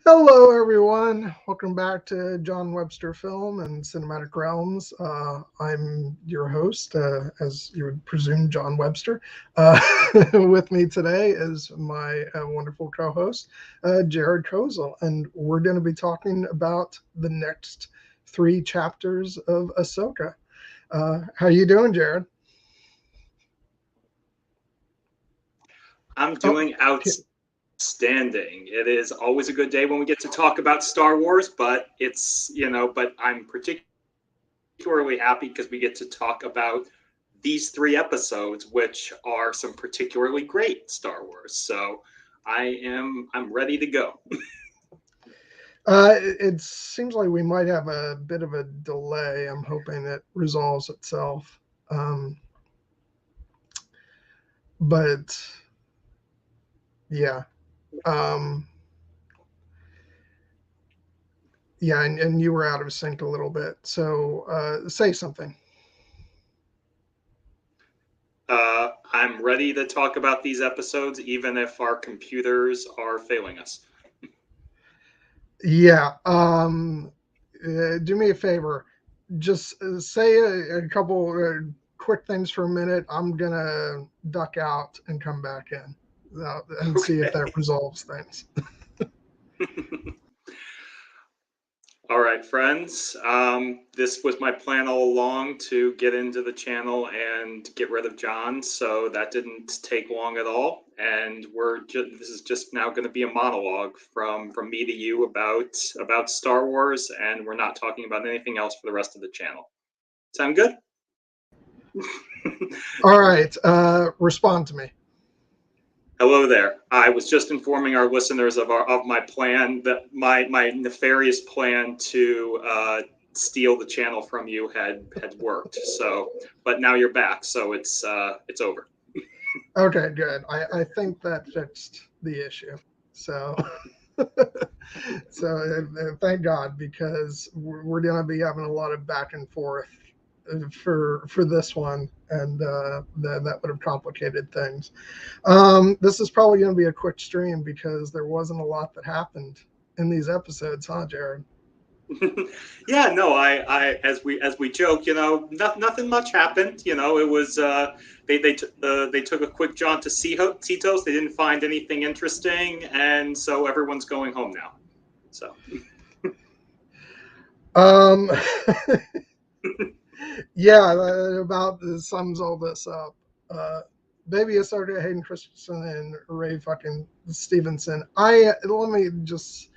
Hello, everyone. Welcome back to John Webster Film and Cinematic Realms. I'm your host, as you would presume, John Webster. Uh, with me today is my wonderful co-host, Jared Kozel, and we're going to be talking about the next three chapters of Ahsoka. How you doing, Jared? I'm Oh, doing outstanding. It is always a good day when we get to talk about Star Wars, but but I'm particularly happy because we get to talk about these three episodes, which are some particularly great Star Wars. So I'm ready to go. it seems like we might have a bit of a delay. I'm hoping it resolves itself. Um, but yeah, um, yeah, and you were out of sync a little bit. So say something. I'm ready to talk about these episodes, even if our computers are failing us. Yeah. Do me a favor. Just say a couple quick things for a minute. I'm gonna duck out and come back in and see if that Okay. resolves things. All right, friends. This was my plan all along to get into the channel and get rid of John, so that didn't take long at all. And this is just now going to be a monologue from me to you about Star Wars, and we're not talking about anything else for the rest of the channel. Sound good? All right. Respond to me. Hello there. I was just informing our listeners of my plan, that my nefarious plan to steal the channel from you had worked. So, but now you're back, so it's over. Okay, good. I think that fixed the issue. So, thank God, because we're going to be having a lot of back and forth for this one, and that would have complicated things. This is probably going to be a quick stream because there wasn't a lot that happened in these episodes, huh, Jared? Yeah, no, I as we joke, nothing much happened. It was they took a quick jaunt to Cetos. They didn't find anything interesting, and so everyone's going home now. So Um, yeah, that about sums all this up. Uh, Baby Ahsoka, Hayden Christensen, and Ray fucking Stevenson. Let me just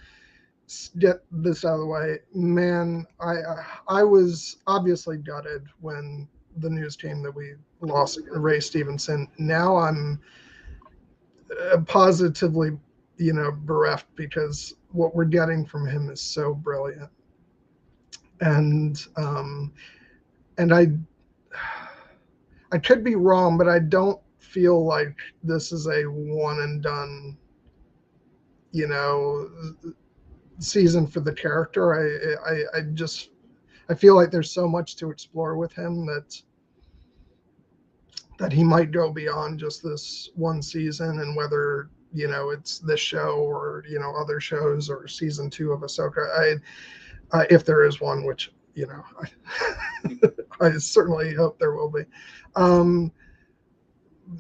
get this out of the way, man. I was obviously gutted when the news came that we lost Ray Stevenson. Now I'm positively, bereft because what we're getting from him is so brilliant, and I could be wrong, but I don't feel like this is a one and done, you know, season for the character. I just I feel like there's so much to explore with him that he might go beyond just this one season, and whether it's this show or other shows or season two of Ahsoka. If there is one, which I certainly hope there will be. Um,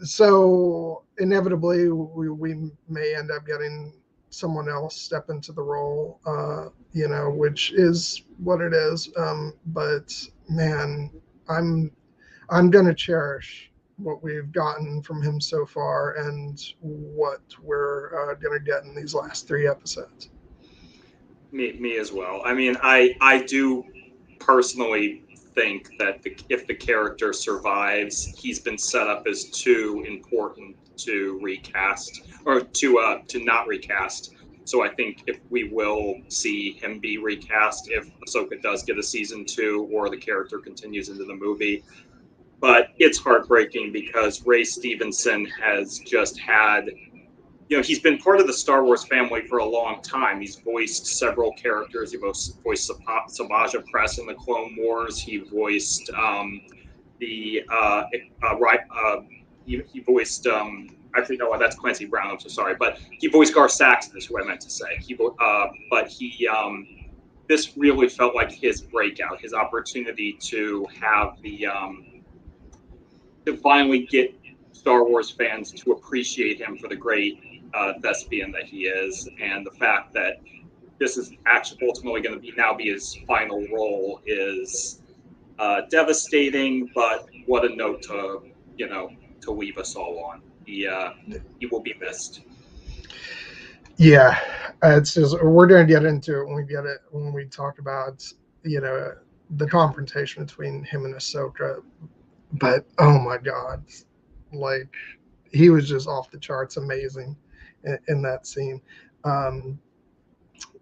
so inevitably, we may end up getting someone else step into the role, which is what it is. But man, I'm I'm gonna cherish what we've gotten from him so far and what we're gonna get in these last three episodes. me as well. I mean, I do personally think that if the character survives, he's been set up as too important to recast or to not recast. So I think if we will see him be recast if Ahsoka does get a season two or the character continues into the movie. But it's heartbreaking because Ray Stevenson has just had, he's been part of the Star Wars family for a long time. He's voiced several characters. He voiced Savage Press in the Clone Wars. He voiced the right. He voiced actually, no, that's Clancy Brown. I'm so sorry, but he voiced Gar Saxon is who I meant to say. This really felt like his breakout, his opportunity to have to finally get Star Wars fans to appreciate him for the great thespian that he is, and the fact that this is actually ultimately going to be his final role is devastating. But what a note to leave us all on. He will be missed. Yeah, it's just we're going to get into it when we talk about the confrontation between him and Ahsoka. But oh my God, like he was just off the charts, amazing in that scene.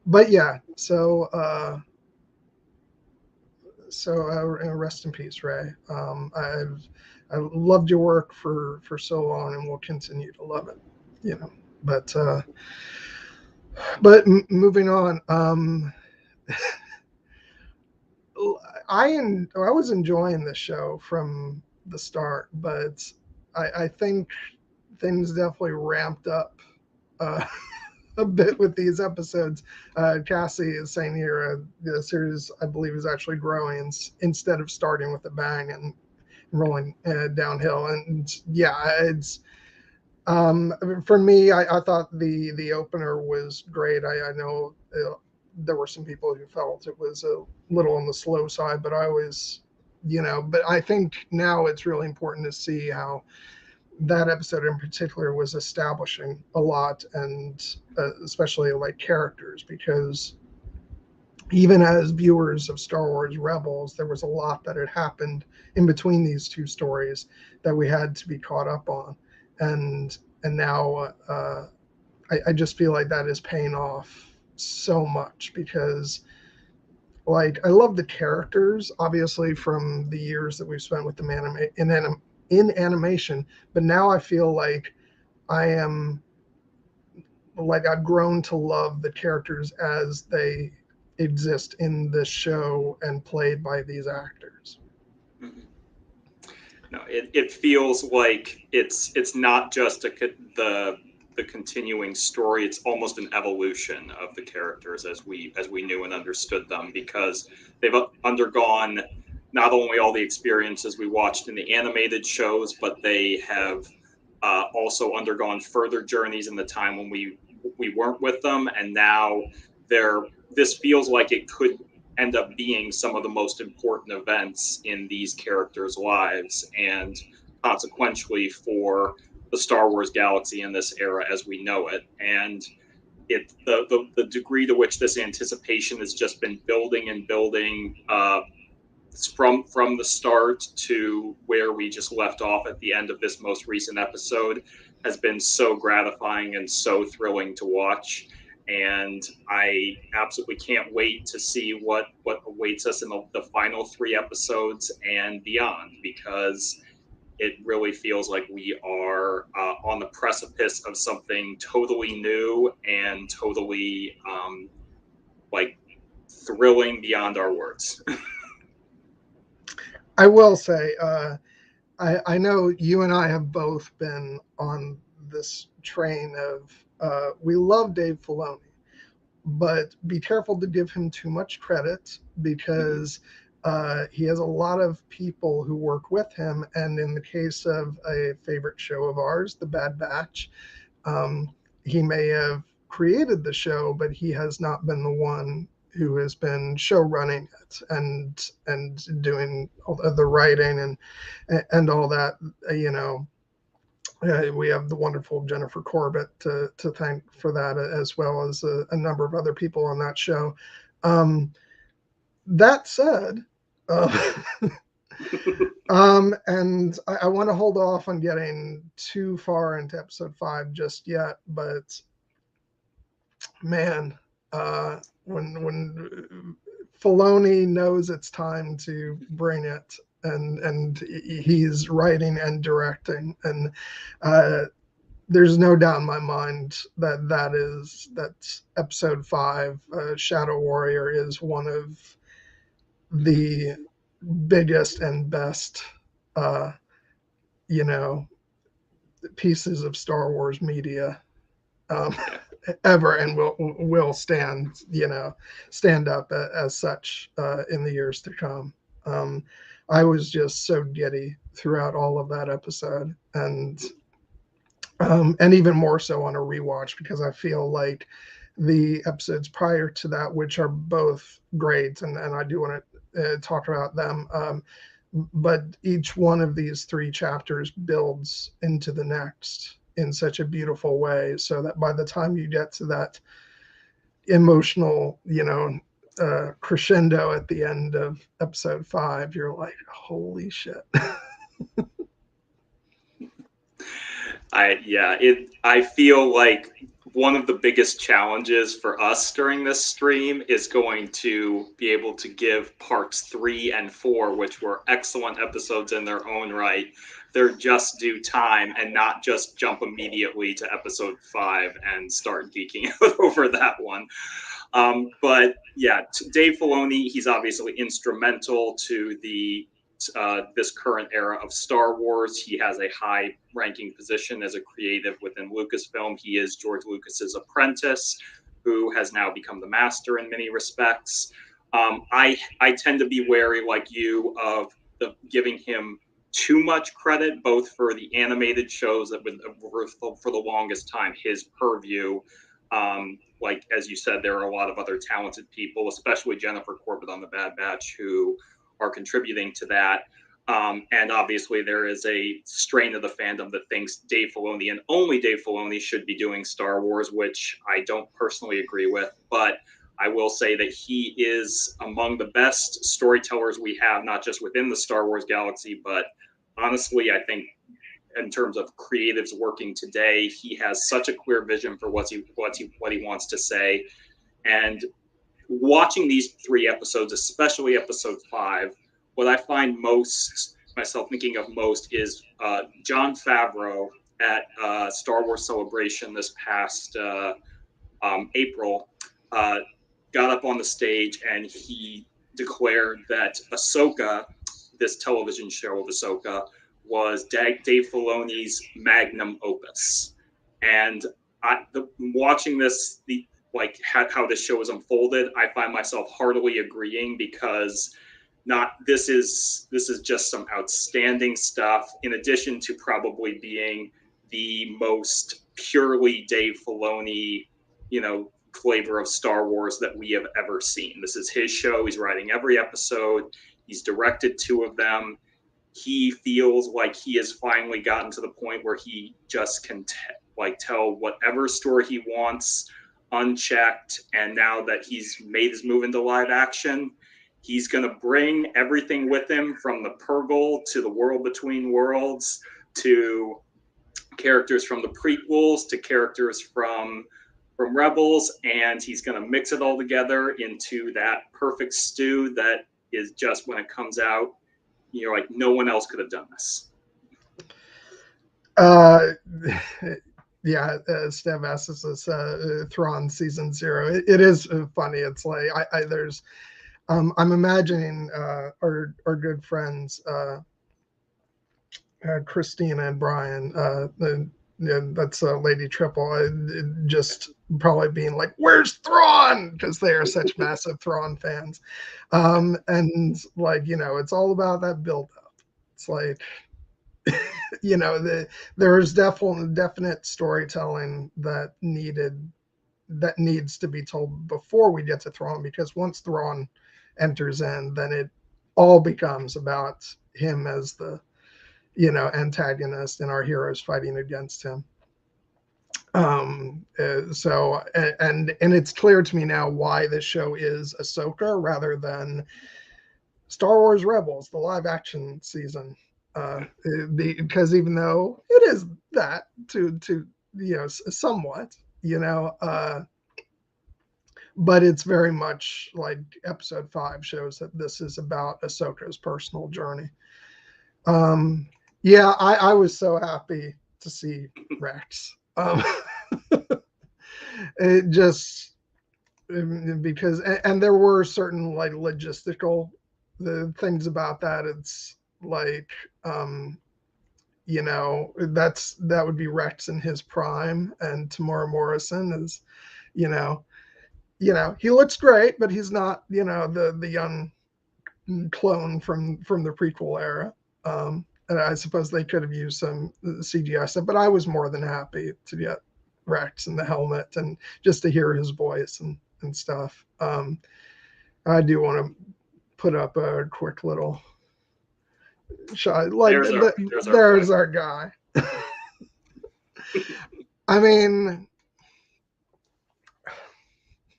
But yeah, so rest in peace, Ray. I loved your work for so long, and will continue to love it. But moving on. I was enjoying the show from the start, but I think things definitely ramped up a bit with these episodes. Cassie is saying here the series, I believe, is actually growing instead of starting with a bang and rolling downhill. And yeah, it's for me, I thought the opener was great. I know there were some people who felt it was a little on the slow side, but I was, but I think now it's really important to see how that episode in particular was establishing a lot, and especially like characters, because even as viewers of Star Wars Rebels, there was a lot that had happened in between these two stories that we had to be caught up on, and now I just feel like that is paying off so much, because like I love the characters, obviously, from the years that we've spent with them in animation, but now I feel like I've grown to love the characters as they exist in the show and played by these actors. Mm-hmm. No, it feels like it's not just the continuing story. It's almost an evolution of the characters as we knew and understood them, because they've undergone not only all the experiences we watched in the animated shows, but they have also undergone further journeys in the time when we weren't with them, and now this feels like it could end up being some of the most important events in these characters' lives, and consequentially for the Star Wars galaxy in this era as we know it. And the degree to which this anticipation has just been building and building from the start to where we just left off at the end of this most recent episode has been so gratifying and so thrilling to watch. And I absolutely can't wait to see what awaits us in the final 3 episodes and beyond, because it really feels like we are on the precipice of something totally new and totally thrilling beyond our words. I will say, I know you and I have both been on this train of we love Dave Filoni, but be careful to give him too much credit, because he has a lot of people who work with him. And in the case of a favorite show of ours, The Bad Batch, he may have created the show, but he has not been the one who has been show running it and doing all the writing and all that. We have the wonderful Jennifer Corbett to thank for that, as well as a number of other people on that show. That said, and I want to hold off on getting too far into episode 5 just yet, but man, when Filoni knows it's time to bring it, and he's writing and directing, and there's no doubt in my mind that episode 5, Shadow Warrior, is one of the biggest and best pieces of Star Wars media ever, and will stand up as such in the years to come. I was just so giddy throughout all of that episode, and even more so on a rewatch, because I feel like the episodes prior to that, which are both great, and I do want to talk about them, but each one of these 3 chapters builds into the next in such a beautiful way, so that by the time you get to that emotional, crescendo at the end of episode 5, you're like, holy shit. I feel like one of the biggest challenges for us during this stream is going to be able to give parts 3 and 4, which were excellent episodes in their own right, their just due time, and not just jump immediately to episode 5 and start geeking out over that one. But yeah, Dave Filoni, he's obviously instrumental to this current era of Star Wars. He has a high-ranking position as a creative within Lucasfilm. He is George Lucas's apprentice, who has now become the master in many respects. I tend to be wary, like you, of giving him too much credit, both for the animated shows that were for the longest time his purview. Like, as you said, there are a lot of other talented people, especially Jennifer Corbett on The Bad Batch, who are contributing to that. And obviously there is a strain of the fandom that thinks Dave Filoni and only Dave Filoni should be doing Star Wars, which I don't personally agree with. But I will say that he is among the best storytellers we have, not just within the Star Wars galaxy, but honestly, I think in terms of creatives working today, he has such a clear vision for what he wants to say. And watching these 3 episodes, especially episode 5, what I find myself thinking of most is Jon Favreau at Star Wars Celebration this past April got up on the stage and he declared that Ahsoka, this television show of Ahsoka, was Dave Filoni's magnum opus. And watching this, how this show is unfolded, I find myself heartily agreeing, because this is just some outstanding stuff, in addition to probably being the most purely Dave Filoni, flavor of Star Wars that we have ever seen. This is his show. He's writing every episode. He's directed 2 of them. He feels like he has finally gotten to the point where he just can tell whatever story he wants unchecked. And now that he's made his move into live action, he's going to bring everything with him, from the Purgle to the World Between Worlds, to characters from the prequels, to characters from Rebels, and he's going to mix it all together into that perfect stew that is just, when it comes out, you're like, no one else could have done this. Yeah, Steph asks us, Thrawn season 0. It is funny. It's like I'm imagining our good friends Christina and Brian, that's Lady Triple, just probably being like, "Where's Thrawn?" Because they are such massive Thrawn fans, and it's all about that build up. It's like, there's definite storytelling that needs to be told before we get to Thrawn, because once Thrawn enters in, then it all becomes about him as the antagonist, and our heroes fighting against him. So it's clear to me now why this show is Ahsoka rather than Star Wars Rebels, the live action season. Because even though it is that to somewhat, but it's very much like episode 5 shows that this is about Ahsoka's personal journey. Yeah, I was so happy to see Rex. It just, because, and there were certain logistical things about that. It's like, that would be Rex in his prime, and Tamora Morrison is, you know, he looks great, but he's not, the young clone from the prequel era. And I suppose they could have used some CGI stuff, but I was more than happy to get Rex in the helmet and just to hear his voice and stuff. I do want to put up a quick little shot. Like there's our guy. I mean,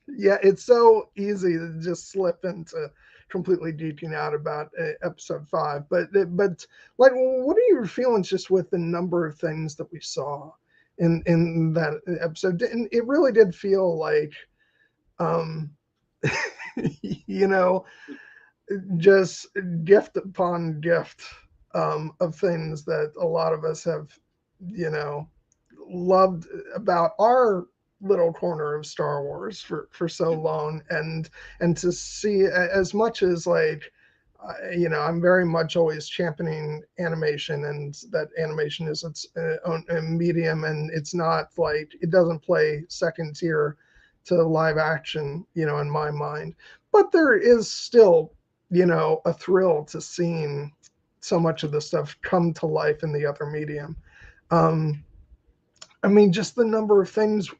yeah, it's so easy to just slip into completely geeking out about episode 5, but like, what are your feelings just with the number of things that we saw in that episode? And it really did feel like, just gift upon gift of things that a lot of us have, loved about our little corner of Star Wars for so long, and to see, as much as like, I'm very much always championing animation, and that animation is its own medium, and it's not like, it doesn't play second tier to live action, in my mind. But there is still, a thrill to seeing so much of the stuff come to life in the other medium. I mean, just the number of things.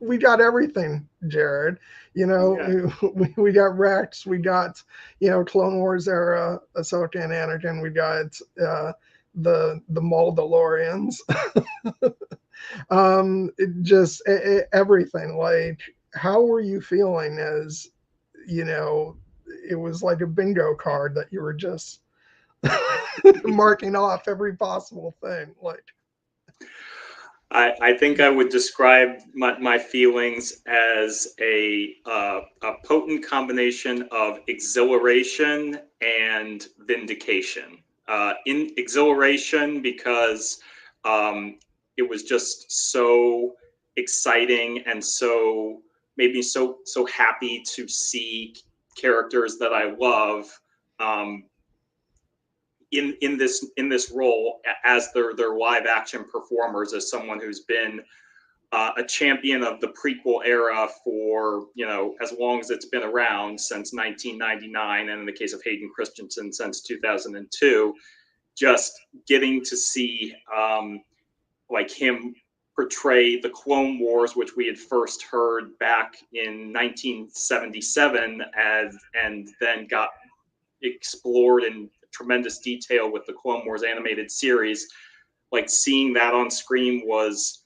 We got everything, Jared. We got Rex, we got, Clone Wars era Ahsoka and Anakin, we got the Maldalorians. Everything. Like, how were you feeling as, it was like a bingo card that you were just marking off every possible thing, like. I think I would describe my feelings as a potent combination of exhilaration and vindication. In exhilaration, because it was just so exciting, and so made me so happy to see characters that I love in this role as their live action performers, as someone who's been a champion of the prequel era for, as long as it's been around, since 1999, and in the case of Hayden Christensen, since 2002. Just getting to see like him portray the Clone Wars, which we had first heard back in 1977, and then got explored in tremendous detail with the Clone Wars animated series. Like, seeing that on screen was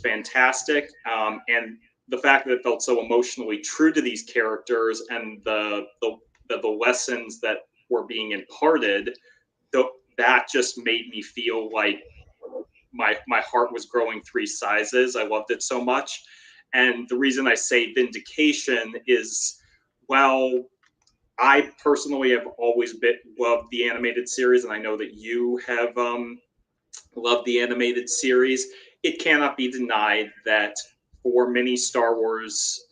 fantastic, and the fact that it felt so emotionally true to these characters, and the lessons that were being imparted, that just made me feel like my heart was growing 3 sizes. I loved it so much. And the reason I say vindication is, well, I personally have always loved the animated series, and I know that you have loved the animated series. It cannot be denied that for many Star Wars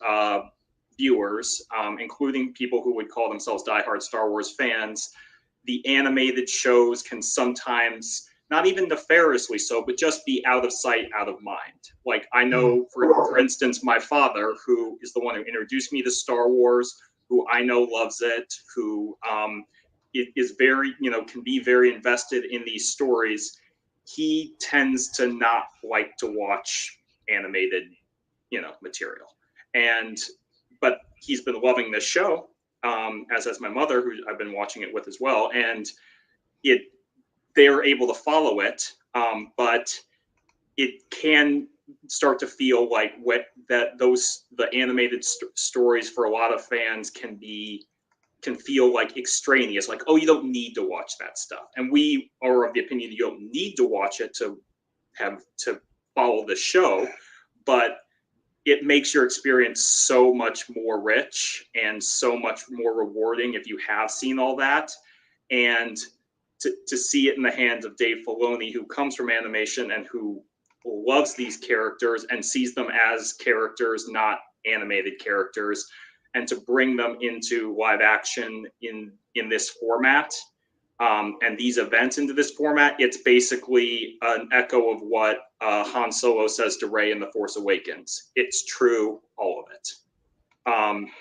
viewers, including people who would call themselves diehard Star Wars fans, the animated shows can sometimes, not even nefariously so, but just be out of sight, out of mind. Like, I know, for instance, my father, who is the one who introduced me to Star Wars, who I know loves it, who is very, can be very invested in these stories. He tends to not like to watch animated, material. But he's been loving this show, as has my mother, who I've been watching it with as well. And they're able to follow it, but it can start to feel like the animated stories for a lot of fans can feel like extraneous, like, oh, you don't need to watch that stuff. And we are of the opinion you don't need to watch it to follow the show, but it makes your experience so much more rich and so much more rewarding if you have seen all that. And to see it in the hands of Dave Filoni, who comes from animation and who loves these characters and sees them as characters, not animated characters, and to bring them into live action in this format, and these events into this format, it's basically an echo of what Han Solo says to Rey in The Force Awakens. It's true, all of it.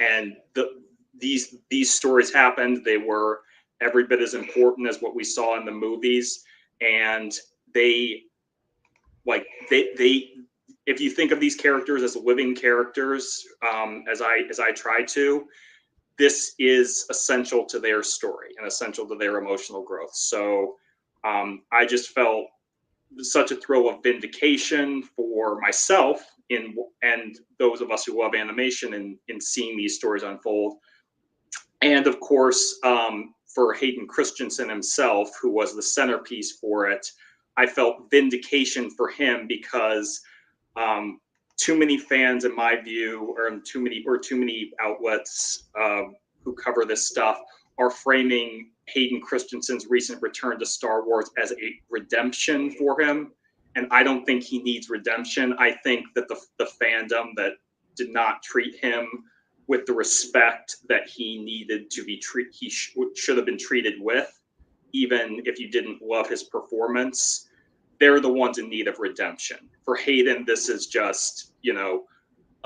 And these stories happened. They were every bit as important as what we saw in the movies, and they if you think of these characters as living characters, as I try to, this is essential to their story and essential to their emotional growth. So I just felt such a thrill of vindication for myself and those of us who love animation in seeing these stories unfold. And of course, for Hayden Christensen himself, who was the centerpiece for it, I felt vindication for him because too many fans, in my view, or too many outlets who cover this stuff are framing Hayden Christensen's recent return to Star Wars as a redemption for him. And I don't think he needs redemption. I think that the fandom that did not treat him with the respect that he needed to be should have been treated with, even if you didn't love his performance, they're the ones in need of redemption. For Hayden, this is just,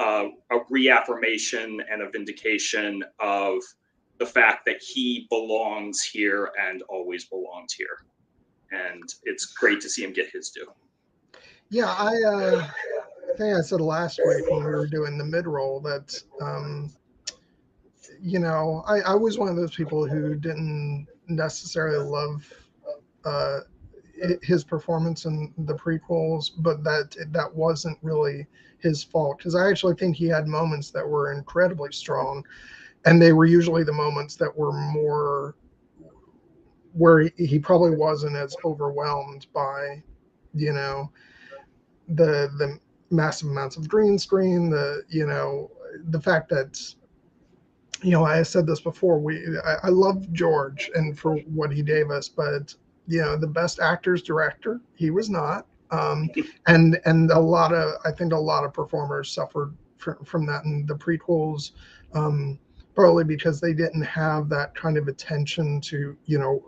a reaffirmation and a vindication of the fact that he belongs here and always belonged here. And it's great to see him get his due. Yeah, I think I said last week when we were doing the mid-roll that, I was one of those people who didn't necessarily love his performance in the prequels, but that wasn't really his fault, because I actually think he had moments that were incredibly strong, and they were usually the moments that were more where he probably wasn't as overwhelmed by, the massive amounts of green screen, the fact that, I said this before, I love George and for what he gave us, but the best actor's director, he was not. And I think a lot of performers suffered from that in the prequels, probably because they didn't have that kind of attention to,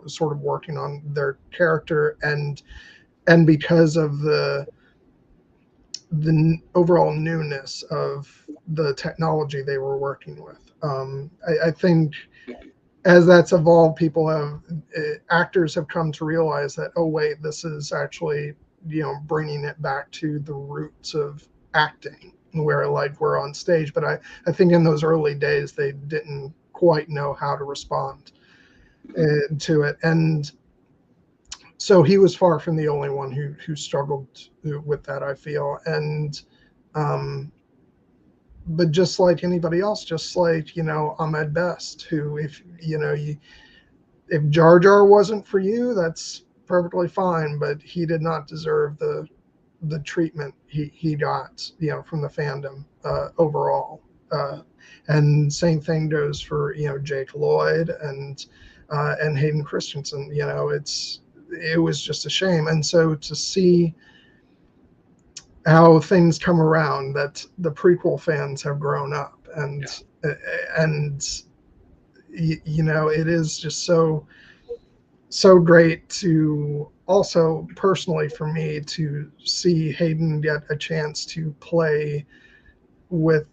sort of working on their character, and because of the overall newness of the technology they were working with. I think as that's evolved, actors have come to realize that, oh wait, this is actually, bringing it back to the roots of acting, where we're on stage. But I think in those early days, they didn't quite know how to respond to it. And so he was far from the only one who struggled with that, I feel. And, but just like anybody else, just like, Ahmed Best, who, if Jar Jar wasn't for you, that's perfectly fine, but he did not deserve the treatment he got, from the fandom overall. And same thing goes for, Jake Lloyd and Hayden Christensen. It was just a shame. And so to see how things come around, that the prequel fans have grown up, and it is just so great to also personally for me to see Hayden get a chance to play with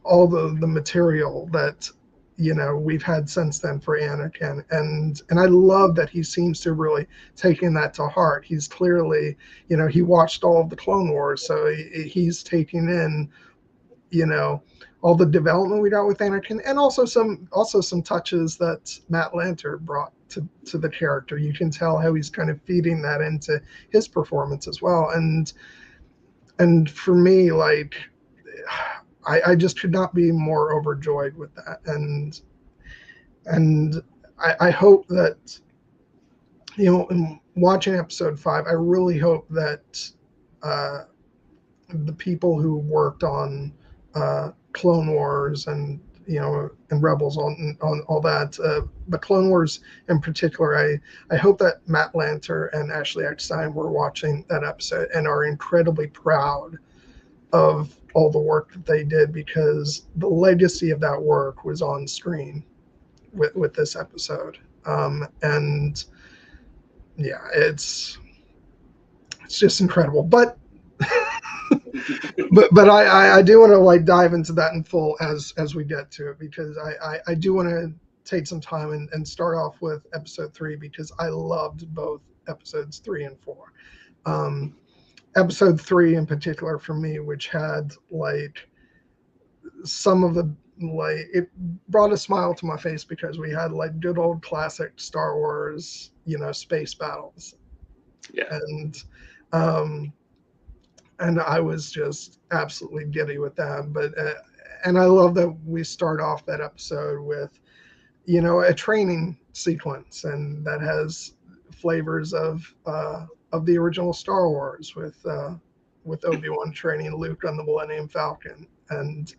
all the material that we've had since then for Anakin, and I love that he seems to really taking that to heart. He's clearly, he watched all of the Clone Wars, so he's taking in, all the development we got with Anakin, and also some touches that Matt Lanter brought to the character. You can tell how he's kind of feeding that into his performance as well. And for me, I just could not be more overjoyed with that. And I hope that, in watching episode 5, I really hope that the people who worked on Clone Wars and Rebels on all that, but Clone Wars in particular, I hope that Matt Lanter and Ashley Eckstein were watching that episode and are incredibly proud of all the work that they did, because the legacy of that work was on screen with this episode. And yeah, it's just incredible. But but I do want to like dive into that in full as we get to it, because I do want to take some time and start off with episode 3, because I loved both episodes 3 and 4. Episode 3 in particular for me, which had like some of the, like, it brought a smile to my face because we had like good old classic Star Wars, space battles. Yeah. And I was just absolutely giddy with that. But and I love that we start off that episode with, a training sequence, and that has flavors of the original Star Wars with Obi-Wan training Luke on the Millennium Falcon. And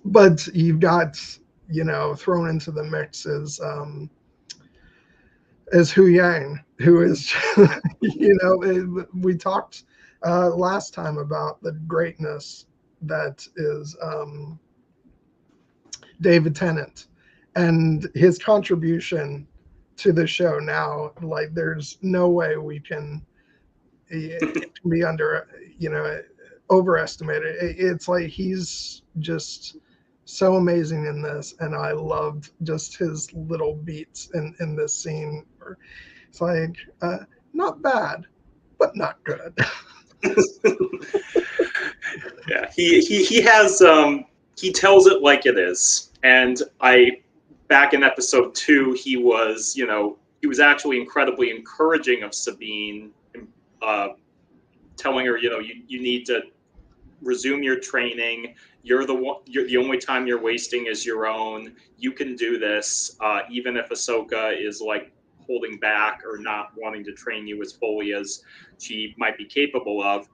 but you've got, thrown into the mix is Hu Yang, who is, we talked last time about the greatness that is David Tennant and his contribution to the show now. Like, there's no way it can be overestimated. It's like he's just so amazing in this, and I loved just his little beats in this scene. It's like not bad, but not good. Yeah, he has he tells it like it is, and back in episode 2 he was actually incredibly encouraging of Sabine, telling her you need to resume your training. You're the only time you're wasting is your own. You can do this, even if Ahsoka is like holding back or not wanting to train you as fully as she might be capable of.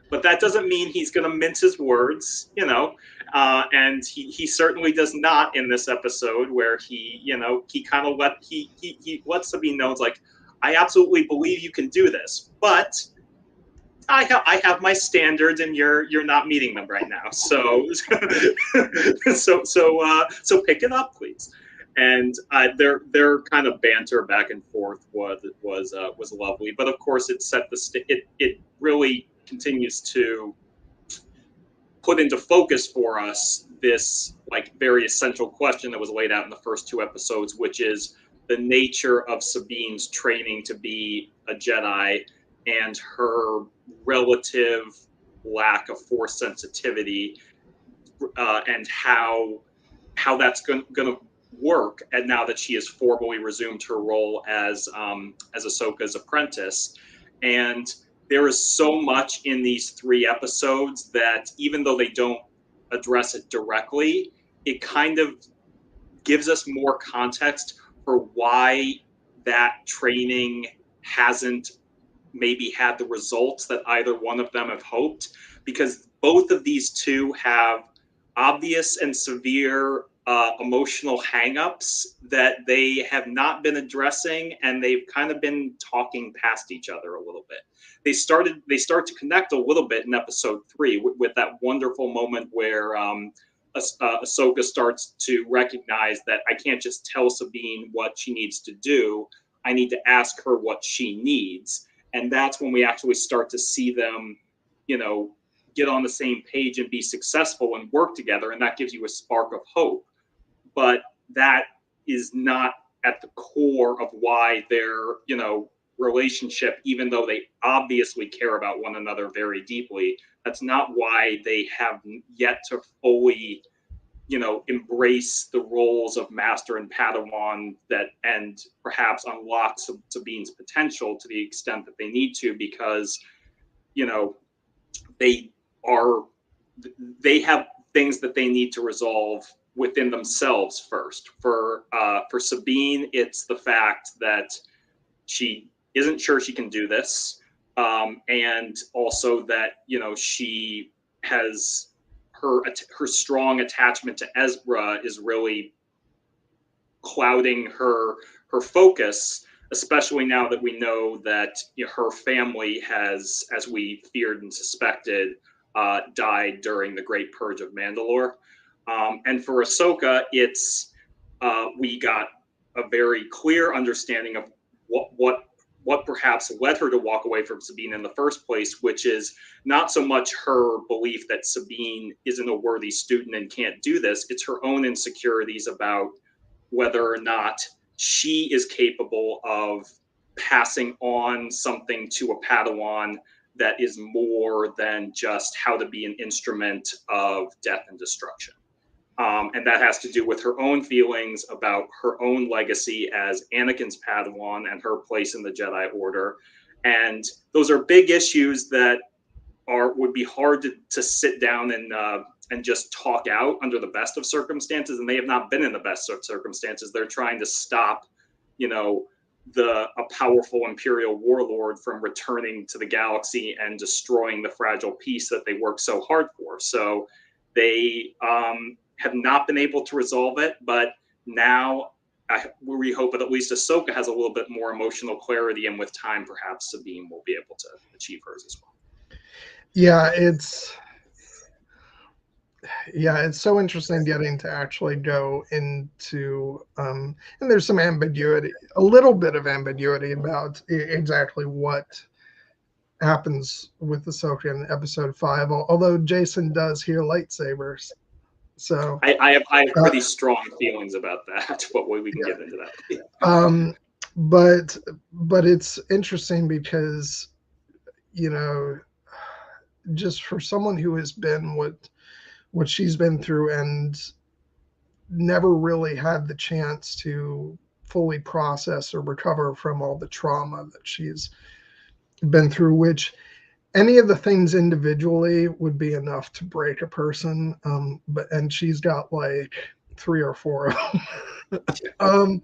But that doesn't mean he's going to mince his words, and he certainly does not in this episode, where he kind of he lets Sabine know, it's like, I absolutely believe you can do this, but I have my standards, and you're not meeting them right now. So so pick it up, please. And their kind of banter back and forth was lovely. But of course, it set it really continues to put into focus for us this like very essential question that was laid out in the first 2 episodes, which is the nature of Sabine's training to be a Jedi and her relative lack of Force sensitivity, and how that's going to work. And now that she has formally resumed her role as Ahsoka's apprentice, and there is so much in these 3 episodes that even though they don't address it directly, it kind of gives us more context for why that training hasn't maybe had the results that either one of them have hoped, because both of these 2 have obvious and severe emotional hangups that they have not been addressing, and they've kind of been talking past each other a little bit. They start to connect a little bit in episode 3 with that wonderful moment where Ahsoka starts to recognize that I can't just tell Sabine what she needs to do. I need to ask her what she needs. And that's when we actually start to see them, get on the same page and be successful and work together. And that gives you a spark of hope. But that is not at the core of why their, relationship, even though they obviously care about one another very deeply, that's not why they have yet to fully, embrace the roles of master and Padawan, and perhaps unlock Sabine's potential to the extent that they need to, because, they have things that they need to resolve within themselves first. For Sabine, it's the fact that she isn't sure she can do this, and also that she has her strong attachment to Ezra is really clouding her focus, especially now that we know that her family has, as we feared and suspected, died during the Great Purge of Mandalore. And for Ahsoka, it's we got a very clear understanding of what perhaps led her to walk away from Sabine in the first place, which is not so much her belief that Sabine isn't a worthy student and can't do this. It's her own insecurities about whether or not she is capable of passing on something to a Padawan that is more than just how to be an instrument of death and destruction. And that has to do with her own feelings about her own legacy as Anakin's Padawan and her place in the Jedi Order. And those are big issues that would be hard to sit down and just talk out under the best of circumstances. And they have not been in the best of circumstances. They're trying to stop, a powerful Imperial warlord from returning to the galaxy and destroying the fragile peace that they worked so hard for. So they have not been able to resolve it, but now we hope that at least Ahsoka has a little bit more emotional clarity, and with time, perhaps Sabine will be able to achieve hers as well. Yeah, it's so interesting getting to actually go into, and there's some ambiguity, a little bit of ambiguity about exactly what happens with Ahsoka in episode 5, although Jason does hear lightsabers. So I have pretty strong feelings about that, but we can get into that. But it's interesting because, just for someone who has been what she's been through and never really had the chance to fully process or recover from all the trauma that she's been through, which any of the things individually would be enough to break a person. And she's got like 3 or 4 of them.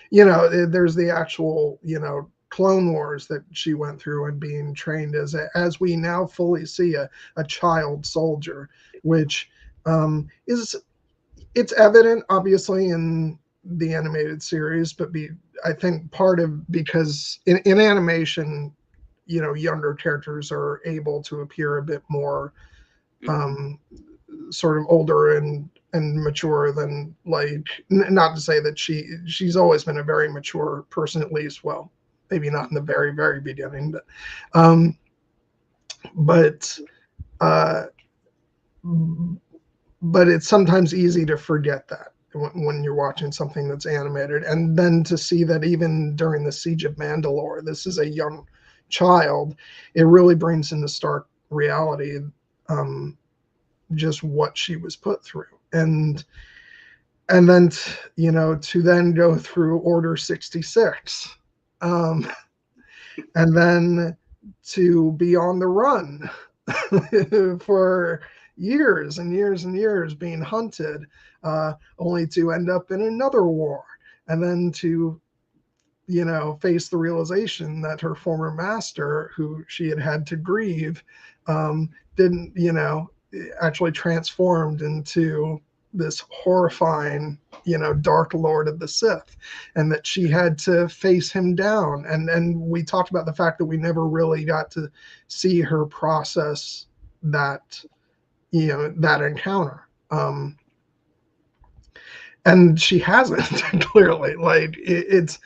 There's the actual, Clone Wars that she went through and being trained as we now fully see a child soldier, which it's evident obviously in the animated series, but I think part of because in animation, younger characters are able to appear a bit more sort of older and mature than, like, not to say that she's always been a very mature person, at least, well, maybe not in the very, very beginning, but it's sometimes easy to forget that when you're watching something that's animated, and then to see that even during the Siege of Mandalore, this is a young child, it really brings into stark reality just what she was put through, and then to then go through Order 66, and then to be on the run for years and years and years, being hunted, only to end up in another war, and then to face the realization that her former master, who she had to grieve, didn't, actually transformed into this horrifying, Dark Lord of the Sith, and that she had to face him down. And we talked about the fact that we never really got to see her process that, that encounter. And she hasn't clearly. Like it's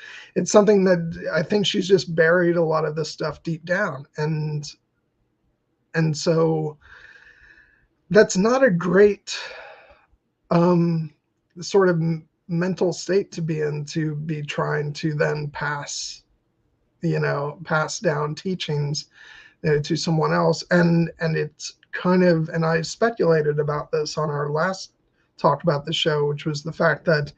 something that I think she's just buried a lot of this stuff deep down, and so that's not a great sort of mental state to be in, to be trying to then pass down teachings to someone else. And it's kind of, and I speculated about this on our last talk about the show, which was the fact that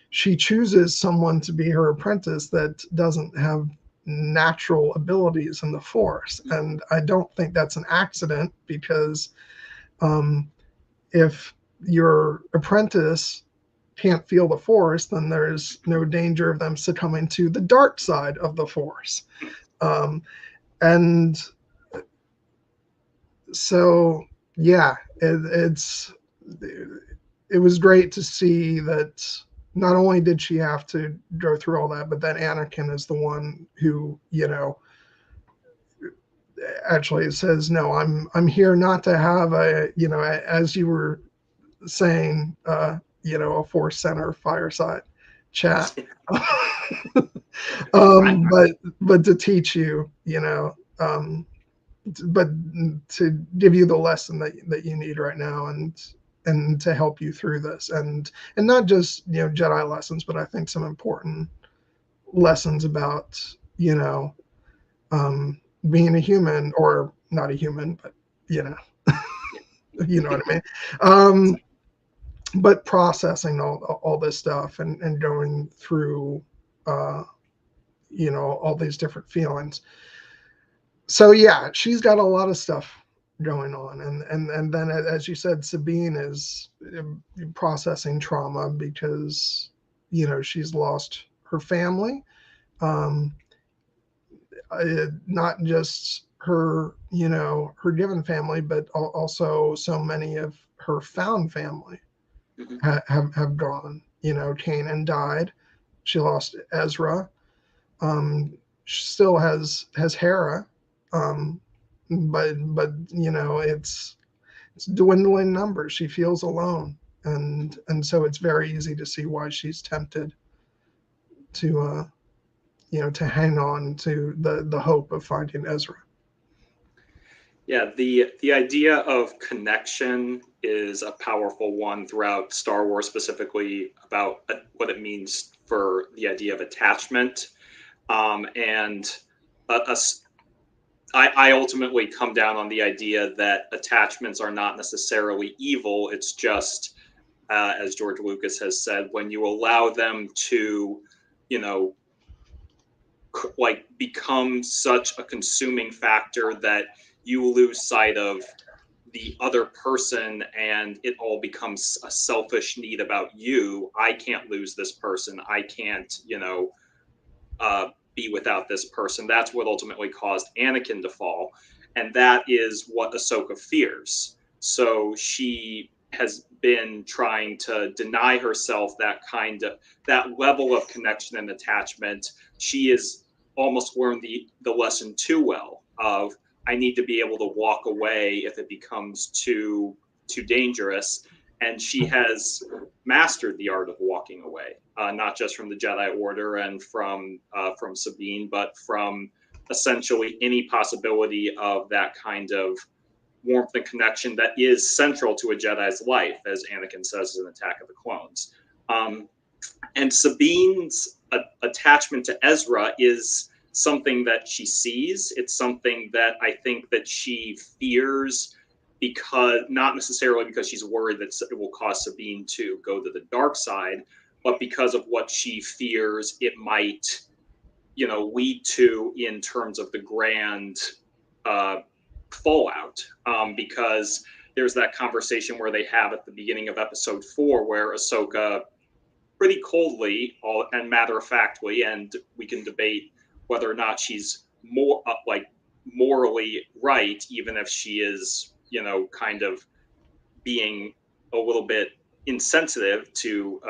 she chooses someone to be her apprentice that doesn't have natural abilities in the Force. And I don't think that's an accident, because if your apprentice can't feel the Force, then there's no danger of them succumbing to the dark side of the Force. And so, yeah, it was great to see that not only did she have to go through all that, but that Anakin is the one who, actually says, no, I'm here not to have a, as you were saying a Force Center fireside chat. I- But to teach you, but to give you the lesson that you need right now, and to help you through this, and not just Jedi lessons, but I think some important lessons about being a human, or not a human, but you know you know what I mean. But processing all this stuff, and going through all these different feelings. So yeah, she's got a lot of stuff going on, and then, as you said, Sabine is processing trauma because she's lost her family, um, not just her given family, but also so many of her found family have gone. Kanan died. She lost Ezra. She still has Hera, um, but it's dwindling numbers. She feels alone, and so it's very easy to see why she's tempted to to hang on to the hope of finding Ezra. Yeah, the idea of connection is a powerful one throughout Star Wars, specifically about what it means for the idea of attachment. And I ultimately come down on the idea that attachments are not necessarily evil. It's just, as George Lucas has said, when you allow them to, like become such a consuming factor that you lose sight of the other person, and it all becomes a selfish need about you. I can't lose this person. I can't, be without this person. That's what ultimately caused Anakin to fall. And that is what Ahsoka fears. So she has been trying to deny herself that level of connection and attachment. She has almost learned the lesson too well of, I need to be able to walk away if it becomes too dangerous. And she has mastered the art of walking away, not just from the Jedi Order and from Sabine, but from essentially any possibility of that kind of warmth and connection that is central to a Jedi's life, as Anakin says in Attack of the Clones. And Sabine's attachment to Ezra is something that she sees. It's something that I think that she fears, because not necessarily because she's worried that it will cause Sabine to go to the dark side, but because of what she fears it might, lead to in terms of the grand fallout. Because there's that conversation where they have at the beginning of episode 4, where Ahsoka pretty coldly and matter-of-factly, and we can debate whether or not she's more morally right, even if she is kind of being a little bit insensitive to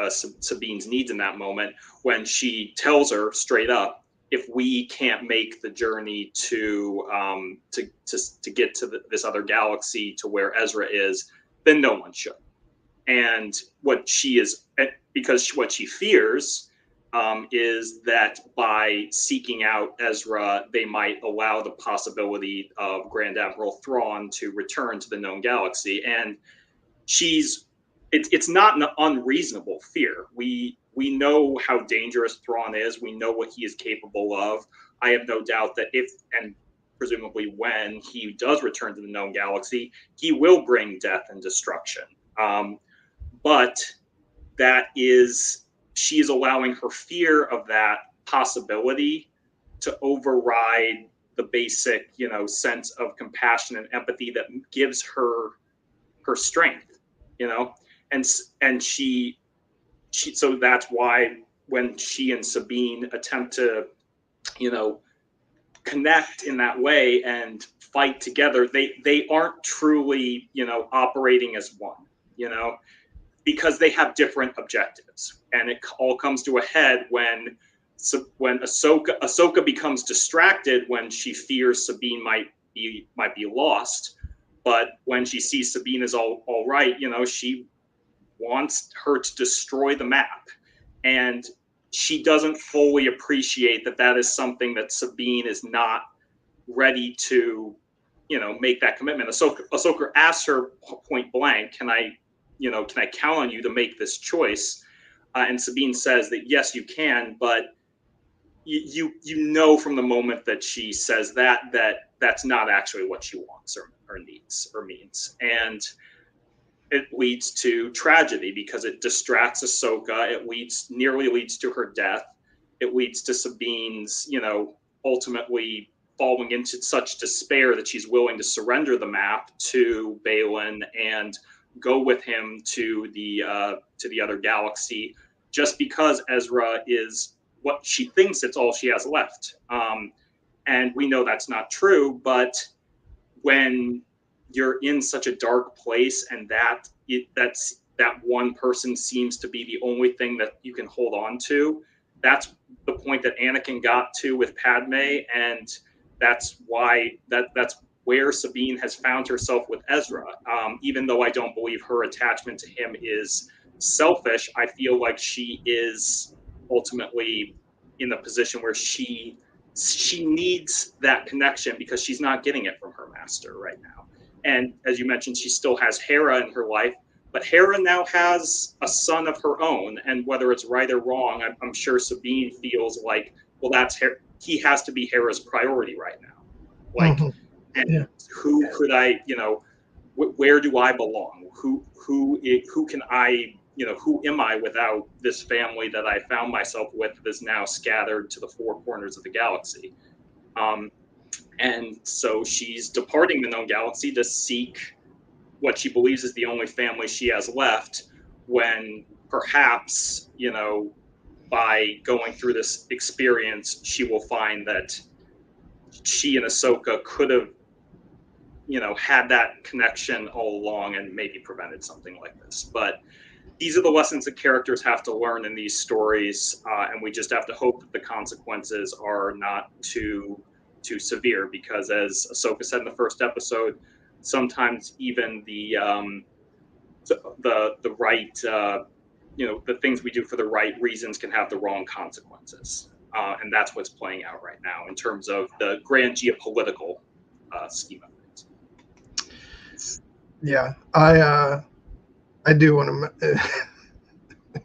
Sabine's needs in that moment, when she tells her straight up, if we can't make the journey to get to this other galaxy to where Ezra is, then no one should. And what she fears is that by seeking out Ezra, they might allow the possibility of Grand Admiral Thrawn to return to the known galaxy. And it's not an unreasonable fear. We know how dangerous Thrawn is. We know what he is capable of. I have no doubt that if, and presumably when, he does return to the known galaxy, he will bring death and destruction. But she is allowing her fear of that possibility to override the basic, sense of compassion and empathy that gives her strength, and she so that's why when she and Sabine attempt to, connect in that way and fight together, they aren't truly, operating as one, because they have different objectives. And it all comes to a head when Ahsoka becomes distracted when she fears Sabine might be lost. But when she sees Sabine is all right, she wants her to destroy the map. And she doesn't fully appreciate that that is something that Sabine is not ready to, make that commitment. Ahsoka asks her point blank, can I count on you to make this choice? And Sabine says that yes, you can, but you know from the moment that she says that that's not actually what she wants or needs or means. And it leads to tragedy because it distracts Ahsoka. It nearly leads to her death. It leads to Sabine's, ultimately falling into such despair that she's willing to surrender the map to Balin and go with him to the other galaxy, just because Ezra is what she thinks it's all she has left. And we know that's not true, but when you're in such a dark place and that one person seems to be the only thing that you can hold on to, that's the point that Anakin got to with Padme, and that's where Sabine has found herself with Ezra. Even though I don't believe her attachment to him is selfish, I feel like she is ultimately in the position where she needs that connection because she's not getting it from her master right now. And as you mentioned, she still has Hera in her life, but Hera now has a son of her own. And whether it's right or wrong, I'm sure Sabine feels like, well, he has to be Hera's priority right now. Like, and who could I, where do I belong? Who can I, who am I without this family that I found myself with that is now scattered to the four corners of the galaxy? And so she's departing the known galaxy to seek what she believes is the only family she has left, when perhaps, by going through this experience, she will find that she and Ahsoka could have, had that connection all along and maybe prevented something like this. But these are the lessons that characters have to learn in these stories, and we just have to hope that the consequences are not too severe, because as Ahsoka said in the first episode, sometimes even the right, the things we do for the right reasons can have the wrong consequences. And that's what's playing out right now in terms of the grand geopolitical scheme of things. Yeah, I do want to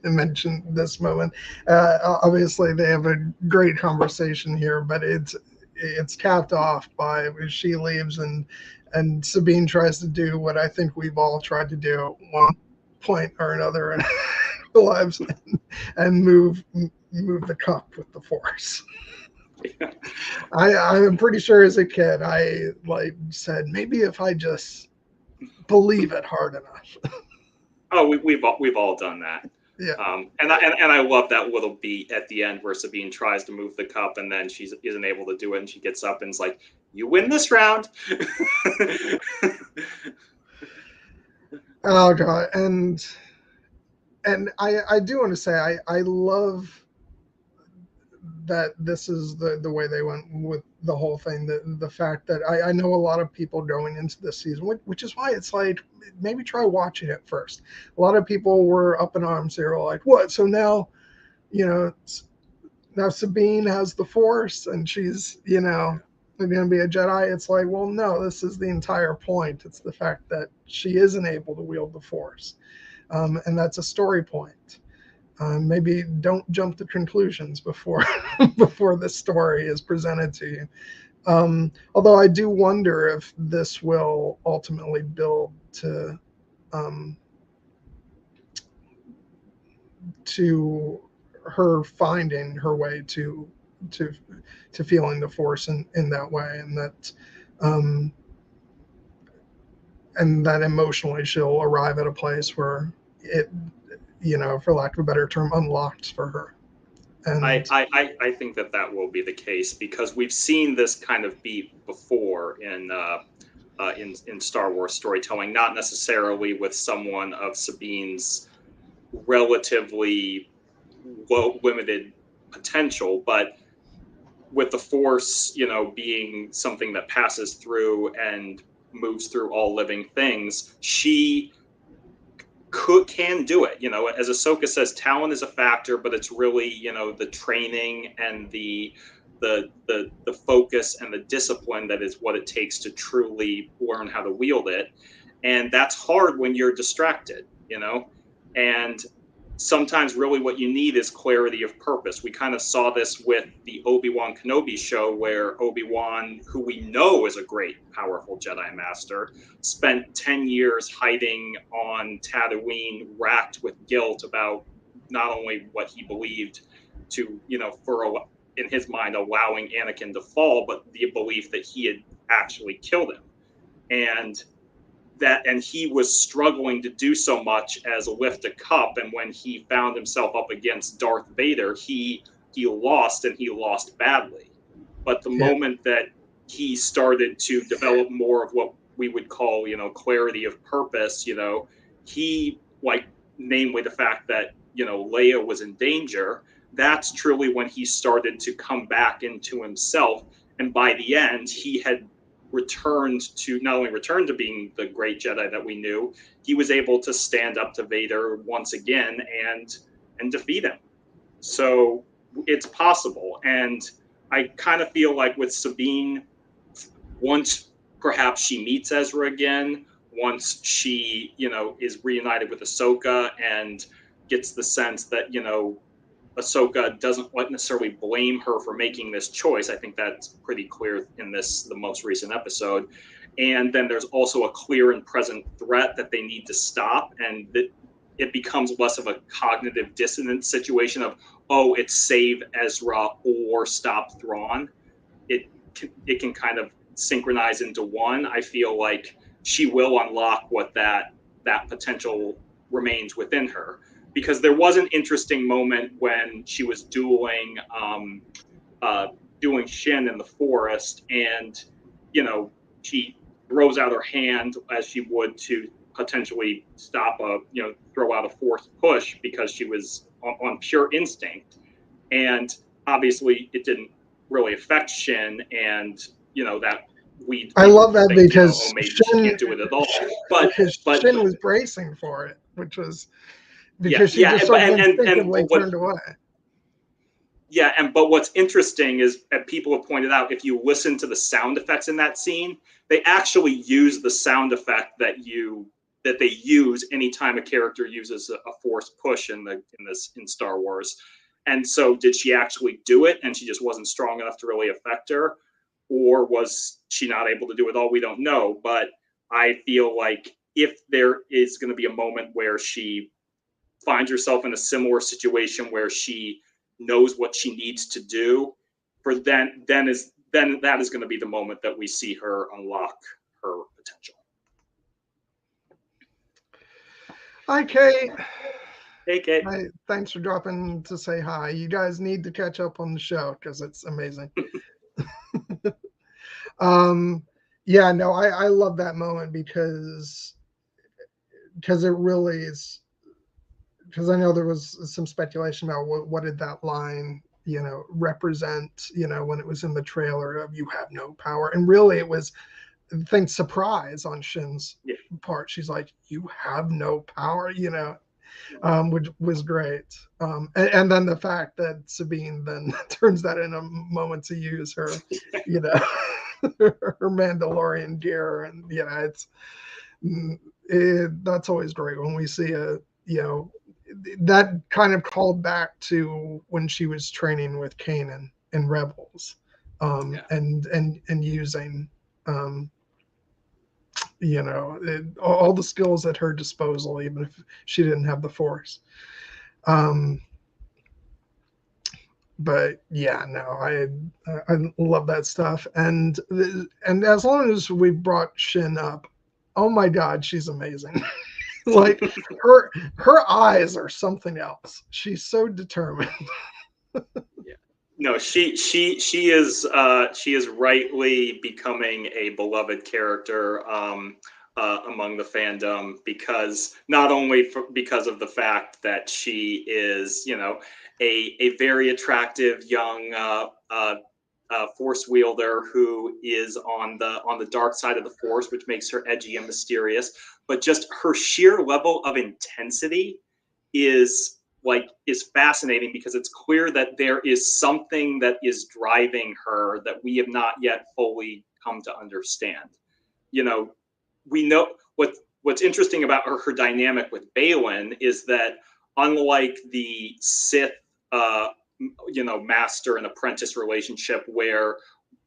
mention this moment. Obviously, they have a great conversation here, but it's capped off by she leaves and Sabine tries to do what I think we've all tried to do at one point or another in our lives, and move the cup with the Force. Yeah. I'm pretty sure as a kid I said, maybe if I just believe it hard enough. Oh, we've all done that. Yeah. And I love that little beat at the end where Sabine tries to move the cup and then she isn't able to do it, and she gets up and is like, "You win this round." Oh God, and I do want to say I love that this is the way they went with the whole thing. The fact that I know a lot of people going into this season, which is why it's like, maybe try watching it first. A lot of people were up in arms here, like, what? So now, now Sabine has the Force and she's, going to be a Jedi. It's like, well, no, this is the entire point. It's the fact that she isn't able to wield the Force. And that's a story point. Maybe don't jump to conclusions before this story is presented to you. Although I do wonder if this will ultimately build to her finding her way to feeling the Force in that way, and that emotionally she'll arrive at a place where it, for lack of a better term, unlocked for her. And I think that will be the case, because we've seen this kind of beat before in Star Wars storytelling, not necessarily with someone of Sabine's relatively limited potential, but with the Force, being something that passes through and moves through all living things, she can do it. You know, as Ahsoka says, talent is a factor, but it's really, you know, the training and the focus and the discipline that is what it takes to truly learn how to wield it. And that's hard when you're distracted, you know. And sometimes really what you need is clarity of purpose. We kind of saw this with the Obi-Wan Kenobi show, where Obi-Wan, who we know is a great, powerful Jedi Master, spent 10 years hiding on Tatooine, racked with guilt about not only what he believed to, you know, in his mind, allowing Anakin to fall, but the belief that he had actually killed him. And he was struggling to do so much as lift a cup. And when he found himself up against Darth Vader, he lost, and he lost badly. But the moment that he started to develop more of what we would call, you know, clarity of purpose, you know, he, like, namely the fact that, you know, Leia was in danger, that's truly when he started to come back into himself. And by the end, he had not only returned to being the great Jedi that we knew, he was able to stand up to Vader once again and defeat him. So it's possible. And I kind of feel like with Sabine, once perhaps she meets Ezra again, once she, you know, is reunited with Ahsoka and gets the sense that, you know, Ahsoka doesn't necessarily blame her for making this choice. I think that's pretty clear in the most recent episode. And then there's also a clear and present threat that they need to stop, and that it becomes less of a cognitive dissonance situation of, oh, it's save Ezra or stop Thrawn. It can kind of synchronize into one. I feel like she will unlock what that potential remains within her. Because there was an interesting moment when she was dueling Shin in the forest, and, you know, she throws out her hand as she would to potentially throw out a forced push because she was on pure instinct. And obviously it didn't really affect Shin, and, you know, that I love that think, because, you know, maybe Shin, she can't do it at all. But Shin was bracing for it, which was because she just sort of instinctively turned away. Yeah, but what's interesting is, and people have pointed out, if you listen to the sound effects in that scene, they actually use the sound effect that they use anytime a character uses a forced push in Star Wars. And so, did she actually do it, and she just wasn't strong enough to really affect her, or was she not able to do it all? We don't know. But I feel like if there is going to be a moment where she finds herself in a similar situation where she knows what she needs to do, then that is going to be the moment that we see her unlock her potential. Hi, Kate. Hey, Kate. Hi, thanks for dropping to say hi. You guys need to catch up on the show because it's amazing. Yeah, no, I love that moment because it really is. Because I know there was some speculation about what did that line, you know, represent, you know, when it was in the trailer of "you have no power," and really it was, I think, surprise on Shin's part. She's like, "You have no power," you know, which was great. And then the fact that Sabine then turns that in a moment to use her, you know, her Mandalorian gear, and you know, that's always great when we see you know, that kind of called back to when she was training with Kanan in Rebels, and using, you know, all the skills at her disposal, even if she didn't have the Force. But yeah, no, I love that stuff, and as long as we brought Shin up, oh my God, she's amazing. Like her eyes are something else. She's so determined. Yeah. No, she is rightly becoming a beloved character among the fandom, because not only because of the fact that she is, you know, a very attractive young Force wielder who is on the dark side of the Force, which makes her edgy and mysterious. But just her sheer level of intensity is fascinating, because it's clear that there is something that is driving her that we have not yet fully come to understand. We know what's interesting about her dynamic with Baylan is that, unlike the Sith master and apprentice relationship, where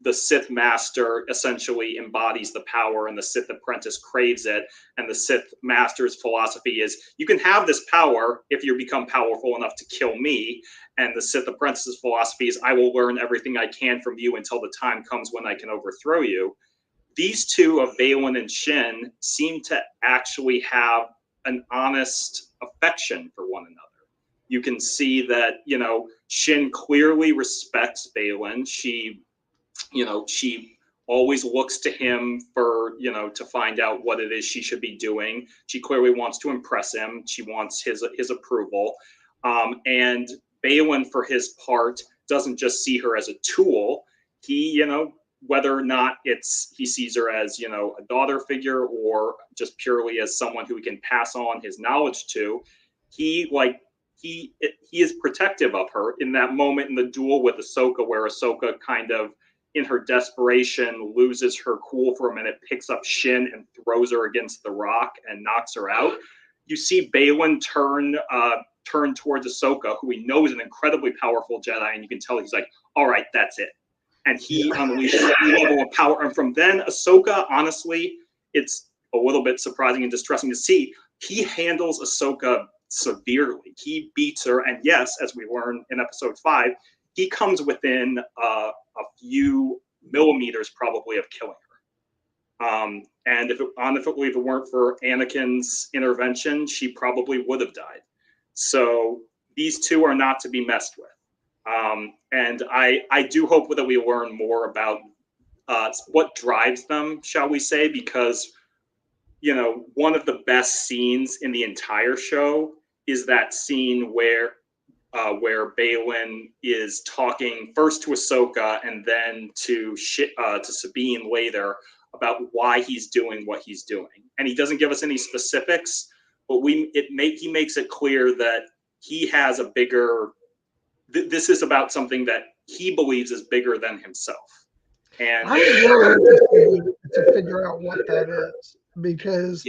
the Sith master essentially embodies the power and the Sith apprentice craves it, and the Sith master's philosophy is, you can have this power if you become powerful enough to kill me, and the Sith apprentice's philosophy is, I will learn everything I can from you until the time comes when I can overthrow you. These two of Baylan and Shin seem to actually have an honest affection for one another. You can see that, Shin clearly respects Baylan. She always looks to him for, to find out what it is she should be doing. She clearly wants to impress him. She wants his approval. And Baylan, for his part, doesn't just see her as a tool. He, whether or not he sees her as, a daughter figure, or just purely as someone who he can pass on his knowledge to, he is protective of her. In that moment in the duel with Ahsoka, where Ahsoka kind of, in her desperation, loses her cool for a minute, picks up Shin and throws her against the rock and knocks her out. You see Baylan turn towards Ahsoka, who we know is an incredibly powerful Jedi, and you can tell he's like, all right, that's it. And he unleashes that level of power. And from then, Ahsoka, honestly, it's a little bit surprising and distressing to see. He handles Ahsoka severely. He beats her, and yes, as we learn in episode 5, he comes within a few millimeters probably of killing her. And if it weren't for Anakin's intervention, she probably would have died. So these two are not to be messed with. And I do hope that we learn more about what drives them, shall we say, because, one of the best scenes in the entire show is that scene where Baylan is talking first to Ahsoka and then to Sabine later about why he's doing what he's doing. And he doesn't give us any specifics, but he makes it clear that he has a bigger, this is about something that he believes is bigger than himself. And I'm really interested to figure out what that is, because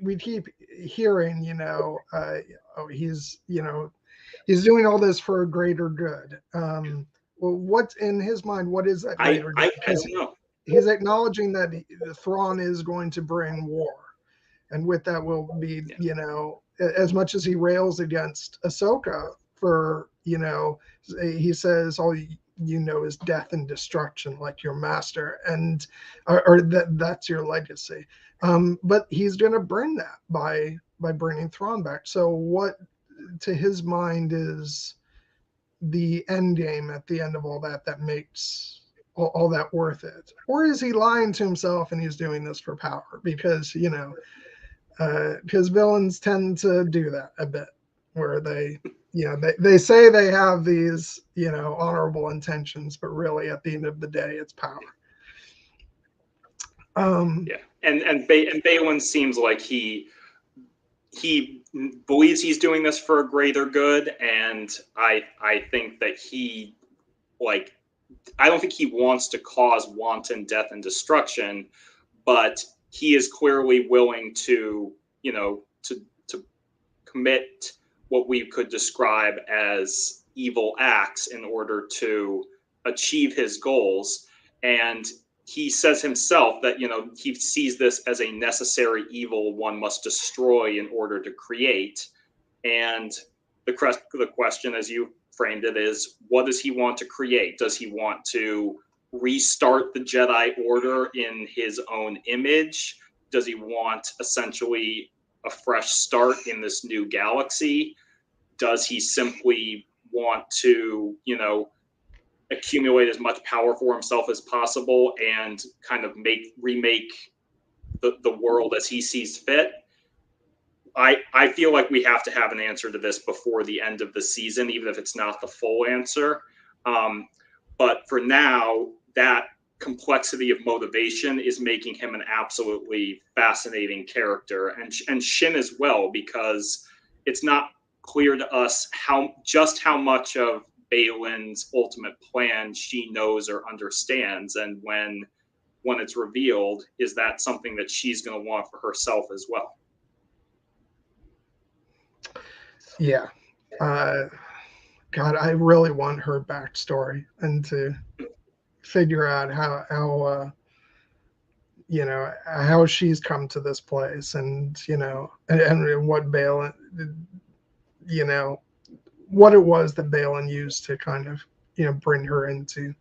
we keep hearing he's doing all this for a greater good. Well, what's in his mind? What is that greater good? I don't know. He's acknowledging that the Thrawn is going to bring war, and with that will be as much as he rails against Ahsoka for he says all is death and destruction, like your master, and or that's your legacy. But he's going to bring that by bringing Thrawn back. So what, to his mind, is the end game at the end of all that makes all that worth it? Or is he lying to himself and he's doing this for power? Because because villains tend to do that a bit, where they they say they have these honorable intentions, but really at the end of the day it's power. And Baylan seems like he believes he's doing this for a greater good, and I think that I don't think he wants to cause wanton death and destruction, but he is clearly willing to commit what we could describe as evil acts in order to achieve his goals. And he says himself that, he sees this as a necessary evil one must destroy in order to create. And the question, as you framed it, is, what does he want to create? Does he want to restart the Jedi Order in his own image? Does he want essentially a fresh start in this new galaxy? Does he simply want to, accumulate as much power for himself as possible and kind of remake the world as he sees fit? I feel like we have to have an answer to this before the end of the season, even if it's not the full answer. But for now, that complexity of motivation is making him an absolutely fascinating character, and Shin as well, because it's not clear to us just how much of Baylan's ultimate plan she knows or understands, and when it's revealed, is that something that she's going to want for herself as well? Yeah. God, I really want her backstory and to figure out how how she's come to this place, and and what Baylan, what it was that Baylan used to kind of bring her into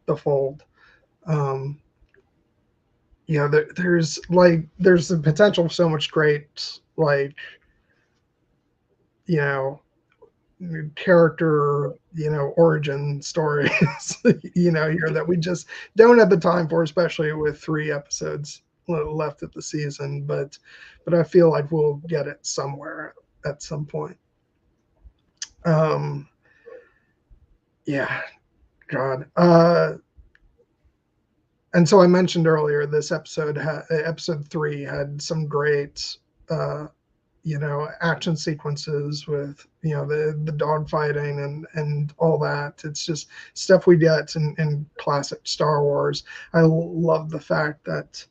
the fold. There's the potential for so much great character origin stories here that we just don't have the time for, especially with 3 episodes left of the season, but I feel like we'll get it somewhere at some point. Yeah, God. And so I mentioned earlier, this episode 3 had some great action sequences with the dog fighting and all that. It's just stuff we get in classic Star Wars. I love the fact that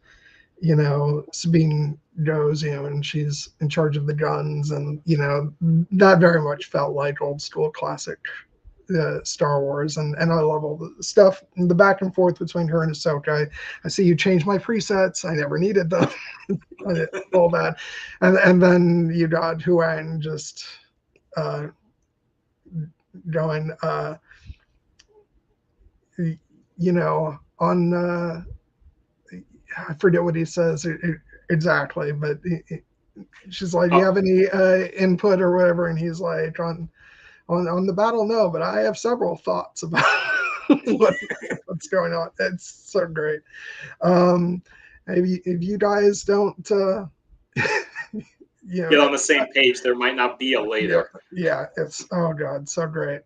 Sabine goes and she's in charge of the guns, and that very much felt like old school classic Star Wars, and I love all the stuff, the back and forth between her and Ahsoka. I see you changed my presets. I never needed them. All that, and then you got Huang just going, on. I forget what he says exactly, but she's like, "Do you have any input or whatever?" And he's like, "On the battle, no, but I have several thoughts about what's going on." It's so great. If you guys don't get on the same page, there might not be a later. Yeah, it's, oh God, so great.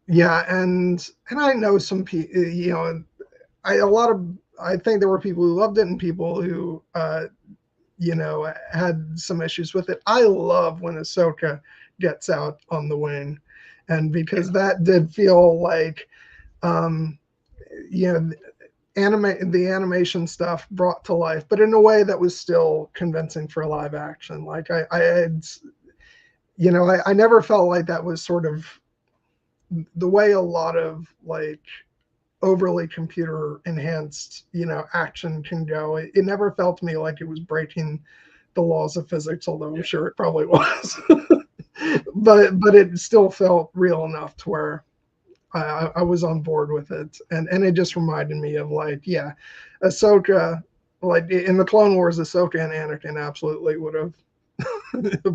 Yeah, and I know some people, I think there were people who loved it and people who had some issues with it. I love when Ahsoka gets out on the wing, and because that did feel like the animation stuff brought to life, but in a way that was still convincing for live action. Like I never felt like that was sort of the way a lot of overly computer enhanced action can go. It never felt to me like it was breaking the laws of physics, although I'm sure it probably was. but it still felt real enough to where I was on board with it, and it just reminded me of Ahsoka, like in the Clone Wars, Ahsoka and Anakin absolutely would have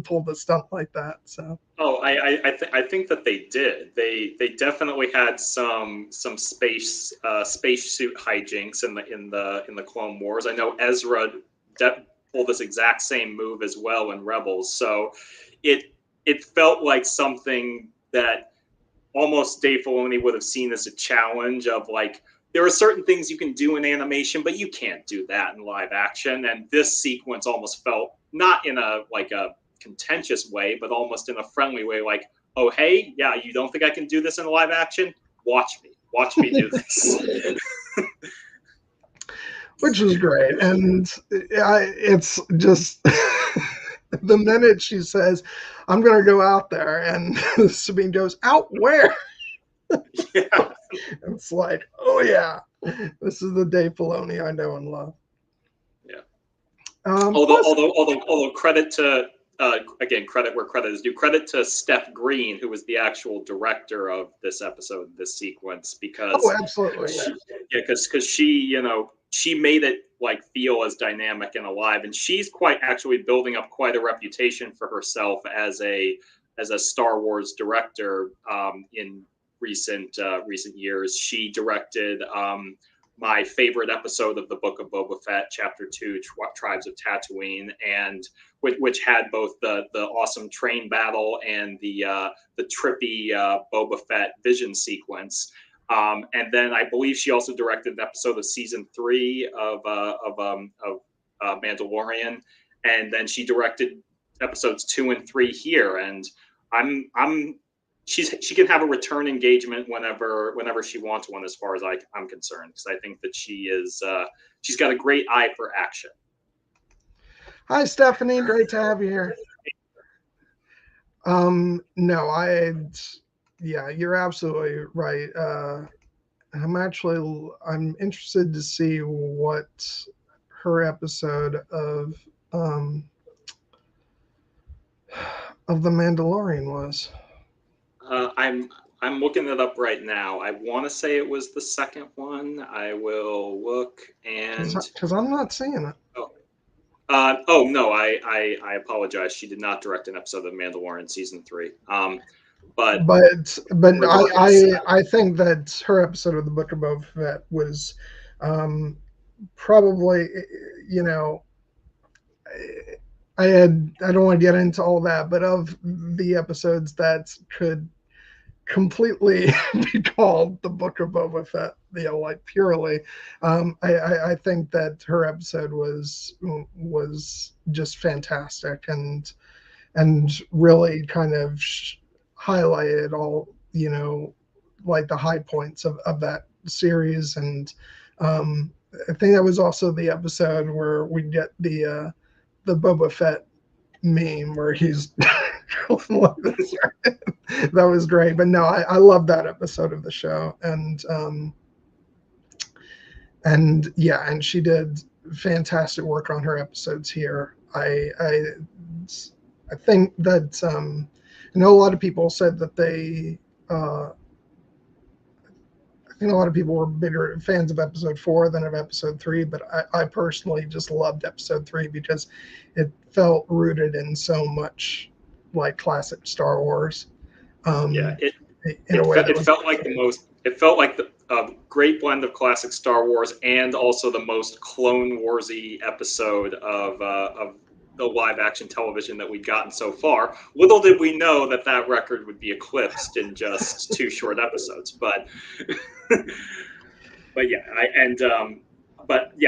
pulled a stunt like that. So I think that they did. They definitely had some space suit hijinks in the Clone Wars. I know Ezra pulled this exact same move as well in Rebels. So it felt like something that almost Dave Filoni would have seen as a challenge of there are certain things you can do in animation, but you can't do that in live action. And this sequence almost felt not in a contentious way, but almost in a friendly way, oh, hey, yeah, you don't think I can do this in live action? Watch me do this. Which was great. And it's just the minute she says, "I'm going to go out there," and Sabine goes, "Out where?" Yeah. It's like, oh yeah, this is the Dave Filoni I know and love. Yeah. Although credit to again, credit where credit is due. Credit to Steph Green, who was the actual director of this episode, this sequence, because absolutely, because she made it feel as dynamic and alive, and she's actually building up quite a reputation for herself as a Star Wars director in recent years. She directed my favorite episode of the Book of Boba Fett, Chapter 2, Tribes of Tatooine, and which had both the awesome train battle and the trippy Boba Fett vision sequence. And then I believe she also directed an episode of season 3 of Mandalorian, and then she directed episodes 2 and 3 here. And she can have a return engagement whenever she wants one, as far as I'm concerned, because I think that she's got a great eye for action. Hi, Stephanie. Great to have you here. No, yeah, you're absolutely right. I'm interested to see what her episode of The Mandalorian was. I'm looking it up right now. I want to say it was the second one. I will look, and because I'm not seeing it. Oh no, I apologize. She did not direct an episode of Mandalorian season 3. But I think that her episode of the Book of Boba Fett was probably, you know, I don't want to get into all that, but of the episodes that could completely be called the Book of Boba Fett, like purely, I think that her episode was just fantastic and really kind of highlighted all, like the high points of that series. And I think that was also the episode where we get the Boba Fett meme where he's that was great. But no, I love that episode of the show, and yeah, and she did fantastic work on her episodes here. I think that I know a lot of people said that they I think a lot of people were bigger fans of episode 4 than of episode 3, but I personally just loved episode 3 because it felt rooted in so much like classic Star Wars. It felt like a great blend of classic Star Wars and also the most Clone Warsy episode of the live action television that we've gotten so far. Little did we know that record would be eclipsed in just 2 short episodes, but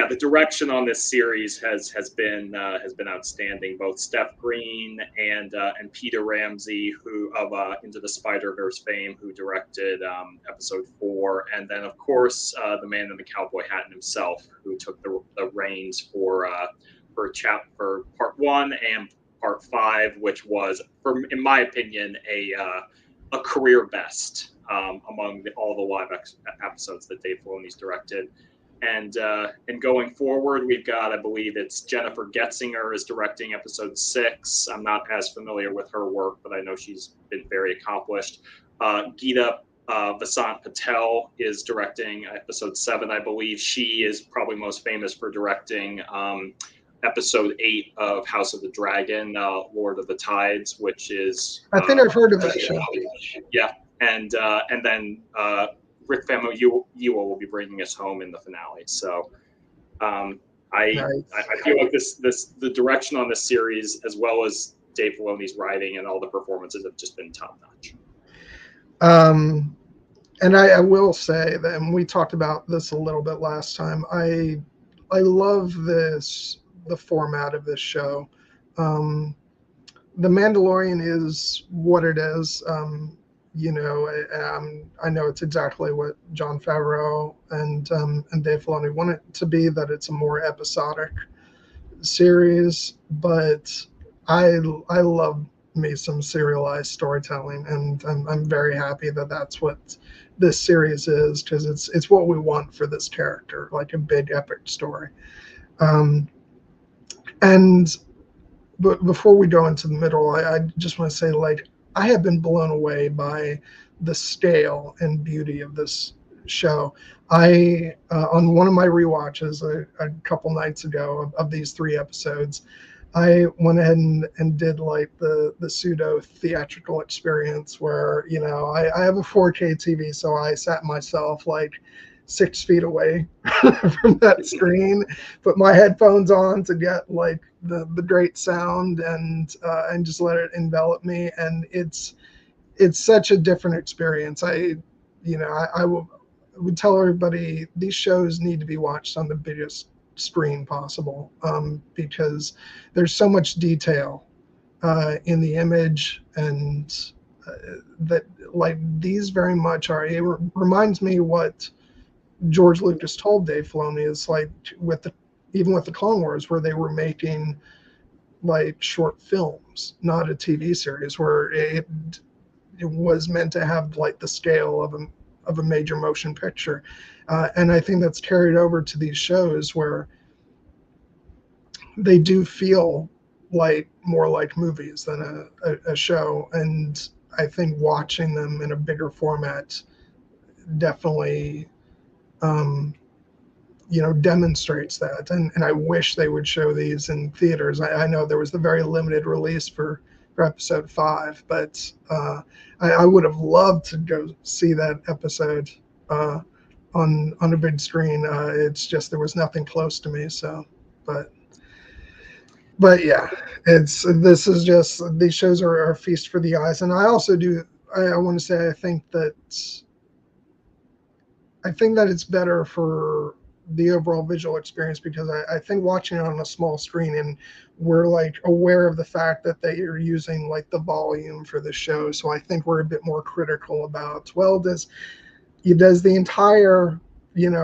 the direction on this series has been outstanding. Both Steph Green and Peter Ramsey, who of Into the Spider-Verse fame, who directed episode 4, and then of course the man in the cowboy hat himself, who took the reins for part 1 and part 5, which was, in my opinion, a career best among all the live episodes that Dave Filoni's directed. And going forward, we've got, I believe it's Jennifer Getzinger is directing episode 6. I'm not as familiar with her work, but I know she's been very accomplished. Geeta Vasant Patel is directing episode 7, I believe. She is probably most famous for directing episode 8 of House of the Dragon, Lord of the Tides, which is I think I've heard of that show. Yeah, and then Rick Famuyiwa will be bringing us home in the finale. So I feel like the direction on this series, as well as Dave Filoni's writing and all the performances, have just been top notch. And I will say that, and we talked about this a little bit last time, I love the format of this show. The Mandalorian is what it is. I know it's exactly what Jon Favreau and Dave Filoni want it to be, that it's a more episodic series, but I love me some serialized storytelling, and I'm very happy that that's what this series is, because it's what we want for this character, like a big epic story. But before we go into the middle, I just want to say, like, I have been blown away by the scale and beauty of this show. I on one of my rewatches a couple nights ago of these 3 episodes, I went ahead and did like the pseudo theatrical experience where, I have a 4K TV, so I sat myself like 6 feet away from that screen, put my headphones on to get like the great sound, and just let it envelop me. And it's such a different experience. I would tell everybody these shows need to be watched on the biggest screen possible, because there's so much detail in the image, and that, like, these very much are. It reminds me what George Lucas told Dave Filoni is like even with the Clone Wars, where they were making like short films, not a TV series, where it was meant to have like the scale of a major motion picture, and I think that's carried over to these shows where they do feel like more like movies than a show. And I think watching them in a bigger format definitely demonstrates that. And I wish they would show these in theaters. I know there was the very limited release for episode 5, but I would have loved to go see that episode on a big screen. It's just there was nothing close to me. So, but yeah, this is just, these shows are a feast for the eyes. And I also do, I want to say, I think that it's better for the overall visual experience, because I think watching it on a small screen, and we're like aware of the fact that they are using like the volume for the show. So I think we're a bit more critical about, well, does the entire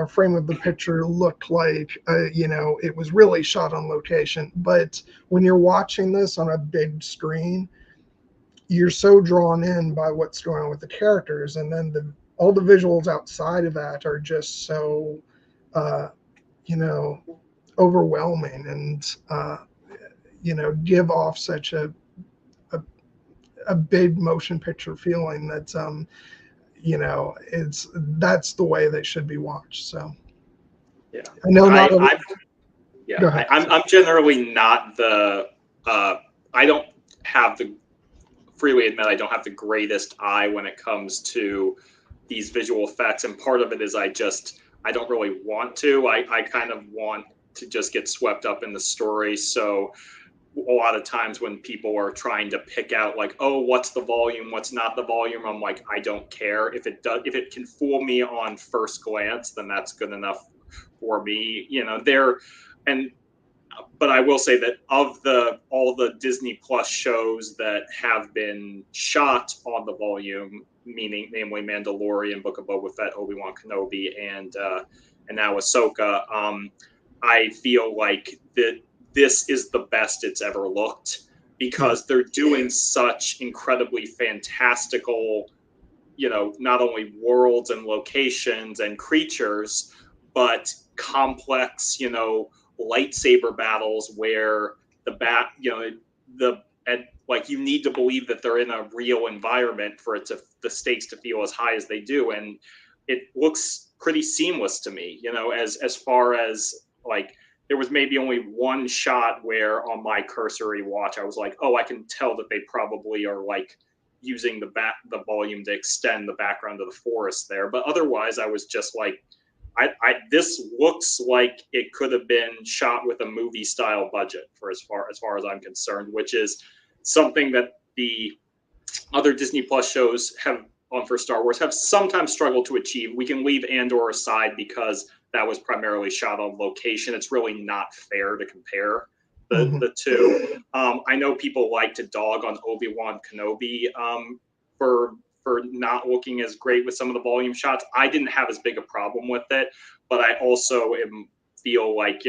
frame of the picture look like it was really shot on location. But when you're watching this on a big screen, you're so drawn in by what's going on with the characters, and then all the visuals outside of that are just so overwhelming, and give off such a big motion picture feeling that that's the way they should be watched. So yeah, I know not I'm generally not the I don't have the freely admit I don't have the greatest eye when it comes to these visual effects, and part of it is I don't really want to. I kind of want to just get swept up in the story. So a lot of times when people are trying to pick out like, oh, what's the volume, what's not the volume, I'm like, I don't care. If it can fool me on first glance, then that's good enough for me. But I will say that of all the Disney Plus shows that have been shot on the volume, namely Mandalorian, Book of Boba Fett, Obi-Wan Kenobi, and now Ahsoka, I feel like that this is the best it's ever looked, because they're doing such incredibly fantastical, not only worlds and locations and creatures, but complex, lightsaber battles where like you need to believe that they're in a real environment for the stakes to feel as high as they do, and it looks pretty seamless to me. As far as like, there was maybe only one shot where on my cursory watch I was like, oh, I can tell that they probably are like using the volume to extend the background of the forest there, but otherwise I was just like, this looks like it could have been shot with a movie style budget for as far as I'm concerned, which is something that the other Disney Plus shows have on for Star Wars have sometimes struggled to achieve. We can leave Andor aside because that was primarily shot on location. It's really not fair to compare the two. I know people like to dog on Obi-Wan Kenobi for not looking as great with some of the volume shots. I didn't have as big a problem with it, but I also feel like,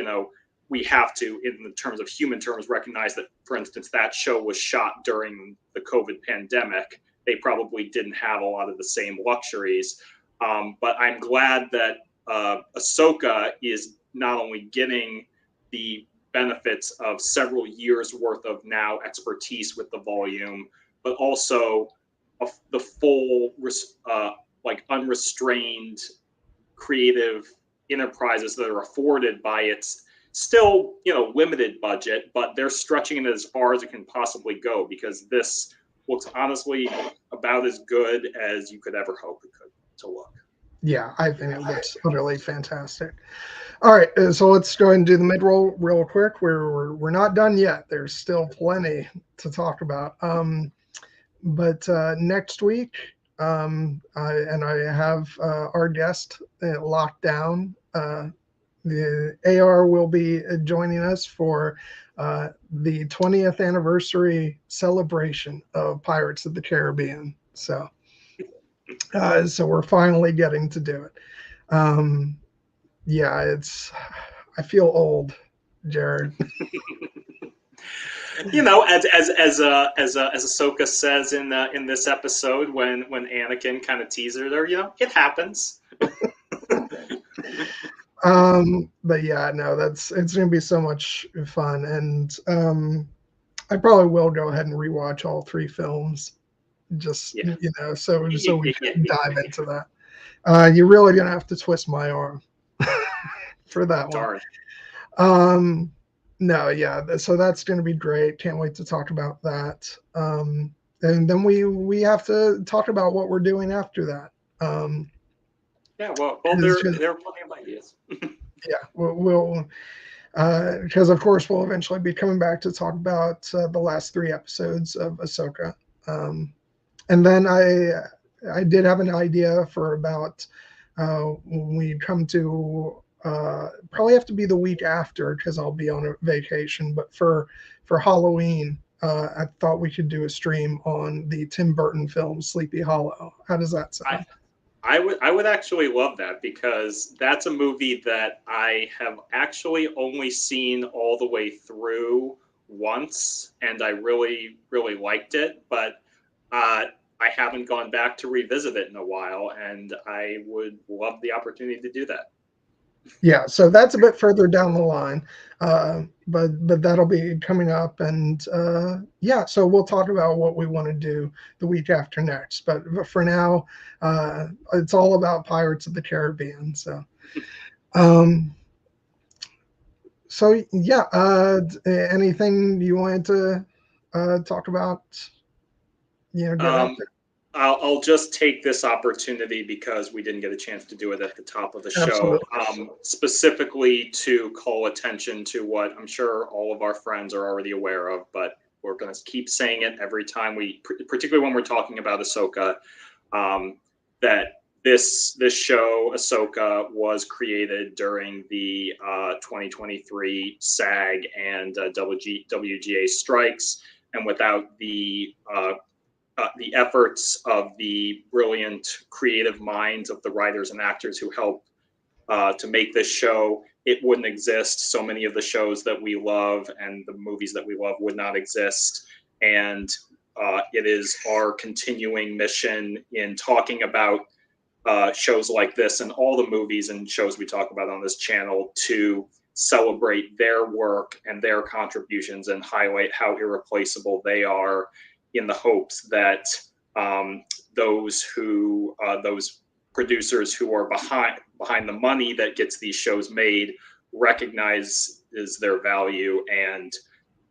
we have to, in terms of human terms, recognize that, for instance, that show was shot during the COVID pandemic. They probably didn't have a lot of the same luxuries. But I'm glad that Ahsoka is not only getting the benefits of several years worth of now expertise with the volume, but also the full like unrestrained creative enterprises that are afforded by its still limited budget, but they're stretching it as far as it can possibly go, because this looks honestly about as good as you could ever hope it could to look. Yeah, I think it looks utterly fantastic. All right, so let's go ahead and do the mid-roll real quick. We're not done yet. There's still plenty to talk about. But next week, I have our guest locked down. The AR will be joining us for the 20th anniversary celebration of Pirates of the Caribbean. So we're finally getting to do it. Yeah, I feel old, Jared. You know, as Ahsoka says in this episode, when Anakin kind of teases her, you know, it happens. But yeah, no, it's gonna be so much fun, and I probably will go ahead and rewatch all three films, just so we can dive into that. You're really gonna have to twist my arm for that Darn. one. No, yeah, so that's gonna be great. Can't wait to talk about that. And then we have to talk about what we're doing after that. Yeah, well, there are plenty of ideas. Yeah, we'll because of course we'll eventually be coming back to talk about the last 3 episodes of Ahsoka, and then I did have an idea for about when we come to probably have to be the week after because I'll be on a vacation, but for Halloween. I thought we could do a stream on the Tim Burton film Sleepy Hollow. How does that sound? I would actually love that, because that's a movie that I have actually only seen all the way through once, and I really, really liked it, but I haven't gone back to revisit it in a while, and I would love the opportunity to do that. Yeah, so that's a bit further down the line, but that'll be coming up, and yeah, so we'll talk about what we want to do the week after next. But for now, it's all about Pirates of the Caribbean. So, yeah, anything you wanted to talk about? Get out there. I'll just take this opportunity, because we didn't get a chance to do it at the top of the show, specifically to call attention to what I'm sure all of our friends are already aware of, but we're going to keep saying it every time particularly when we're talking about Ahsoka, that this show, Ahsoka, was created during the 2023 SAG and WGA strikes, and without the efforts of the brilliant creative minds of the writers and actors who helped to make this show, it wouldn't exist. So many of the shows that we love and the movies that we love would not exist. And it is our continuing mission in talking about shows like this and all the movies and shows we talk about on this channel to celebrate their work and their contributions and highlight how irreplaceable they are, in the hopes that those producers who are behind the money that gets these shows made recognizes their value and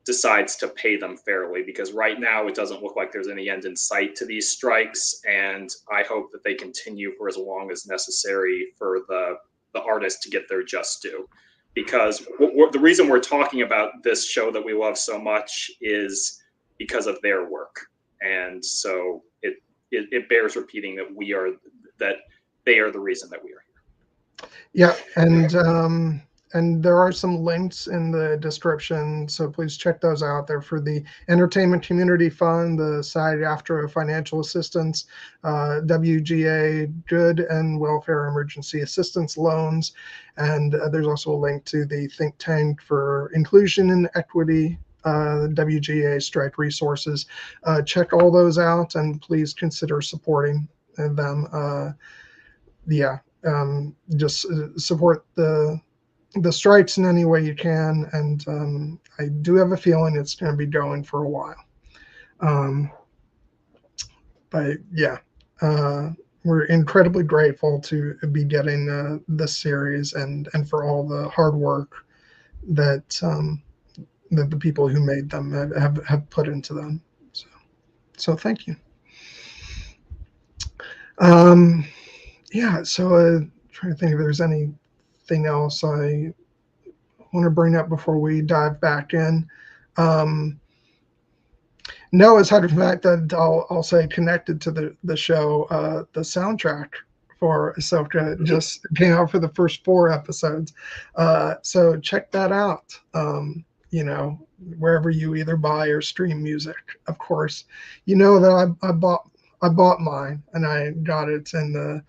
decides to pay them fairly, because right now it doesn't look like there's any end in sight to these strikes, and I hope that they continue for as long as necessary for the artists to get their just due. Because the reason we're talking about this show that we love so much is because of their work, and so it bears repeating that they are the reason that we are here. Yeah, and there are some links in the description, so please check those out. They're for the Entertainment Community Fund, the SAG-AFTRA Financial Assistance, WGA Good and Welfare Emergency Assistance Loans, and there's also a link to the Think Tank for Inclusion and Equity, WGA Strike Resources. Check all those out, and please consider supporting them. Just support the strikes in any way you can, and I do have a feeling it's going to be going for a while. But yeah, we're incredibly grateful to be getting this series and for all the hard work that the people who made them have put into them. So thank you. yeah, so trying to think if there's anything else I want to bring up before we dive back in. Um, no, aside from the fact that I'll say connected to the show, the soundtrack for Ahsoka just came out for the first 4 episodes. So check that out. You know, wherever you either buy or stream music. Of course, you know that I bought mine and I got it in the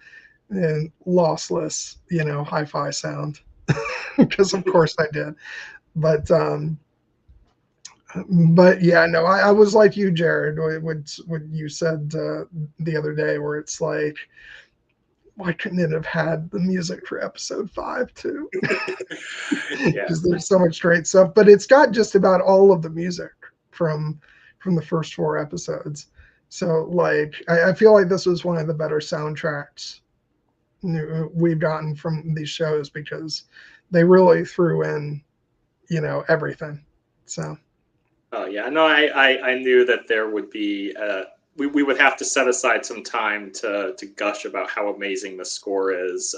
in lossless, you know, hi-fi sound because of course I did. But but yeah, no, I was like you, Jared, what you said the other day, where it's like, why couldn't it have had the music for episode 5 too? Yeah. Because there's so much great stuff, but it's got just about all of the music from the first 4 episodes. So like, I feel like this was one of the better soundtracks we've gotten from these shows because they really threw in, you know, everything. So. Oh yeah, no, I knew that there would be we would have to set aside some time to gush about how amazing the score is.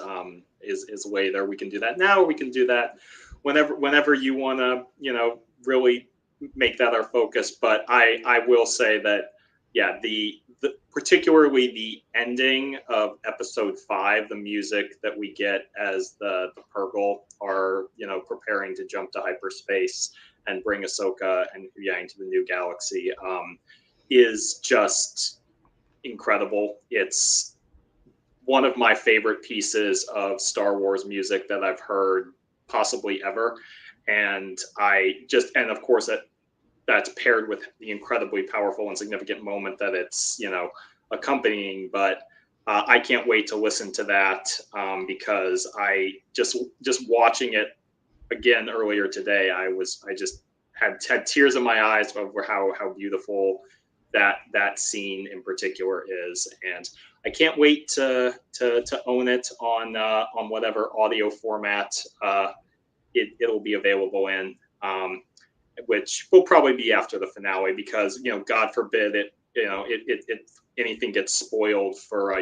Is later. We can do that now. We can do that whenever you want to, you know, really make that our focus. But I will say that yeah, the particularly the ending of episode 5, the music that we get as the Purgle are, you know, preparing to jump to hyperspace and bring Ahsoka and Huyang to the new galaxy, is just incredible. It's one of my favorite pieces of Star Wars music that I've heard possibly ever. And and of course that's paired with the incredibly powerful and significant moment that it's, you know, accompanying. But I can't wait to listen to that because I just watching it again earlier today, I just had tears in my eyes over how beautiful that scene in particular is, and I can't wait to own it on whatever audio format it'll be available in, which will probably be after the finale, because, you know, God forbid it anything gets spoiled for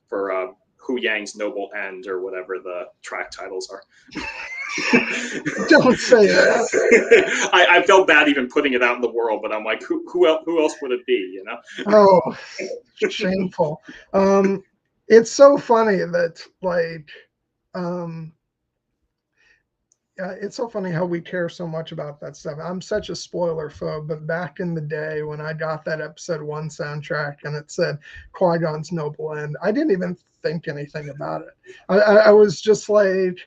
for Hu Yang's Noble End, or whatever the track titles are. Don't say that. I felt bad even putting it out in the world, but I'm like, who else would it be? You know? Oh, shameful. It's so funny that like, um, it's so funny how we care so much about that stuff. I'm such a spoiler phobe, but back in the day when I got that episode 1 soundtrack and it said Qui-Gon's Noble End, I didn't even think anything about it. I was just like,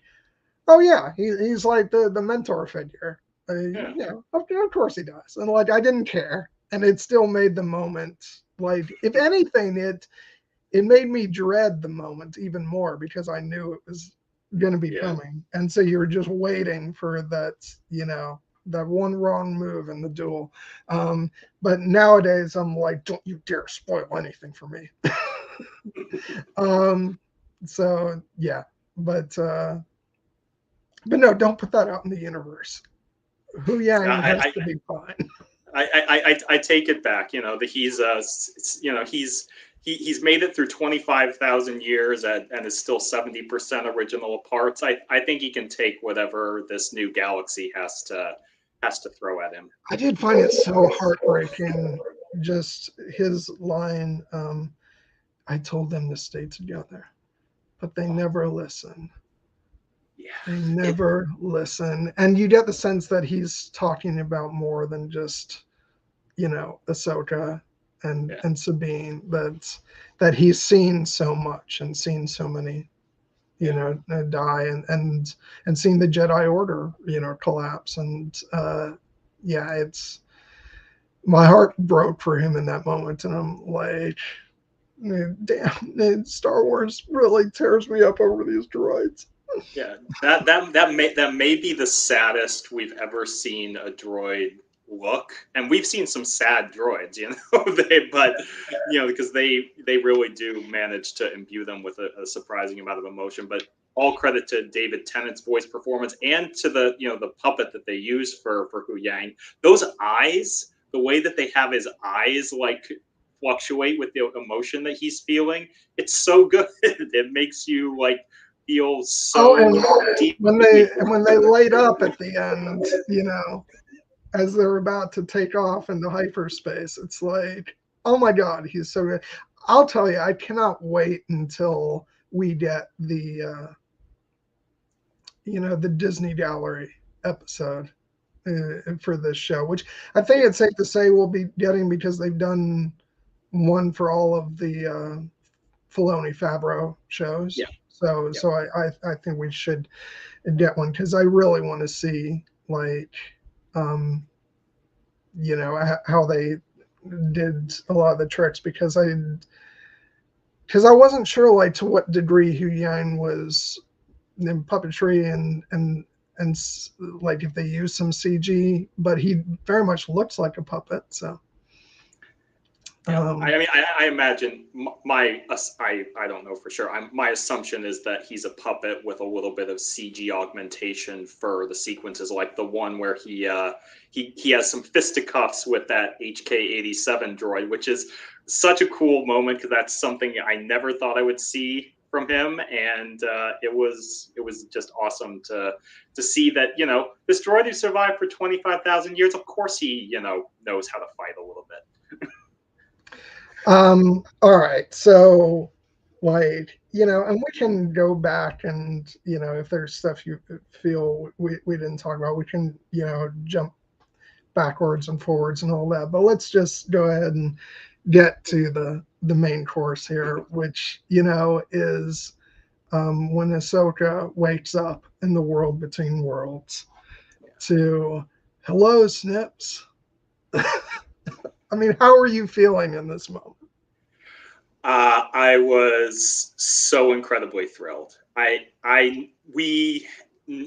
oh yeah, he's like the mentor figure. Yeah. You know, of course he does. And like, I didn't care, and it still made the moment, like, if anything, it made me dread the moment even more because I knew it was going to be coming, and so you were just waiting for that, you know, that one wrong move in the duel. But nowadays I'm like, don't you dare spoil anything for me. So yeah, but no, don't put that out in the universe. Hu Yang has to be fine. I take it back. You know, he's he's made it through 25,000 years and is still 70% original parts. I think he can take whatever this new galaxy has to throw at him. I did find it so heartbreaking, just his line, I told them to stay together, but they never listen. Yeah. They never listen. And you get the sense that he's talking about more than just, you know, Ahsoka and Sabine, that he's seen so much and seen so many, you know, die, and seen the Jedi Order, you know, collapse. And yeah, it's, my heart broke for him in that moment, and I'm like, damn, Star Wars really tears me up over these droids. Yeah, that may be the saddest we've ever seen a droid look, and we've seen some sad droids, you know, but you know, because they really do manage to imbue them with a surprising amount of emotion. But all credit to David Tennant's voice performance, and to the, you know, the puppet that they use for Hu Yang. Those eyes, the way that they have his eyes like fluctuate with the emotion that he's feeling. It's so good. It makes you like feel so deep. When they light up at the end, as they're about to take off into hyperspace, it's like, oh my God, he's so good. I'll tell you, I cannot wait until we get the the Disney Gallery episode for this show, which I think it's safe to say we'll be getting because they've done one for all of the Filoni Favreau shows. Yeah. So I think we should get one because I really want to see like how they did a lot of the tricks because I wasn't sure like to what degree Hu Yang was in puppetry and like if they used some CG, but he very much looks like a puppet. So yeah, I imagine I don't know for sure. My assumption is that he's a puppet with a little bit of CG augmentation for the sequences, like the one where he has some fisticuffs with that HK-87 droid, which is such a cool moment because that's something I never thought I would see from him, and it was just awesome to see that this droid who survived for 25,000 years. Of course, he knows how to fight a little bit. All right, so like and we can go back and if there's stuff you feel we didn't talk about, we can jump backwards and forwards and all that. But let's just go ahead and get to the main course here, which is when Ahsoka wakes up in the world between worlds to hello Snips. I mean, how are you feeling in this moment? I was so incredibly thrilled. We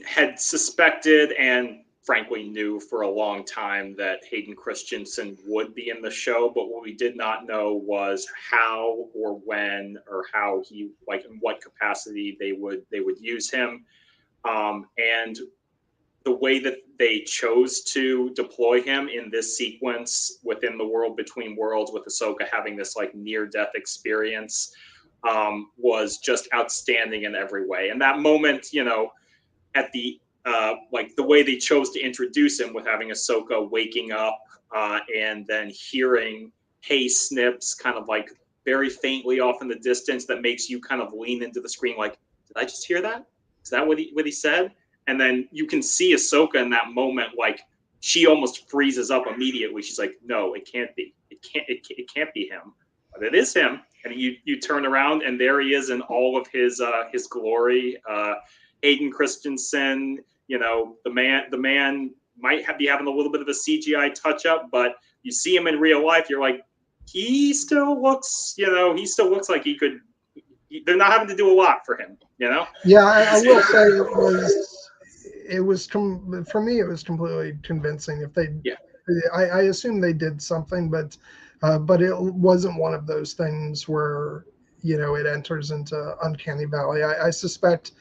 had suspected and frankly knew for a long time that Hayden Christensen would be in the show, but what we did not know was how or when or how he, like in what capacity they would use him. And the way that they chose to deploy him in this sequence within the world between worlds with Ahsoka having this like near-death experience was just outstanding in every way. And that moment, at the like the way they chose to introduce him with having Ahsoka waking up and then hearing "Hey Snips" kind of like very faintly off in the distance, that makes you kind of lean into the screen like, did I just hear that? Is that what he said? And then you can see Ahsoka in that moment, like she almost freezes up immediately. She's like, "No, it can't be. It can't be him." But it is him. And you turn around, and there he is in all of his glory. Hayden Christensen, the man might be having a little bit of a CGI touch up, but you see him in real life, you're like, he still looks like he could. They're not having to do a lot for him, Yeah, I will say it was for me. It was completely convincing. I assume they did something, but it wasn't one of those things where it enters into uncanny valley. I suspect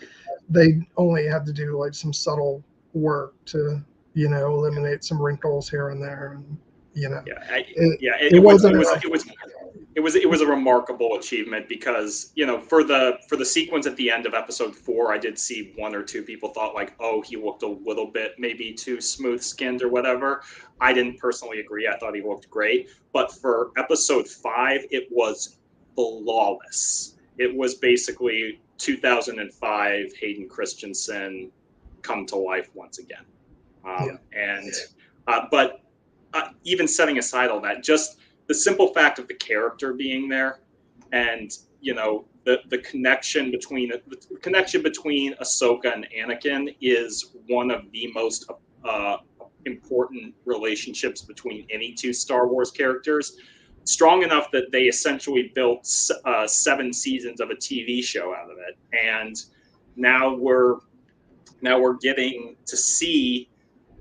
they only had to do like some subtle work to eliminate some wrinkles here and there, and it was a remarkable achievement because for the sequence at the end of episode 4, I did see one or two people thought like, oh, he looked a little bit maybe too smooth skinned or whatever. I didn't personally agree. I thought he looked great, but for episode 5, it was flawless. It was basically 2005 Hayden Christensen come to life once again. But even setting aside all that, just the simple fact of the character being there, and the connection between Ahsoka and Anakin is one of the most important relationships between any two Star Wars characters. Strong enough that they essentially built 7 seasons of a TV show out of it, and now we're getting to see,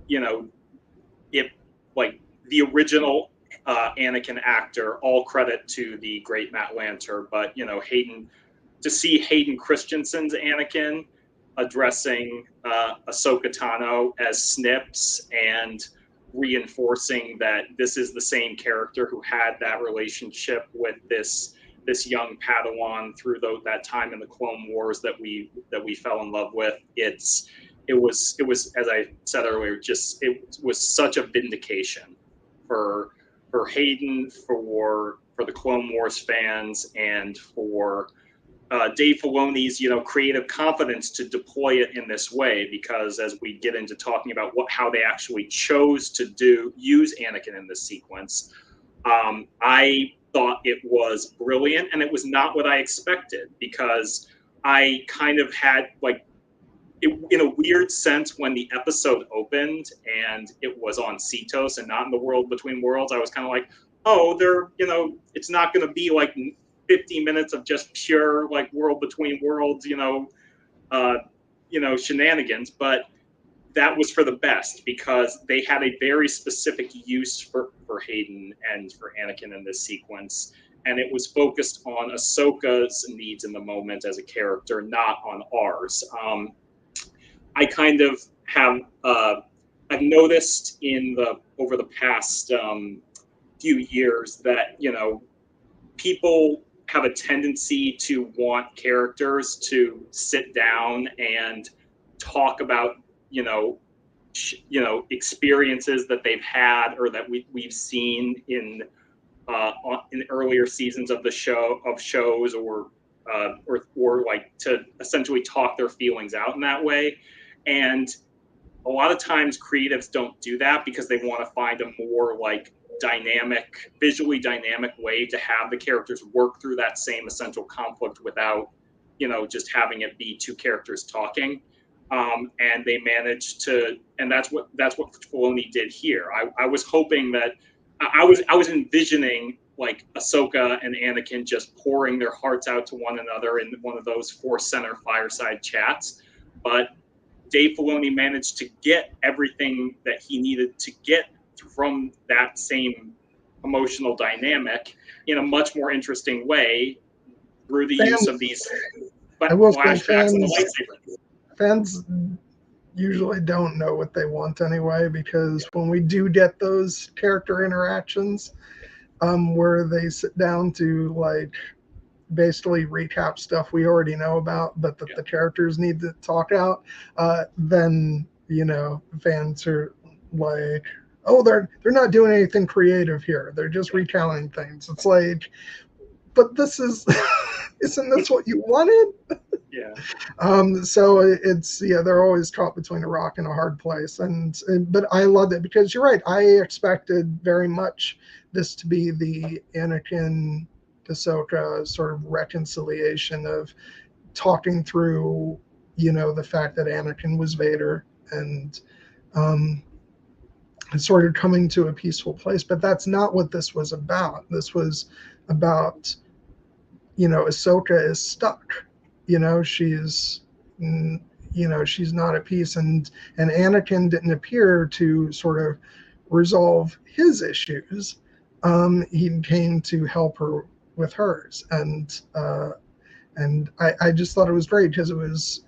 if like the original Anakin actor, all credit to the great Matt Lanter, but to see Hayden Christensen's Anakin addressing Ahsoka Tano as Snips, and reinforcing that this is the same character who had that relationship with this young Padawan through that time in the Clone Wars that we fell in love with. It was as I said earlier, it was such a vindication for Hayden, for the Clone Wars fans, and for Dave Filoni's creative confidence to deploy it in this way. Because as we get into talking about how they actually chose to use Anakin in this sequence, I thought it was brilliant, and it was not what I expected, because I kind of had in a weird sense, when the episode opened and it was on Cetos and not in the World Between Worlds, I was kind of like, oh, it's not going to be 50 minutes of just pure World Between Worlds, shenanigans. But that was for the best, because they had a very specific use for Hayden and for Anakin in this sequence, and it was focused on Ahsoka's needs in the moment as a character, not on ours. I kind of have I've noticed over the past few years that people have a tendency to want characters to sit down and talk about experiences that they've had or that we've seen in earlier seasons of shows, or to essentially talk their feelings out in that way. And a lot of times creatives don't do that because they want to find a more visually dynamic way to have the characters work through that same essential conflict without just having it be two characters talking. And they managed to, and that's what Filoni did here. I was hoping that I was envisioning Ahsoka and Anakin just pouring their hearts out to one another in one of those Force Center fireside chats, but Dave Filoni managed to get everything that he needed to get from that same emotional dynamic in a much more interesting way through the use of these flashbacks and the lightsaber. Fans usually don't know what they want anyway, because when we do get those character interactions where they sit down to basically recap stuff we already know about, but that the characters need to talk out, then fans are like, oh, they're not doing anything creative here, they're just recounting things. It's like, but this is isn't this what you wanted? Yeah. So it's they're always caught between a rock and a hard place, but I loved it, because you're right, I expected very much this to be the Anakin Ahsoka sort of reconciliation of talking through the fact that Anakin was Vader, and sort of coming to a peaceful place. But that's not what this was about. This was about Ahsoka is stuck. She's she's not at peace, and Anakin didn't appear to sort of resolve his issues. He came to help her with hers, and I just thought it was great, because it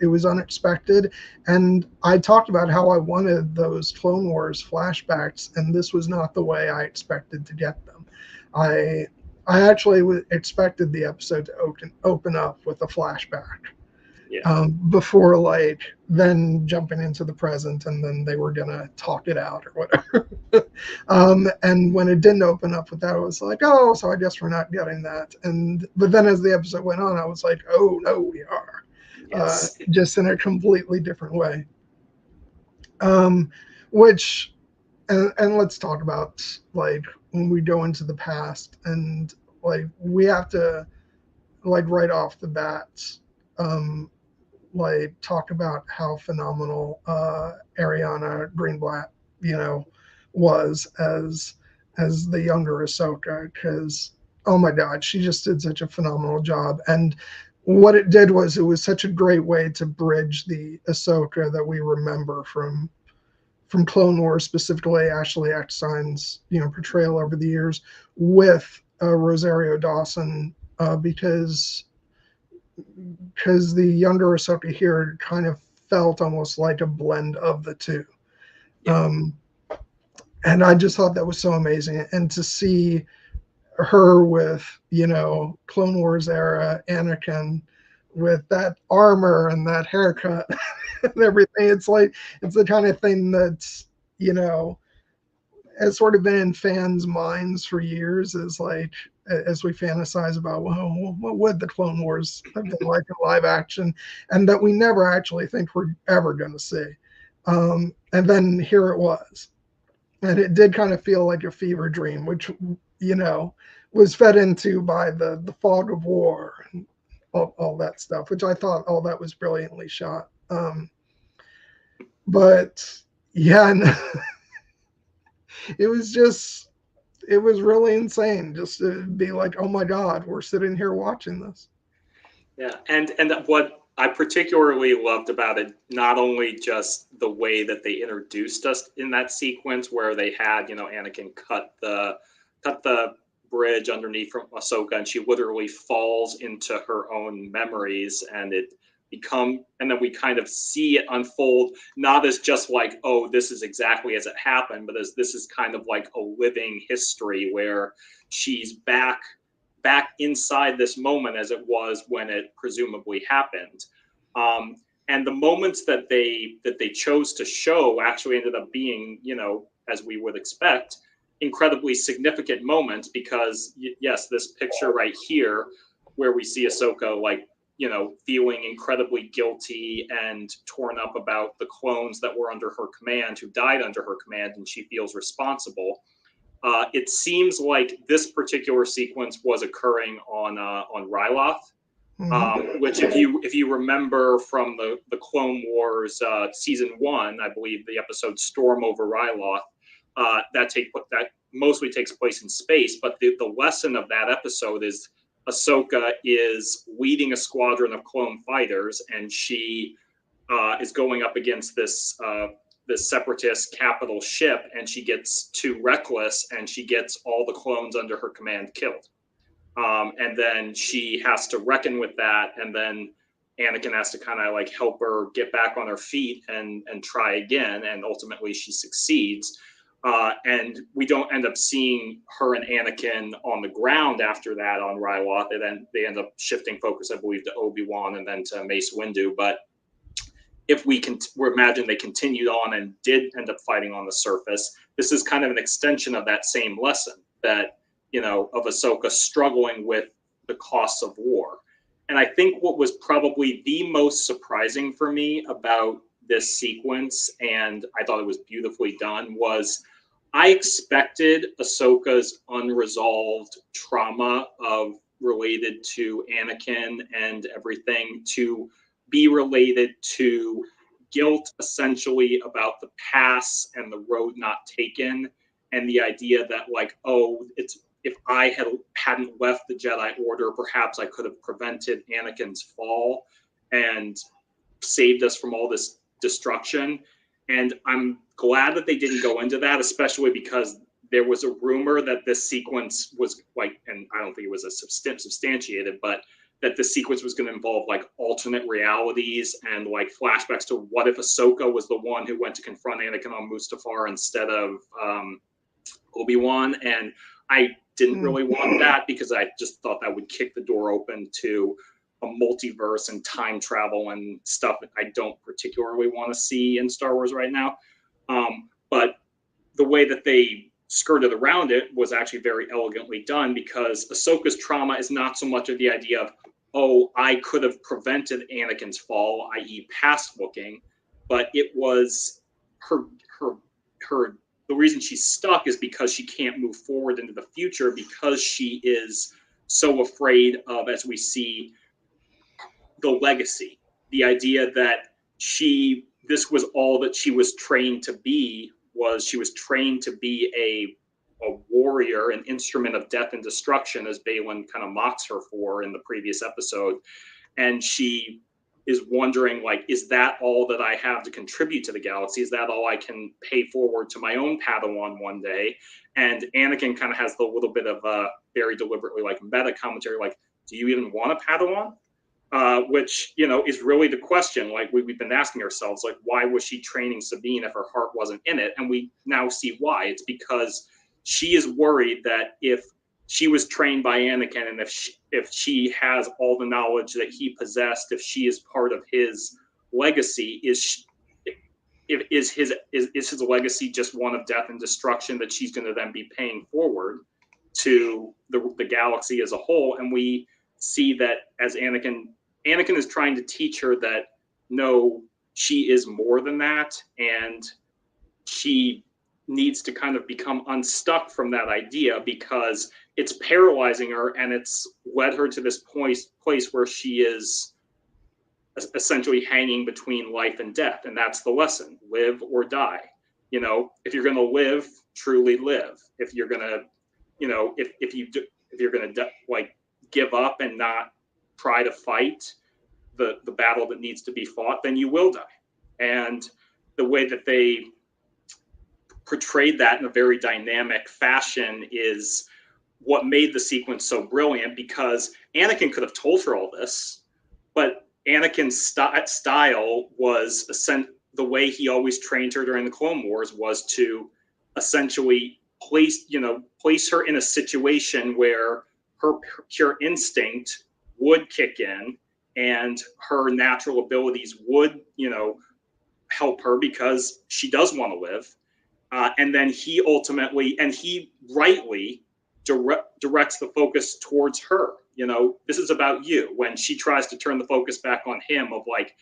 was unexpected. And I talked about how I wanted those Clone Wars flashbacks, and this was not the way I expected to get them. I actually expected the episode to open up with a flashback, before then jumping into the present, and then they were gonna talk it out or whatever. And when it didn't open up with that, I was like, oh, so I guess we're not getting that. But then as the episode went on, I was like, oh no, we are. Yes. Just in a completely different way. Which, and let's talk about when we go into the past, and we have to right off the bat talk about how phenomenal Ariana Greenblatt was as the younger Ahsoka, because oh my god, she just did such a phenomenal job. And what it did was, it was such a great way to bridge the Ahsoka that we remember from Clone Wars, specifically Ashley Eckstein's portrayal over the years, with Rosario Dawson, because the younger Ahsoka here kind of felt almost like a blend of the two. And I just thought that was so amazing. And to see her with, Clone Wars era Anakin with that armor and that haircut and everything, it's like, it's the kind of thing that's, has sort of been in fans' minds for years, is like, as we fantasize about, well, what would the Clone Wars have been like in live action, and that we never actually think we're ever going to see. And then here it was. And it did kind of feel like a fever dream, which, was fed into by the fog of war and all that stuff, which I thought all that was brilliantly shot. But yeah, it was really insane just to be like, oh my God, we're sitting here watching this. Yeah, and what I particularly loved about it, not only just the way that they introduced us in that sequence where they had, Anakin cut the bridge underneath from Ahsoka, and she literally falls into her own memories, and then we kind of see it unfold, not as just like, oh, this is exactly as it happened, but as this is kind of like a living history where she's back inside this moment as it was when it presumably happened. And the moments that they chose to show actually ended up being, as we would expect, incredibly significant moments, because yes, this picture right here where we see Ahsoka like, feeling incredibly guilty and torn up about the clones that were under her command, who died under her command, and she feels responsible. It seems like this particular sequence was occurring on Ryloth, which if you remember from the Clone Wars season 1, I believe the episode Storm over Ryloth, that mostly takes place in space. But the lesson of that episode is Ahsoka is leading a squadron of clone fighters, and she is going up against this separatist capital ship, and she gets too reckless, and she gets all the clones under her command killed. And then she has to reckon with that, and then Anakin has to kind of like help her get back on her feet and try again, and ultimately she succeeds. And we don't end up seeing her and Anakin on the ground after that on Ryloth. And then they end up shifting focus, I believe, to Obi-Wan and then to Mace Windu. But if we imagine they continued on and did end up fighting on the surface, this is kind of an extension of that same lesson that, of Ahsoka struggling with the costs of war. And I think what was probably the most surprising for me about this sequence, and I thought it was beautifully done, was I expected Ahsoka's unresolved trauma related to Anakin and everything to be related to guilt, essentially, about the past and the road not taken, and the idea that, like, oh, if I hadn't left the Jedi Order, perhaps I could have prevented Anakin's fall and saved us from all this destruction. And I'm glad that they didn't go into that, especially because there was a rumor that this sequence was like, and I don't think it was substantiated, but that the sequence was going to involve like alternate realities and like flashbacks to what if Ahsoka was the one who went to confront Anakin on Mustafar instead of Obi-Wan. And I didn't really want that, because I just thought that would kick the door open to a multiverse and time travel and stuff that I don't particularly want to see in Star Wars right now. But the way that they skirted around it was actually very elegantly done, because Ahsoka's trauma is not so much of the idea of, oh, I could have prevented Anakin's fall, i.e. past looking, but it was her the reason she's stuck is because she can't move forward into the future, because she is so afraid of, as we see, the legacy, the idea that this was all that she was trained to be, she was trained to be a warrior, an instrument of death and destruction, as Baylan kind of mocks her for in the previous episode. And she is wondering, like, is that all that I have to contribute to the galaxy? Is that all I can pay forward to my own Padawan one day? And Anakin kind of has the little bit of a very deliberately like meta commentary, like, do you even want a Padawan? which, you know, is really the question. Like we've been asking ourselves, like, why was she training Sabine if her heart wasn't in it? And we now see why. It's because she is worried that if she was trained by Anakin, and if she has all the knowledge that he possessed, if she is part of his legacy, is his legacy just one of death and destruction that she's going to then be paying forward to the galaxy as a whole? And we see that as Anakin is trying to teach her that no, she is more than that, and she needs to kind of become unstuck from that idea because it's paralyzing her, and it's led her to this place where she is essentially hanging between life and death. And that's the lesson: live or die. You know, if you're going to live, truly live. If you're going to, you know, if you're going to like give up and not try to fight the battle that needs to be fought, then you will die. And the way that they portrayed that in a very dynamic fashion is what made the sequence so brilliant, because Anakin could have told her all this, but Anakin's style was the way he always trained her during the Clone Wars was to essentially place her in a situation where her pure instinct would kick in and her natural abilities would, you know, help her because she does want to live. And then he ultimately, and he rightly directs the focus towards her. You know, this is about you. When she tries to turn the focus back on him of like,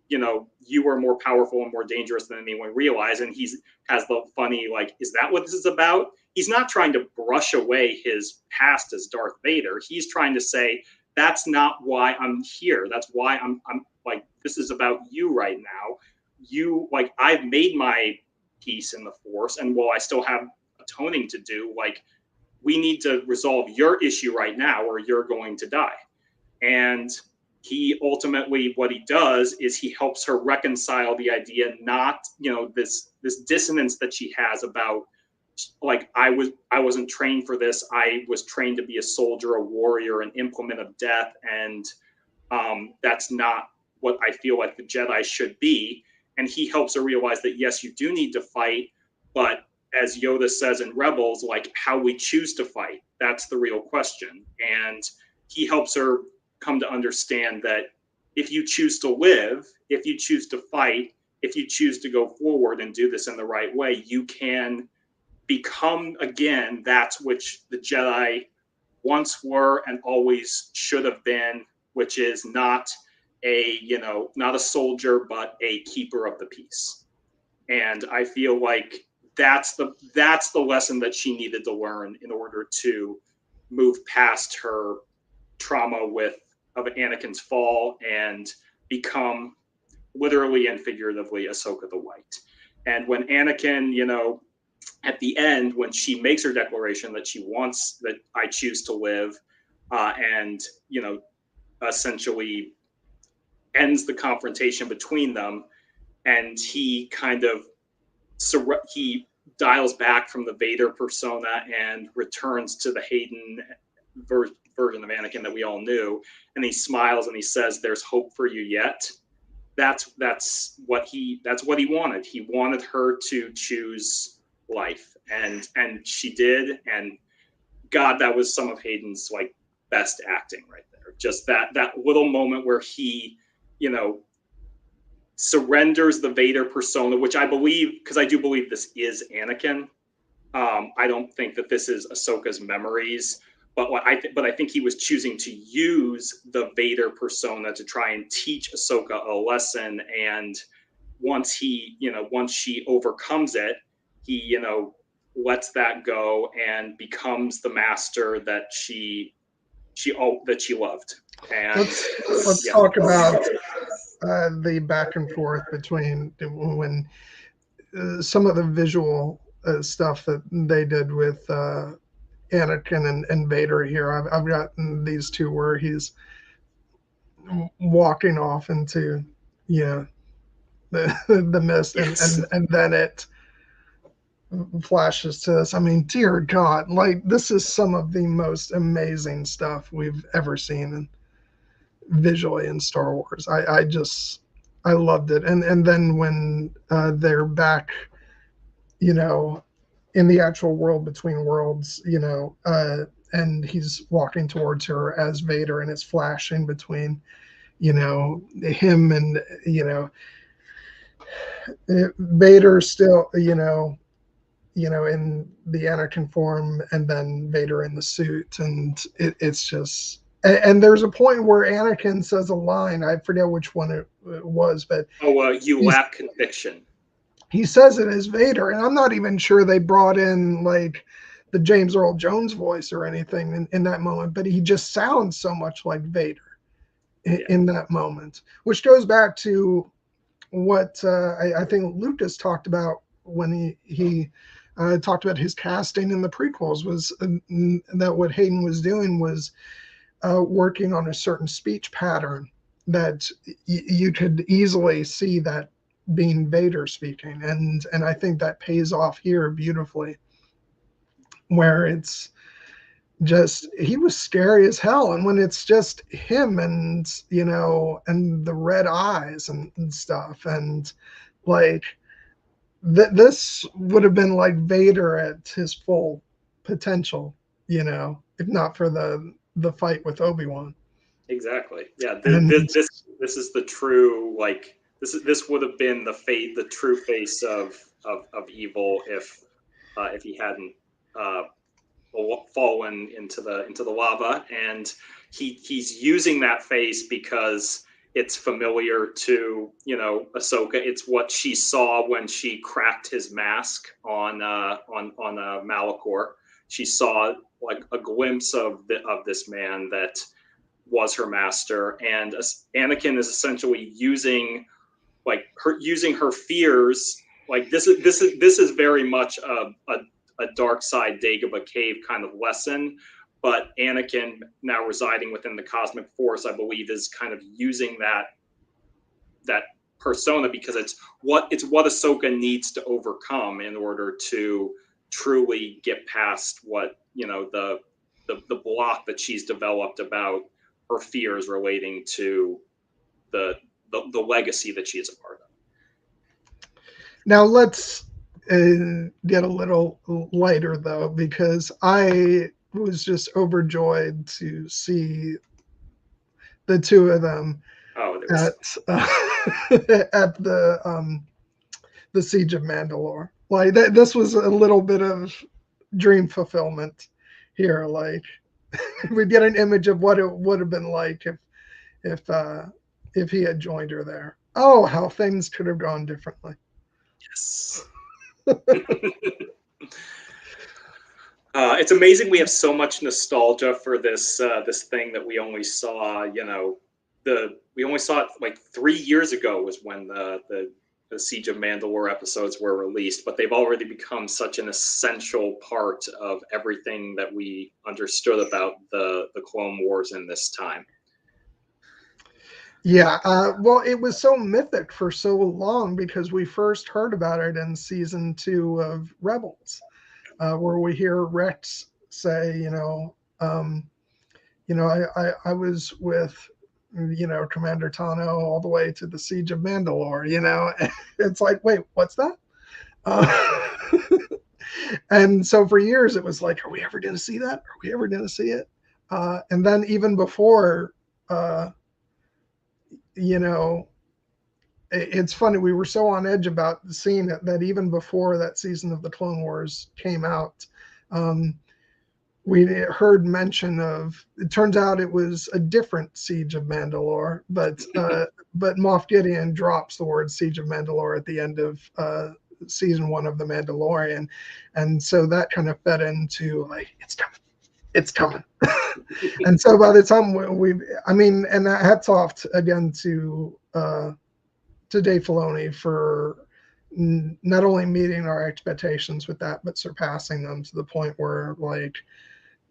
you know, you are more powerful and more dangerous than anyone realized. And has the funny, like, is that what this is about? He's not trying to brush away his past as Darth Vader. He's trying to say, that's not why I'm here. That's why I'm like, this is about you right now. You, like, I've made my peace in the Force, and while I still have atoning to do, like, we need to resolve your issue right now or you're going to die. And he ultimately, what he does is he helps her reconcile the idea, not, you know, this dissonance that she has about, like, I wasn't trained for this. I was trained to be a soldier, a warrior, an implement of death, and that's not what I feel like the Jedi should be. And he helps her realize that, yes, you do need to fight, but as Yoda says in Rebels, like, how we choose to fight, that's the real question. And he helps her come to understand that if you choose to live, if you choose to fight, if you choose to go forward and do this in the right way, you can become, again, that's which the Jedi once were and always should have been, which is not a soldier, but a keeper of the peace. And I feel like that's the lesson that she needed to learn in order to move past her trauma of Anakin's fall and become, literally and figuratively, Ahsoka the White. And when Anakin, you know, at the end, when she makes her declaration that she wants, that I choose to live, and, you know, essentially ends the confrontation between them, and he kind of he dials back from the Vader persona and returns to the Hayden version of Anakin that we all knew, and he smiles and he says, "There's hope for you yet." That's what he wanted. He wanted her to choose life, and she did. And God, that was some of Hayden's, like, best acting right there. Just that little moment where he, you know, surrenders the Vader persona, which I believe, because I do believe this is Anakin. I don't think that this is Ahsoka's memories, but I think he was choosing to use the Vader persona to try and teach Ahsoka a lesson. And once she overcomes it, he, you know, lets that go and becomes the master that she loved. And let's talk about the back and forth between when some of the visual stuff that they did with Anakin and Vader here. I've gotten these two where he's walking off into, you know, the mist, yes. and then it flashes to us. I mean, dear God, like, this is some of the most amazing stuff we've ever seen. And visually in Star Wars. I loved it. And then when they're back, you know, in the actual world between worlds, you know, and he's walking towards her as Vader, and it's flashing between, you know, him and, you know, Vader still, you know, in the Anakin form, and then Vader in the suit, and it's just. And there's a point where Anakin says a line. I forget which one it was, but you lack conviction. He says it as Vader, and I'm not even sure they brought in like the James Earl Jones voice or anything in that moment, but he just sounds so much like Vader in that moment, which goes back to what I think Lucas talked about when he talked about his casting in the prequels, was that what Hayden was doing was working on a certain speech pattern that you could easily see that being Vader speaking, and I think that pays off here beautifully, where it's just, he was scary as hell, and when it's just him and, you know, and the red eyes and stuff, and like this would have been like Vader at his full potential, you know, if not for the fight with Obi-Wan. Exactly. Yeah. This is the true, like, this would have been the true face of evil if he hadn't fallen into the lava, and he's using that face because it's familiar to, you know, Ahsoka. It's what she saw when she cracked his mask on Malachor. She saw like a glimpse of this man that was her master, and Anakin is essentially using her fears. Like this is very much a dark side Dagobah cave kind of lesson, but Anakin, now residing within the cosmic force, I believe is kind of using that persona because it's what Ahsoka needs to overcome in order to truly get past what, you know, the block that she's developed about her fears relating to the legacy that she is a part of. Now let's get a little lighter though, because I was just overjoyed to see the two of them at at the Siege of Mandalore. Like this was a little bit of dream fulfillment here. Like we get an image of what it would have been like if he had joined her there. Oh, how things could have gone differently. Yes. It's amazing we have so much nostalgia for this thing that we only saw, you know, we only saw it like 3 years ago was when the Siege of Mandalore episodes were released, but they've already become such an essential part of everything that we understood about the Clone Wars in this time. Yeah, well, it was so mythic for so long because we first heard about it in season 2 of Rebels, where we hear Rex say, I was with, you know, Commander Tano all the way to the Siege of Mandalore. You know, it's like, wait, what's that? And so for years it was like, are we ever going to see that? Are we ever going to see it? And then even before. You know, it's funny. We were so on edge about seeing it that even before that season of the Clone Wars came out, we heard mention of. It turns out it was a different Siege of Mandalore, but Moff Gideon drops the word Siege of Mandalore at the end of season 1 of The Mandalorian, and so that kind of fed into like it's coming. And so by the time and hats off again to Dave Filoni for not only meeting our expectations with that, but surpassing them to the point where like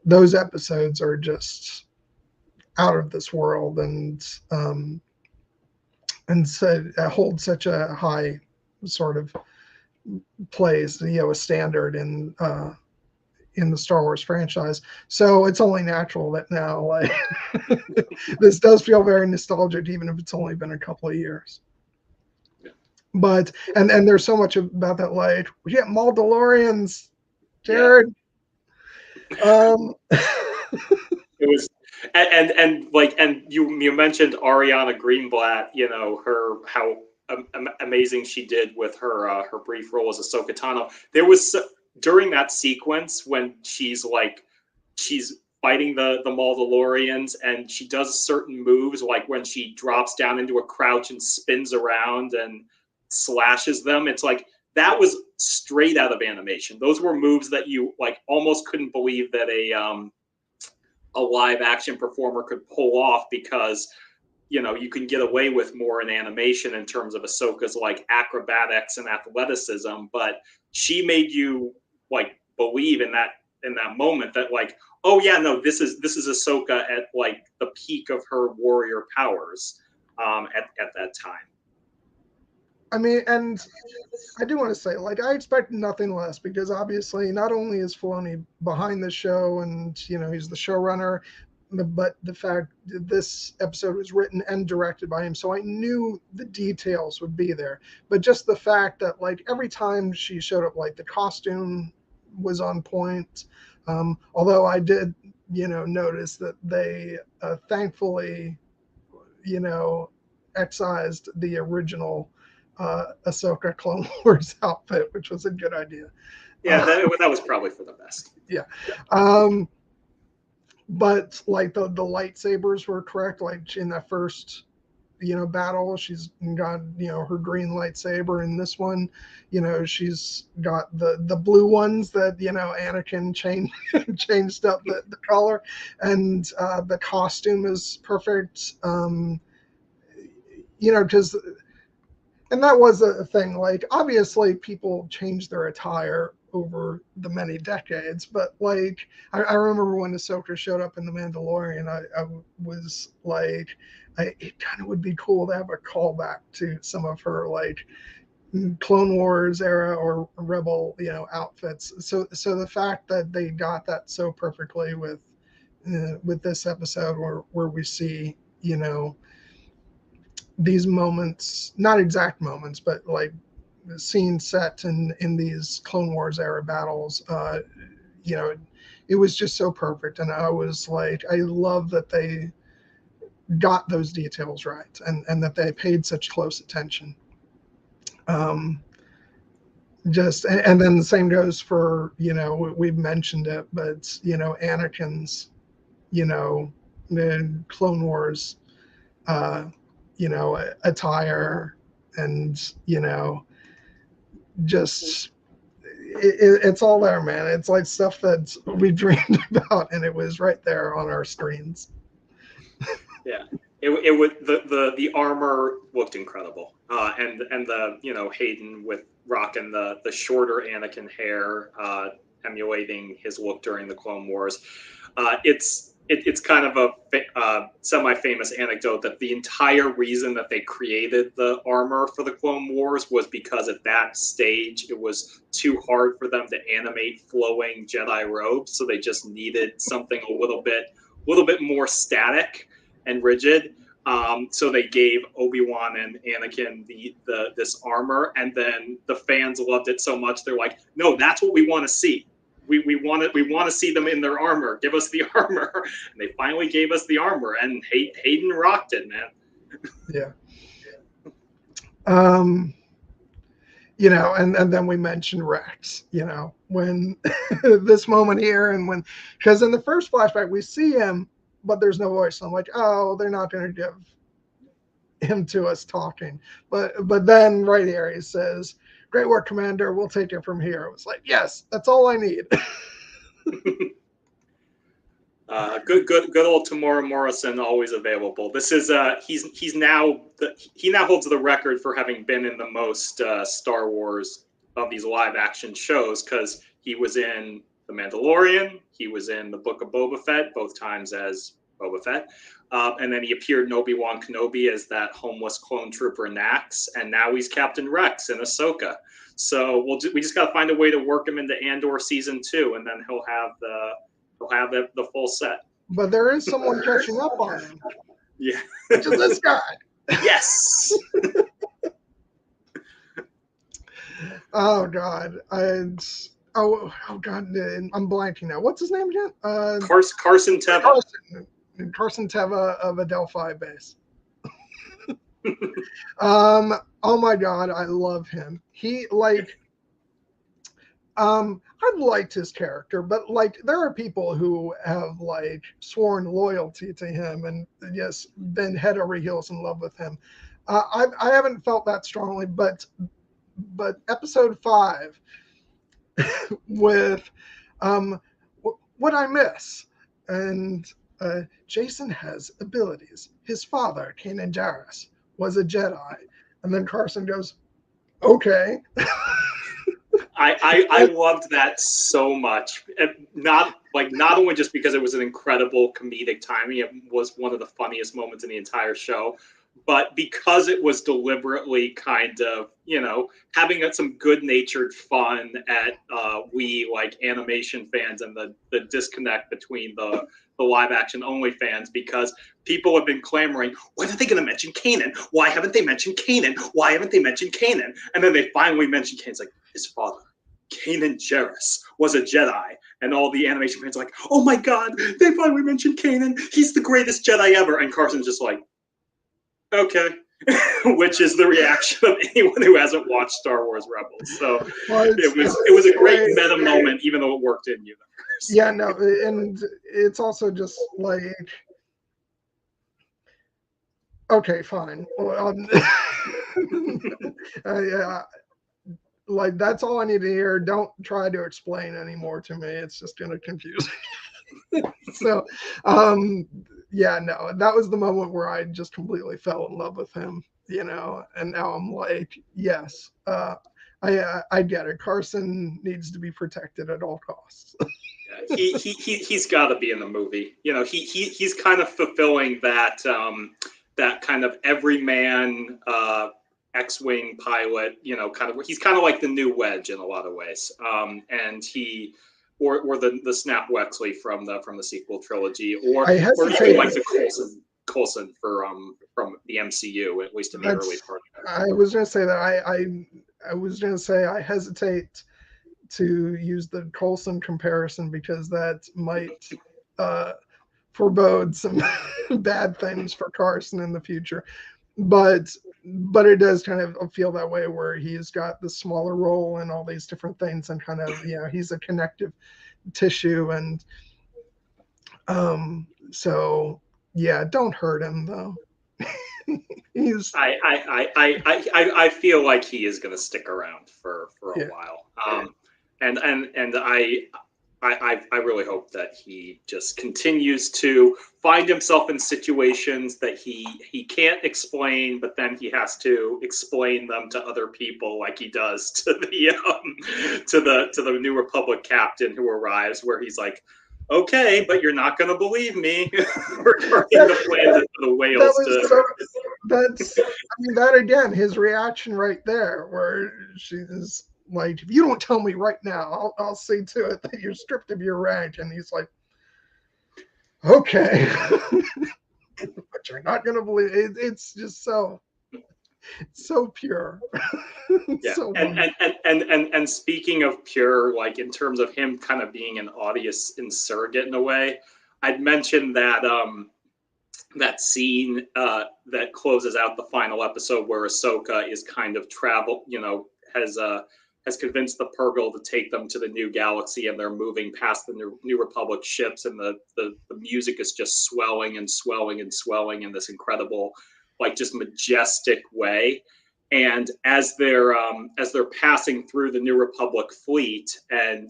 those episodes are just out of this world, and so hold such a high sort of place, you know, a standard in the Star Wars franchise. So it's only natural that now, like, this does feel very nostalgic, even if it's only been a couple of years. But and there's so much about that, like, we get Mandalorians, Jared. Yeah. It was, and you mentioned Ariana Greenblatt. You know how amazing she did with her brief role as Ahsoka Tano. There was during that sequence when she's fighting the Mandalorians, and she does certain moves, like when she drops down into a crouch and spins around and slashes them. It's like that was straight out of animation. Those were moves that you like almost couldn't believe that a live action performer could pull off, because you can get away with more in animation in terms of Ahsoka's like acrobatics and athleticism, but she made you like believe in that moment that like, oh yeah, no, this is Ahsoka at like the peak of her warrior powers at that time. I mean, and I do want to say, like, I expect nothing less, because obviously not only is Filoni behind the show and, he's the showrunner, but the fact that this episode was written and directed by him. So I knew the details would be there. But just the fact that, like, every time she showed up, like, the costume was on point. Although I did, notice that they thankfully, excised the original Ahsoka Clone Wars outfit, which was a good idea. Yeah, that was probably for the best. Yeah. But like the lightsabers were correct. Like in that first, battle, she's got, her green lightsaber. In this one, she's got the blue ones that, Anakin changed up the color, and the costume is perfect. Because, and that was a thing, like, obviously people change their attire over the many decades, but like I remember when Ahsoka showed up in The Mandalorian, I was like, it kind of would be cool to have a callback to some of her like Clone Wars era or Rebel, outfits. So the fact that they got that so perfectly with this episode, where we see, these moments, not exact moments, but like the scene set in these Clone Wars era battles, it was just so perfect. And I was like, I love that they got those details right, and that they paid such close attention. And then the same goes for, we've mentioned it, but, Anakin's, the Clone Wars, attire, and, just it's all there, man. It's like stuff that we dreamed about, and it was right there on our screens. Yeah, it would the armor looked incredible, and the Hayden with rocking the shorter Anakin hair, emulating his look during the Clone Wars. It's kind of a semi-famous anecdote that the entire reason that they created the armor for the Clone Wars was because at that stage it was too hard for them to animate flowing Jedi robes, so they just needed something a little bit more static and rigid. So they gave Obi-Wan and Anakin this armor, and then the fans loved it so much they're like, no, that's what we want to see. We want to see them in their armor. Give us the armor. And they finally gave us the armor, and Hayden rocked it, man. Yeah. And then we mentioned Rex, when this moment here, and because in the first flashback we see him, but there's no voice. So I'm like, oh, they're not going to give him to us talking. But then right here he says, "Great work, Commander. We'll take it from here." It was like, yes, that's all I need. Good old Tamora Morrison, always available. This is he now holds the record for having been in the most Star Wars of these live action shows, because he was in The Mandalorian, he was in the Book of Boba Fett, both times as Boba Fett, and then he appeared in Obi-Wan Kenobi as that homeless clone trooper Nax, and now he's Captain Rex in Ahsoka. So we just got to find a way to work him into Andor season 2, and then he'll have the full set. But there is someone catching up on him. Yeah, which is this guy. Yes. Oh God, oh God, I'm blanking now. What's his name again? Carson Teva. Carson Teva of Adelphi base. Oh my God, I love him. He I've liked his character, but there are people who have sworn loyalty to him and yes, been head over heels in love with him. I haven't felt that strongly, but episode 5 with what I miss, and Jason has abilities. His father, Kanan Jarrus, was a Jedi, and then Carson goes, okay. I loved that so much. Not only just because it was an incredible comedic timing, it was one of the funniest moments in the entire show, but because it was deliberately kind of, having some good-natured fun at we animation fans and the disconnect between the live action only fans, because people have been clamoring, when are they going to mention Kanan? Why haven't they mentioned Kanan? Why haven't they mentioned Kanan? And then they finally mentioned Kanan. It's like, his father, Kanan Jarrus, was a Jedi. And all the animation fans are like, oh my God, they finally mentioned Kanan. He's the greatest Jedi ever. And Carson's just like, okay. Which is the reaction of anyone who hasn't watched Star Wars Rebels. So it was a great meta moment, even though it worked in universe. Yeah, no, and it's also just okay, fine. That's all I need to hear. Don't try to explain anymore to me. It's just gonna confuse me. So, yeah, no, that was the moment where I just completely fell in love with him, and now I'm like, yes, I get it. Carson needs to be protected at all costs. He's got to be in the movie. He's kind of fulfilling that kind of everyman X-wing pilot. He's kind of like the new Wedge in a lot of ways. And he. Or the Snap Wexley from the sequel trilogy, or even like the Coulson from the MCU, at least in the early part. I was going to say that I was going to say I hesitate to use the Coulson comparison because that might forebode some bad things for Carson in the future, but it does kind of feel that way where he's got the smaller role and all these different things, and kind of he's a connective tissue, and so yeah, don't hurt him though. I feel like he is going to stick around for a while, and I really hope that he just continues to find himself in situations that he can't explain, but then he has to explain them to other people, like he does to the New Republic captain who arrives, where he's like, okay, but you're not going to believe me regarding the plans for the whales. That again, his reaction right there, where she's like, if you don't tell me right now, I'll see to it that you're stripped of your rank. And he's like, okay, but you're not going to believe it. It's just so pure. Yeah. So and speaking of pure, in terms of him kind of being an audience surrogate in a way, I'd mentioned that that scene that closes out the final episode where Ahsoka is kind of has convinced the Purrgil to take them to the new galaxy, and they're moving past the New Republic ships, and the music is just swelling and swelling and swelling in this incredible, just majestic way. And as they're passing through the New Republic fleet, and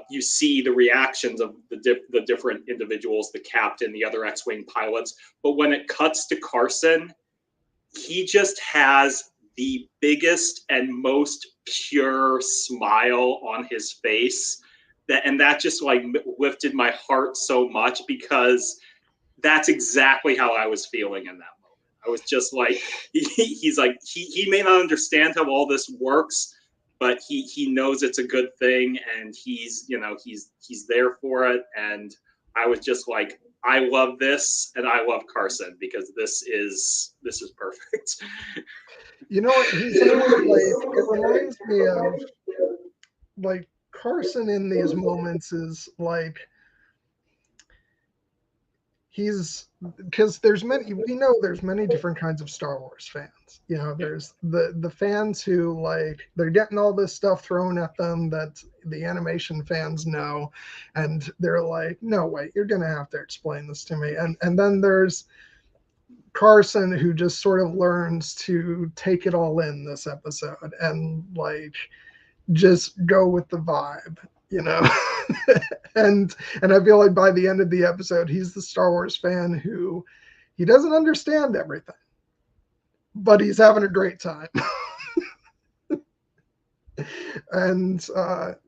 you see the reactions of the different individuals, the captain, the other X-Wing pilots, but when it cuts to Carson, he just has the biggest and most pure smile on his face, that just lifted my heart so much, because that's exactly how I was feeling in that moment. I was just like, he's like, he may not understand how all this works, but he knows it's a good thing, and he's there for it. And I was just like, I love this, and I love Carson, because this is perfect. You know what? He's almost like, it reminds me of like Carson in these moments is like, he's, because there's many, we know there's many different kinds of Star Wars fans. You know, there's the fans who like, they're getting all this stuff thrown at them that the animation fans know, and they're like, no, wait, you're gonna have to explain this to me. And then there's Carson, who just sort of learns to take it all in this episode and like just go with the vibe, you know. And I feel like by the end of the episode, he's the Star Wars fan who, he doesn't understand everything, but he's having a great time. And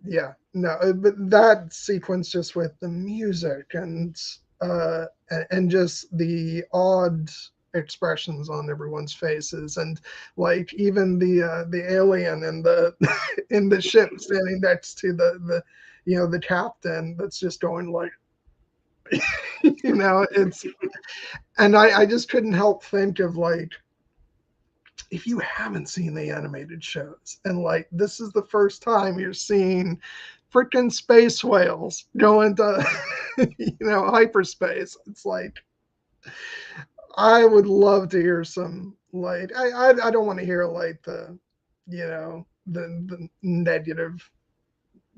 yeah, no, but that sequence just with the music and just the odd expressions on everyone's faces, and like even the alien in the in the ship standing next to the you know, the captain, that's just going like, you know, it's, and I just couldn't help think of like, if you haven't seen the animated shows and like this is the first time you're seeing freaking space whales go into you know, hyperspace, it's like, I would love to hear some like, I don't want to hear like the, you know, the negative,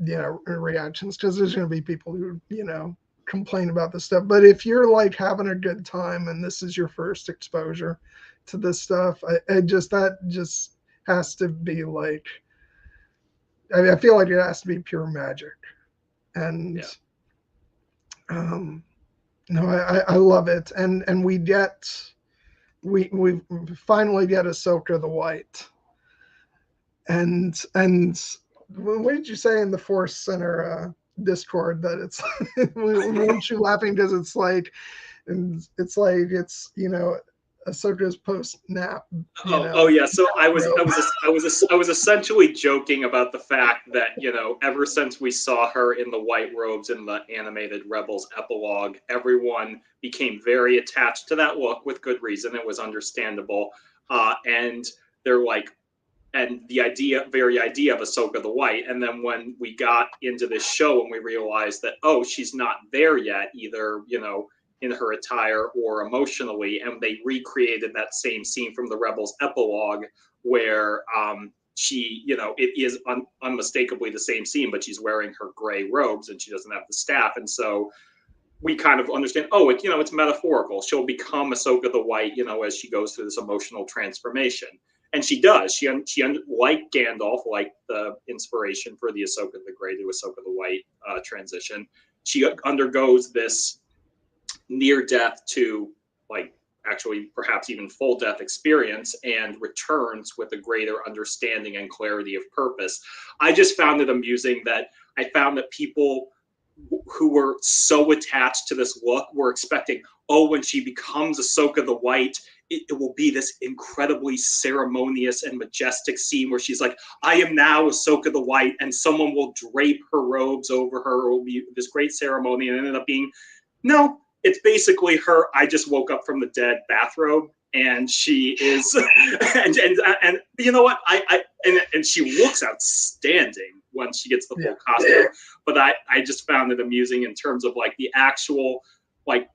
you know, reactions, because there's going to be people who, you know, complain about this stuff. But if you're like having a good time and this is your first exposure to this stuff, I just, that just has to be like, I mean, I feel like it has to be pure magic. And no, I love it. And we finally get Ahsoka the White. And what did you say in the Force Center Discord, that it's weren't you laughing because it's like, and it's like, it's, you know, Ahsoka's post nap. Oh yeah. So I was essentially joking about the fact that, you know, ever since we saw her in the white robes in the animated Rebels epilogue, everyone became very attached to that look, with good reason. It was understandable, and they're like, and the very idea of Ahsoka the White. And then when we got into this show and we realized that, oh, she's not there yet, either, you know, in her attire or emotionally, and they recreated that same scene from the Rebels epilogue where she, you know, it is unmistakably the same scene, but she's wearing her gray robes and she doesn't have the staff. And so we kind of understand, oh, you know, it's metaphorical. She'll become Ahsoka the White, you know, as she goes through this emotional transformation. And she does. She like Gandalf, like the inspiration for the Ahsoka the Grey to Ahsoka the White transition. She undergoes this near death to, like, actually perhaps even full death experience, and returns with a greater understanding and clarity of purpose. I just found it amusing that I found that people who were so attached to this look were expecting, oh, when she becomes Ahsoka the White, it will be this incredibly ceremonious and majestic scene where she's like, I am now Ahsoka the White, and someone will drape her robes over her. It will be this great ceremony, and it ended up being, no, it's basically her I just woke up from the dead bathrobe, and she is, and you know what, and she looks outstanding when she gets the full costume. But I just found it amusing in terms of like the actual like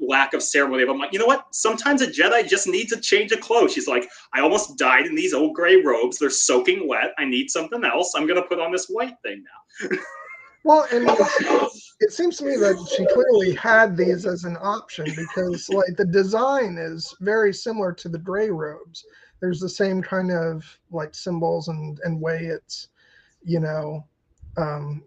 lack of ceremony. I'm like, you know what? Sometimes a Jedi just needs a change of clothes. She's like, I almost died in these old gray robes. They're soaking wet. I need something else. I'm going to put on this white thing now. Well, and it seems to me that she clearly had these as an option, because like the design is very similar to the gray robes. There's the same kind of like symbols and way it's, you know,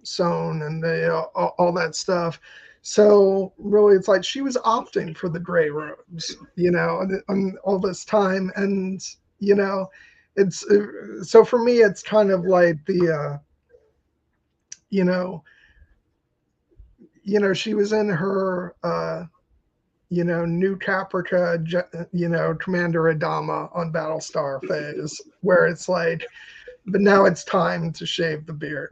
sewn and all that stuff. So really, it's like she was opting for the gray robes, you know, and all this time. And, you know, it's, so for me, it's kind of like the, you know, she was in her, you know, New Caprica, you know, Commander Adama on Battlestar phase, where it's like, but now it's time to shave the beard.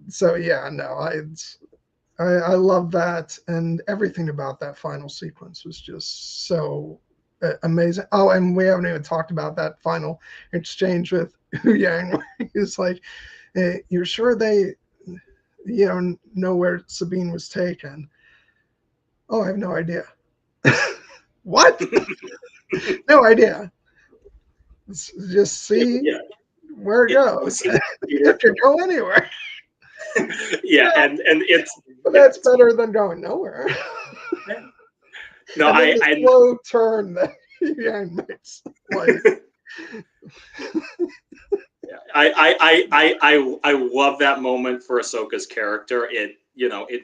So yeah, no, I love that, and everything about that final sequence was just so amazing. Oh, and we haven't even talked about that final exchange with Hu Yang. He's like, "You're sure they, know where Sabine was taken?" "Oh, I have no idea." What? No idea. Just see where it goes. It could go anywhere. Yeah, and it's but that's better than going nowhere. No, and the slow turn that Yang makes. Like, I love that moment for Ahsoka's character. It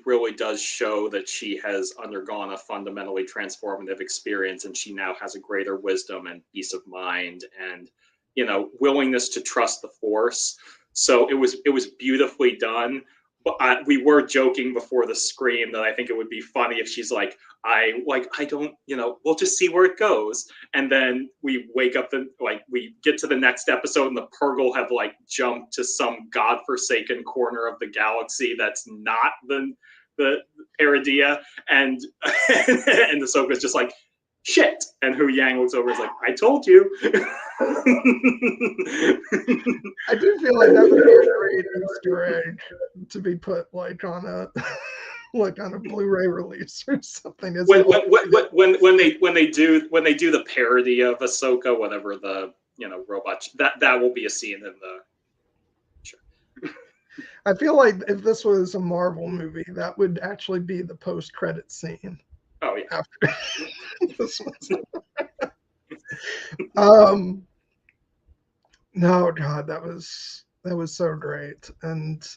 really does show that she has undergone a fundamentally transformative experience, and she now has a greater wisdom and peace of mind, and willingness to trust the Force. So it was beautifully done. But we were joking before the scream that I think it would be funny if she's like, I don't, we'll just see where it goes. And then we wake up we get to the next episode and the Purgle have jumped to some godforsaken corner of the galaxy that's not the Paradia, and and Ahsoka's just like, shit. And Hu Yang looks over and is like, I told you. I do feel like that would be a great Easter egg to be put on a on a Blu-ray release or something. When they do the parody of Ahsoka, whatever the robot, that will be a scene in the. Sure. I feel like if this was a Marvel movie, that would actually be the post-credit scene. Oh yeah. After this one. No, God, that was so great, and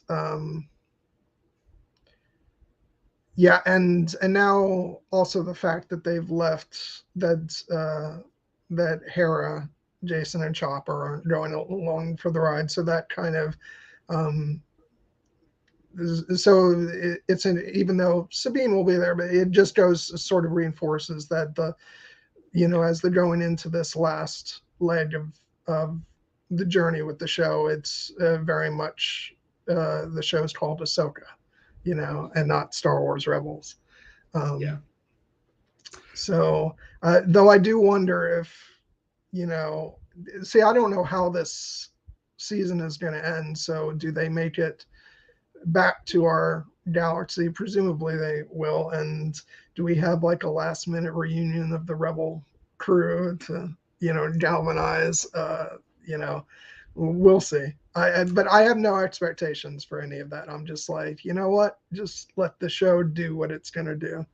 yeah, and now also the fact that they've left that Hera, Jason, and Chopper aren't going along for the ride, so that kind of so it's even though Sabine will be there, but it just sort of reinforces that as they're going into this last leg of the journey with the show, it's very much the show's called Ahsoka, and not Star Wars Rebels. Yeah. So, though I do wonder if, see, I don't know how this season is going to end. So, do they make it back to our galaxy? Presumably they will. And do we have a last minute reunion of the Rebel crew to, galvanize, we'll see. But I have no expectations for any of that. I'm just like, you know what? Just let the show do what it's going to do.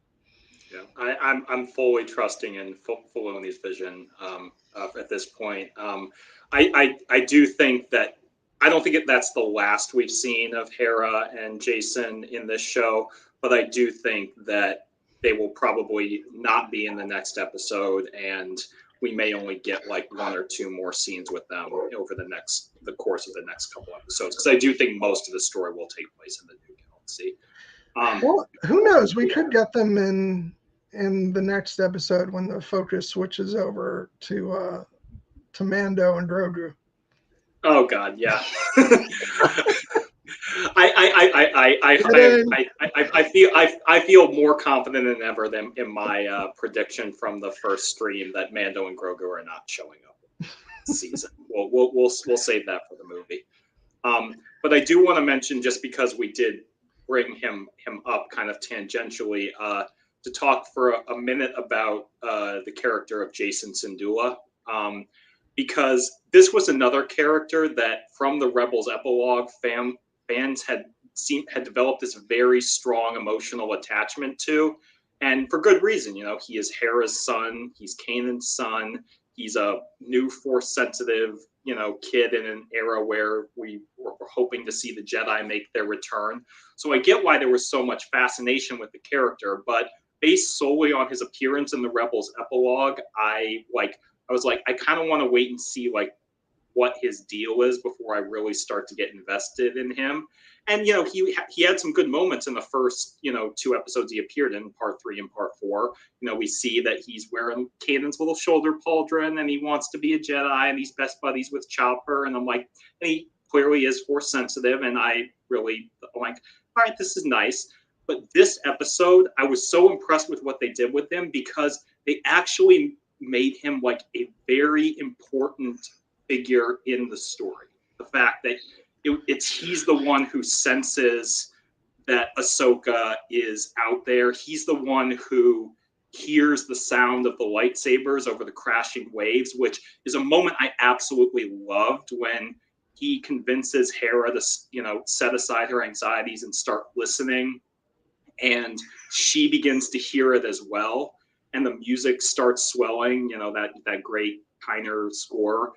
Yeah, I'm fully trusting in Filoni's vision at this point. I do think that I don't think that's the last we've seen of Hera and Jason in this show, but I do think that they will probably not be in the next episode, and we may only get one or two more scenes with them over the course of the next couple episodes, because I do think most of the story will take place in the new galaxy. Well, who knows? We could get them in the next episode when the focus switches over to Mando and Grogu. Oh God, yeah. I feel more confident than ever in my prediction from the first stream that Mando and Grogu are not showing up this season. We'll save that for the movie. But I do want to mention, just because we did bring him up kind of tangentially, to talk for a minute about the character of Jason Syndulla. Because this was another character that, from the Rebels epilogue, fans had developed this very strong emotional attachment to, and for good reason. He is Hera's son, he's Kanan's son, he's a new Force-sensitive, kid in an era where we were hoping to see the Jedi make their return. So I get why there was so much fascination with the character, but based solely on his appearance in the Rebels epilogue, I was like, I kind of want to wait and see what his deal is before I really start to get invested in him. And he had some good moments in the first 2 episodes he appeared in, part 3 and part 4. We see that he's wearing Kanan's little shoulder pauldron, and he wants to be a Jedi, and he's best buddies with Chopper, and I'm like, and he clearly is Force sensitive, and I'm like, all right, this is nice. But this episode, I was so impressed with what they did with him, because they actually made him like a very important figure in the story. The fact that he's the one who senses that Ahsoka is out there. He's the one who hears the sound of the lightsabers over the crashing waves, which is a moment I absolutely loved, when he convinces Hera to, set aside her anxieties and start listening. And she begins to hear it as well. And the music starts swelling, that great Kiner score.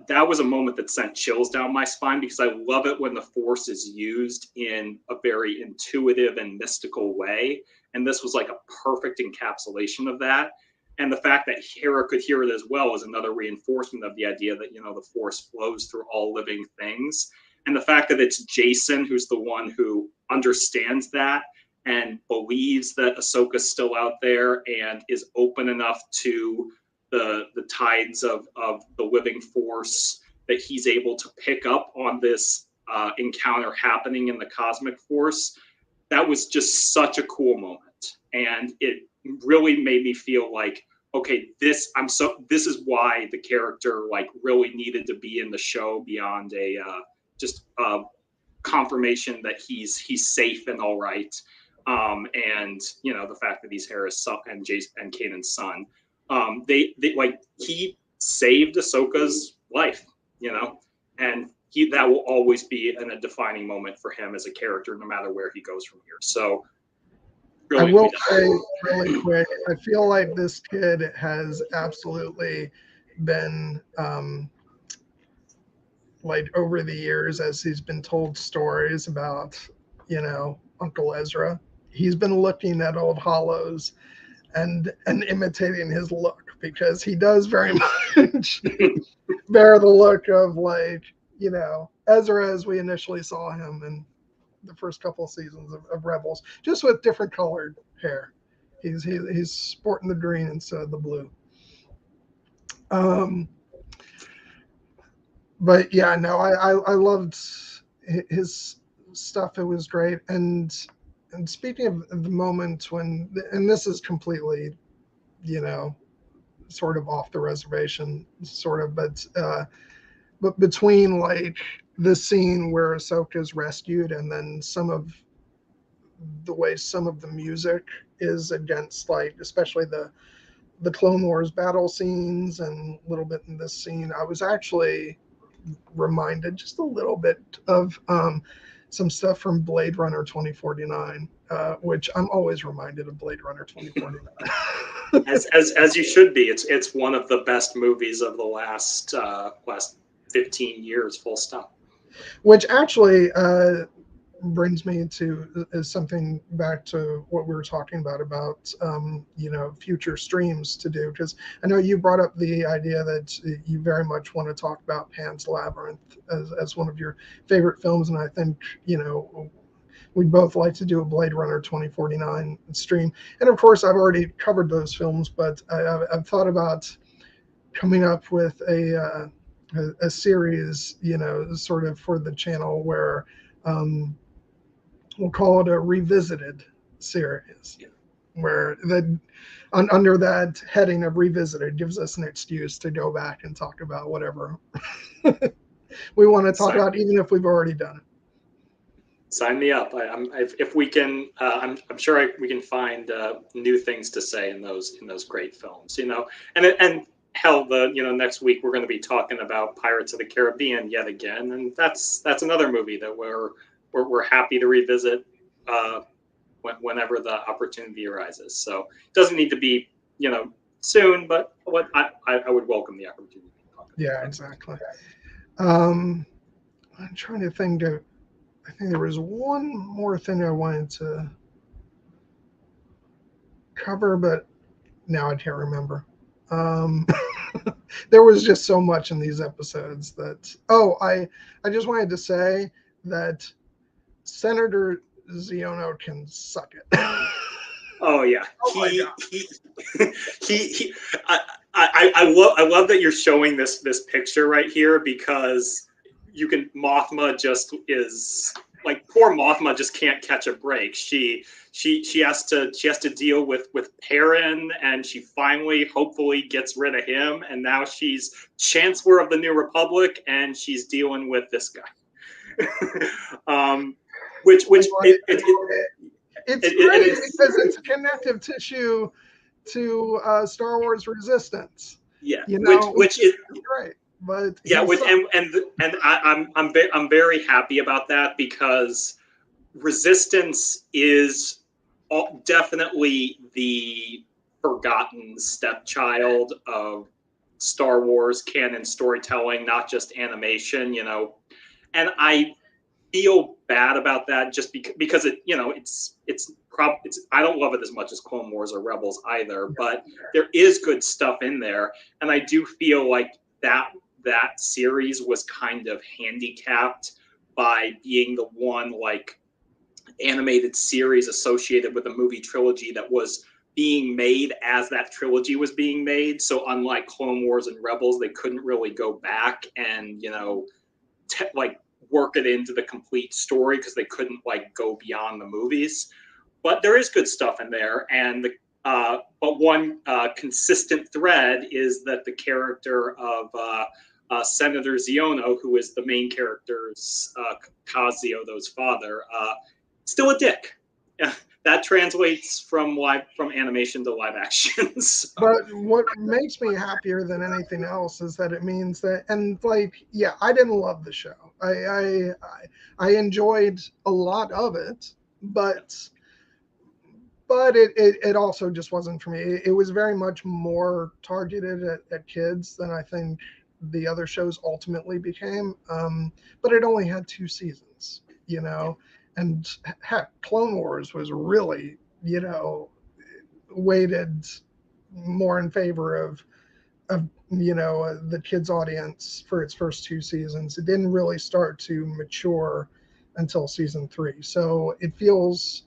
That was a moment that sent chills down my spine, because I love it when the Force is used in a very intuitive and mystical way. And this was like a perfect encapsulation of that. And the fact that Hera could hear it as well is another reinforcement of the idea that, the Force flows through all living things. And the fact that it's Jason who's the one who understands that and believes that Ahsoka's still out there and is open enough to the tides of the living Force, that he's able to pick up on this encounter happening in the cosmic Force. That was just such a cool moment. And it really made me feel like, okay, this is why the character like really needed to be in the show, beyond just confirmation that he's safe and all right. And the fact that he's Hera's son and Jason and Kanan's son. They like, he saved Ahsoka's life, and that will always be a defining moment for him as a character, no matter where he goes from here. So really, I will say really quick, I feel like this kid has absolutely been like, over the years, as he's been told stories about, Uncle Ezra, he's been looking at old hollows and imitating his look, because he does very much bear the look of, like, Ezra as we initially saw him in the first couple of seasons of Rebels, just with different colored hair. He's sporting the green instead of the blue. But yeah, no, I loved his stuff. It was great. And speaking of the moment when, and this is completely, sort of off the reservation, sort of, but between like the scene where Ahsoka is rescued, and then some of the way some of the music is against, like, especially the Clone Wars battle scenes, and a little bit in this scene, I was actually reminded just a little bit of some stuff from Blade Runner 2049, which I'm always reminded of Blade Runner 2049. as you should be. It's one of the best movies of the last 15 years, full stop. Which actually brings me to something back to what we were talking about future streams to do, because I know you brought up the idea that you very much want to talk about Pan's Labyrinth as one of your favorite films, and I think we'd both like to do a Blade Runner 2049 stream. And of course, I've already covered those films, but I've thought about coming up with a series, sort of for the channel, where we'll call it a revisited series, where under that heading of revisited gives us an excuse to go back and talk about whatever we want to talk about, even if we've already done it. Sign me up. If we can, I'm sure we can find new things to say in those great films, and hell, next week we're going to be talking about Pirates of the Caribbean yet again, and that's another movie that we're happy to revisit whenever the opportunity arises. So it doesn't need to be soon, but I would welcome the opportunity. Yeah, exactly. I'm trying to think. I think there was one more thing I wanted to cover, but now I can't remember. There was just so much in these episodes that, I just wanted to say that Senator Ziono can suck it. Oh yeah, Oh he I love that you're showing this picture right here, because you can Mothma just is like, poor Mothma just can't catch a break. She has to deal with Perrin, and she finally hopefully gets rid of him, and now she's Chancellor of the New Republic, and she's dealing with this guy. Which it's great because it's connective tissue to Star Wars Resistance. Yeah, you know, which is great. But yeah, I'm very happy about that, because Resistance is definitely the forgotten stepchild of Star Wars canon storytelling, not just animation. And I feel bad about that, just because it's I don't love it as much as Clone Wars or Rebels either, but there is good stuff in there, and I do feel like that series was kind of handicapped by being the one like animated series associated with a movie trilogy that was being made as that trilogy was being made. So unlike Clone Wars and Rebels, they couldn't really go back and like work it into the complete story, because they couldn't like go beyond the movies. But there is good stuff in there, and but one consistent thread is that the character of Senator Ziono, who is the main character's Kaz Ziono's father, still a dick. Yeah, that translates from animation to live action. So. But what makes me happier than anything else is that it means that, and like, yeah, I didn't love the show. I enjoyed a lot of it, but it also just wasn't for me. It was very much more targeted at kids than I think the other shows ultimately became. But it only had 2 seasons, and heck, Clone Wars was really, weighted more in favor of the kids audience for its first 2 seasons. It didn't really start to mature until season 3. So it feels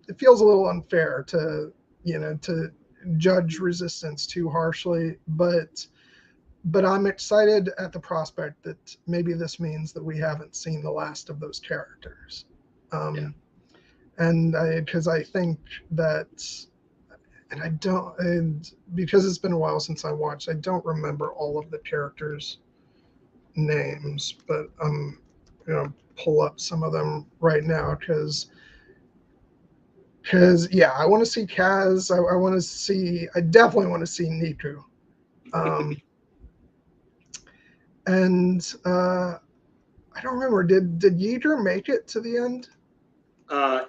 a little unfair to judge Resistance too harshly, but I'm excited at the prospect that maybe this means that we haven't seen the last of those characters. And because I think that, and because it's been a while since I watched, I don't remember all of the characters' names, but I'm gonna pull up some of them right now because yeah, I want to see Kaz. I definitely want to see Niku. And I don't remember. Did Yeager make it to the end?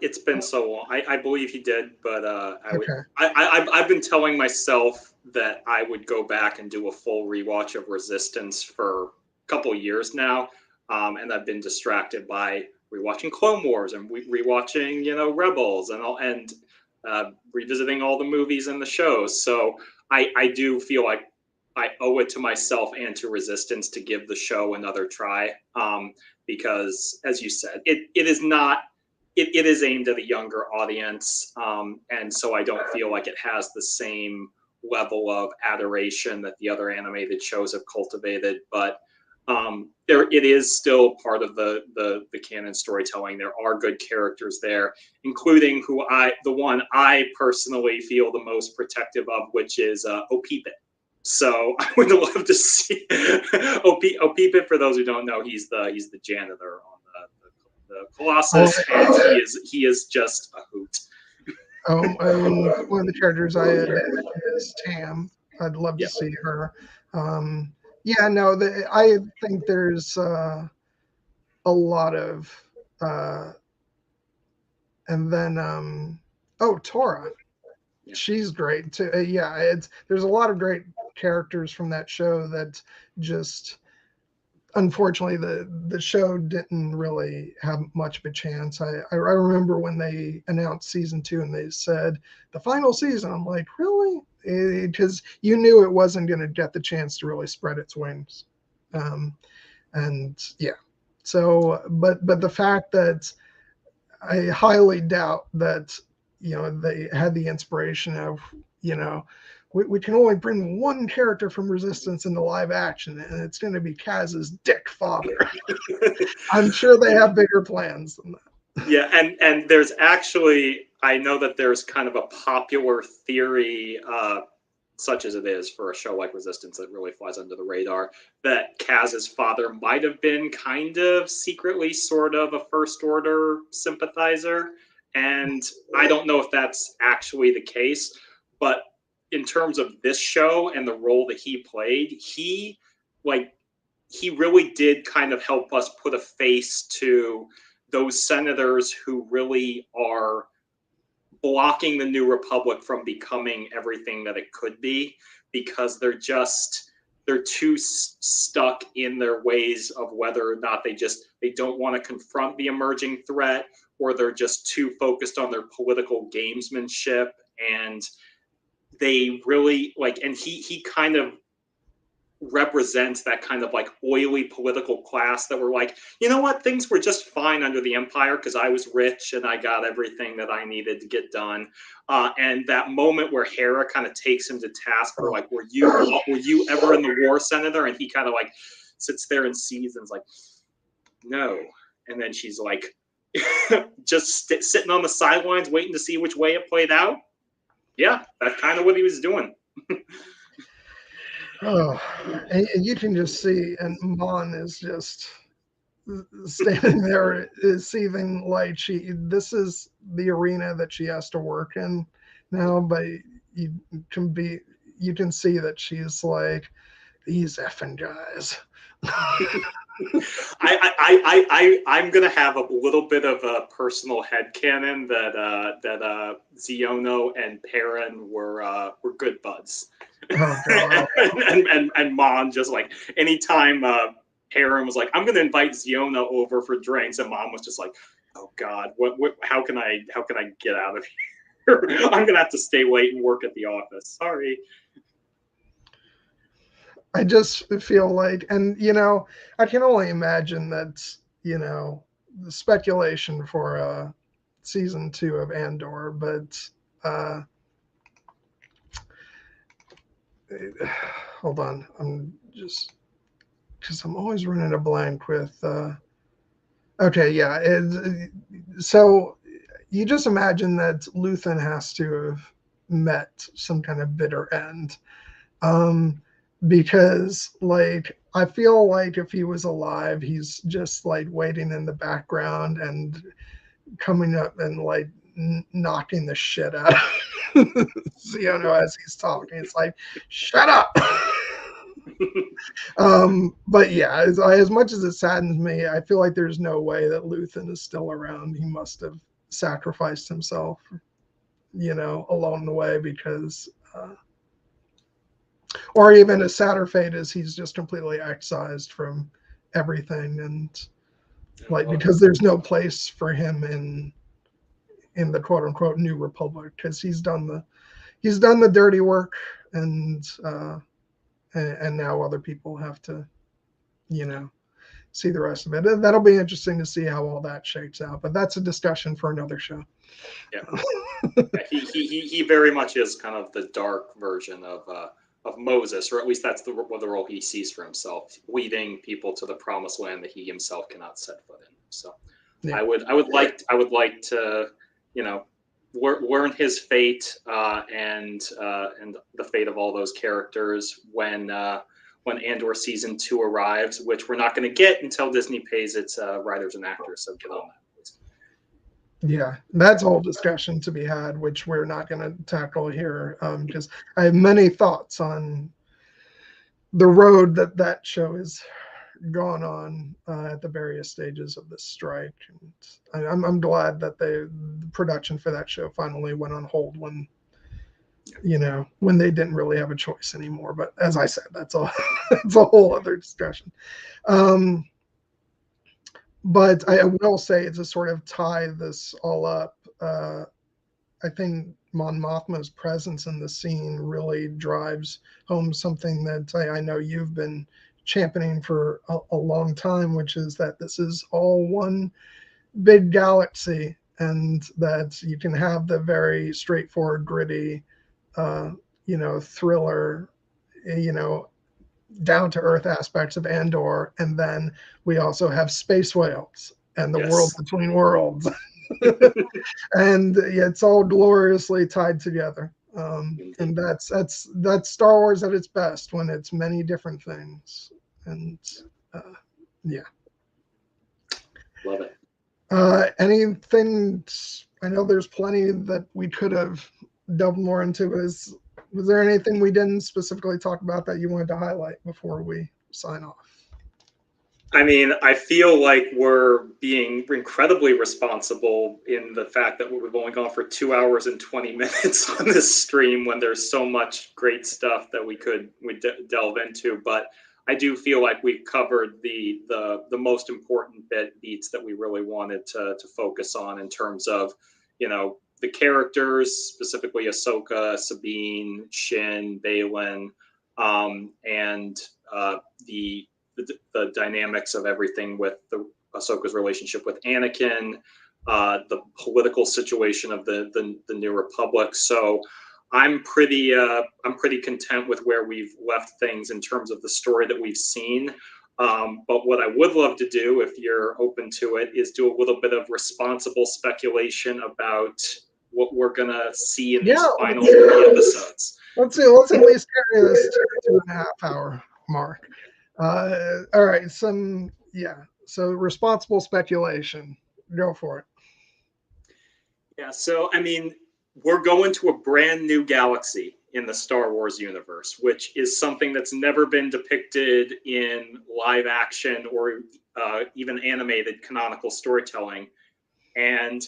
It's been so long. I believe he did, but I've been telling myself that I would go back and do a full rewatch of Resistance for a couple years now, and I've been distracted by rewatching Clone Wars and rewatching Rebels and revisiting all the movies and the shows. So I do feel like I owe it to myself and to Resistance to give the show another try, because, as you said, it is not. It is aimed at a younger audience, and so I don't feel like it has the same level of adoration that the other animated shows have cultivated. But it is still part of the canon storytelling. There are good characters there, including the one I personally feel the most protective of, which is Opipit. So I would love to see Opipit. For those who don't know, he's the janitor on the Colossus, and he is just a hoot. One of the characters I is Tam. I'd love to see her. I think there's a lot of, and then Tora. Yeah. She's great too. There's a lot of great characters from that show that just, unfortunately, the show didn't really have much of a chance. I remember when they announced season 2 and they said the final season. I'm like, really? Because you knew it wasn't going to get the chance to really spread its wings. And yeah, So, but the fact that I highly doubt that, they had the inspiration of, we can only bring one character from Resistance into live action, and it's going to be Kaz's dick father. I'm sure they have bigger plans than that. Yeah, and there's actually, I know that there's kind of a popular theory, such as it is for a show like Resistance that really flies under the radar, that Kaz's father might have been kind of secretly sort of a First Order sympathizer. And I don't know if that's actually the case, but in terms of this show and the role that he played, he really did kind of help us put a face to those senators who really are blocking the New Republic from becoming everything that it could be, because they're too stuck in their ways of whether or not they don't want to confront the emerging threat, or they're just too focused on their political gamesmanship. And they really and he kind of represents that kind of oily political class that were you know what, things were just fine under the Empire because I was rich and I got everything that I needed to get done. And that moment where Hera kind of takes him to task for were you ever in the war, Senator? And he kind of sits there and sees and is like, no. And then she's just sitting on the sidelines waiting to see which way it played out. Yeah, that's kind of what he was doing. Oh, and you can just see, and Mon is just standing there, is seething this is the arena that she has to work in now, but you can see that she's like, these effing guys. I'm gonna have a little bit of a personal headcanon that Xiono and Perrin were good buds. Oh, God. and Mon just anytime Perrin was I'm gonna invite Xiono over for drinks, and Mom was just oh God, what how can I get out of here? I'm gonna have to stay late and work at the office. Sorry. I just feel and I can only imagine that, the speculation for season 2 of Andor, but hold on, I'm just, because I'm always running a blank with okay, yeah, so you just imagine that Luthen has to have met some kind of bitter end, because I feel if he was alive, he's just waiting in the background and coming up and knocking the shit out of Xiono as he's talking. It's shut up. But yeah, as much as it saddens me, I feel there's no way that Luthen is still around. He must have sacrificed himself, along the way, because or even a sadder fate is he's just completely excised from everything, and because there's no place for him in the quote unquote New Republic, because he's done the dirty work, and now other people have to see the rest of it. And that'll be interesting to see how all that shakes out, but that's a discussion for another show. Yeah. He very much is kind of the dark version of Moses, or at least that's the role he sees for himself, leading people to the promised land that he himself cannot set foot in. So yeah. I would like to learn his fate and the fate of all those characters when Andor season 2 arrives, which we're not going to get until Disney pays its writers and actors. So get on that. Yeah, that's a whole discussion to be had, which we're not going to tackle here, because I have many thoughts on the road that show has gone on at the various stages of this strike. And I'm glad that the production for that show finally went on hold when they didn't really have a choice anymore. But as I said, that's a whole other discussion. But I will say, to sort of tie this all up, I think Mon Mothma's presence in the scene really drives home something that I know you've been championing for a long time, which is that this is all one big galaxy, and that you can have the very straightforward, gritty, thriller, down to earth aspects of Andor, and then we also have space whales and the world between worlds. And it's all gloriously tied together. And that's Star Wars at its best, when it's many different things. And yeah, love it. Anything? I know there's plenty that we could have delved more into. Was there anything we didn't specifically talk about that you wanted to highlight before we sign off? I mean, I feel like we're being incredibly responsible in the fact that we've only gone for 2 hours and 20 minutes on this stream, when there's so much great stuff that we delve into. But I do feel like we've covered the most important beats that we really wanted to focus on, in terms of, the characters, specifically Ahsoka, Sabine, Shin, Baylan, and the dynamics of everything with Ahsoka's relationship with Anakin, the political situation of the New Republic. So I'm pretty content with where we've left things in terms of the story that we've seen. But what I would love to do, if you're open to it, is do a little bit of responsible speculation about what we're gonna see in these final 3 episodes. Let's at least carry this to the 2.5 hour mark. All right, so responsible speculation. Go for it. Yeah, so I mean, we're going to a brand new galaxy in the Star Wars universe, which is something that's never been depicted in live action or even animated canonical storytelling. And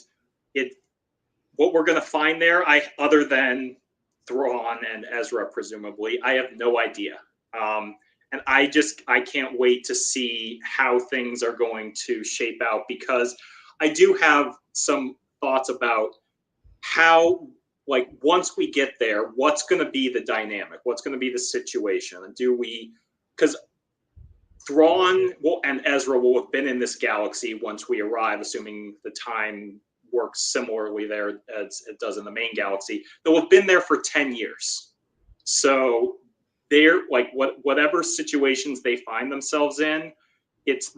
what we're going to find there, other than Thrawn and Ezra, presumably, I have no idea. And I can't wait to see how things are going to shape out, because I do have some thoughts about how, like, once we get there, what's going to be the dynamic? What's going to be the situation? Because Thrawn and Ezra will have been in this galaxy once we arrive, assuming the time works similarly there as it does in the main galaxy. They'll have been there for 10 years. So they're like, whatever situations they find themselves in,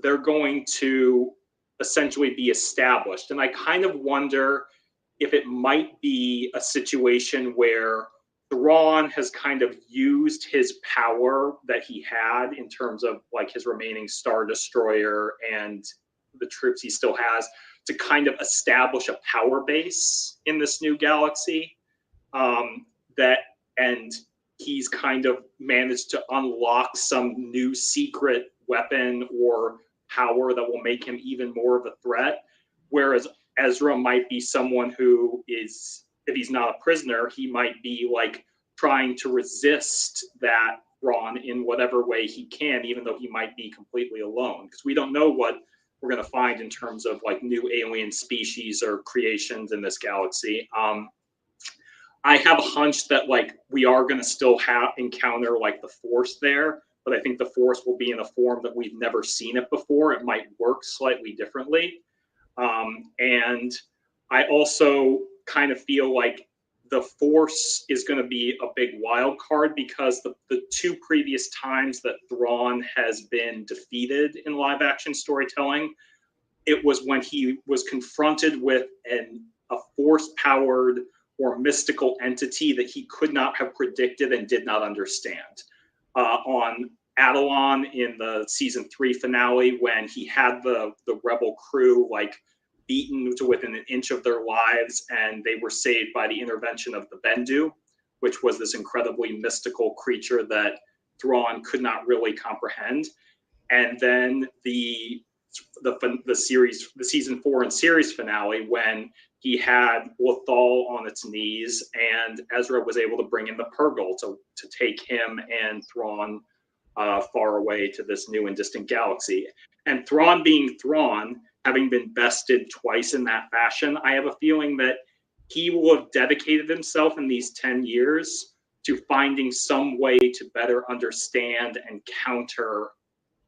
they're going to essentially be established. And I kind of wonder if it might be a situation where Thrawn has kind of used his power that he had in terms of like his remaining Star Destroyer and the troops he still has, to kind of establish a power base in this new galaxy, and he's kind of managed to unlock some new secret weapon or power that will make him even more of a threat. Whereas Ezra might be someone who is, if he's not a prisoner, he might be like trying to resist that Thrawn in whatever way he can, even though he might be completely alone, because we don't know what we're going to find in terms of like new alien species or creations in this galaxy. I have a hunch that like we are going to still encounter like the Force there, but I think the Force will be in a form that we've never seen it before. It might work slightly differently. And I also kind of feel like the Force is going to be a big wild card, because the 2 previous times that Thrawn has been defeated in live action storytelling, it was when he was confronted with a Force powered or mystical entity that he could not have predicted and did not understand. On Atollon in the season 3 finale, when he had the rebel crew like beaten to within an inch of their lives, and they were saved by the intervention of the Bendu, which was this incredibly mystical creature that Thrawn could not really comprehend. And then the season 4 and series finale, when he had Lothal on its knees, and Ezra was able to bring in the Purrgil to take him and Thrawn far away to this new and distant galaxy. And Thrawn being Thrawn, having been bested twice in that fashion, I have a feeling that he will have dedicated himself in these 10 years to finding some way to better understand and counter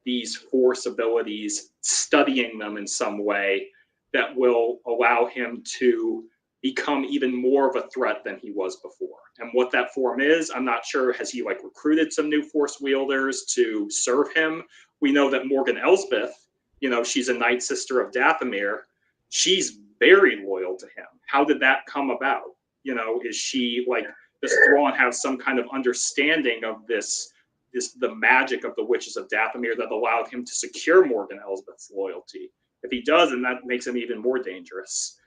these Force abilities, studying them in some way that will allow him to become even more of a threat than he was before. And what that form is, I'm not sure. Has he like recruited some new Force wielders to serve him? We know that Morgan Elsbeth, you know, she's a Night Sister of Dathomir. She's very loyal to him. How did that come about? You know, is she like, does Thrawn have some kind of understanding of the magic of the Witches of Dathomir that allowed him to secure Morgan Elsbeth's loyalty? If he does, then that makes him even more dangerous.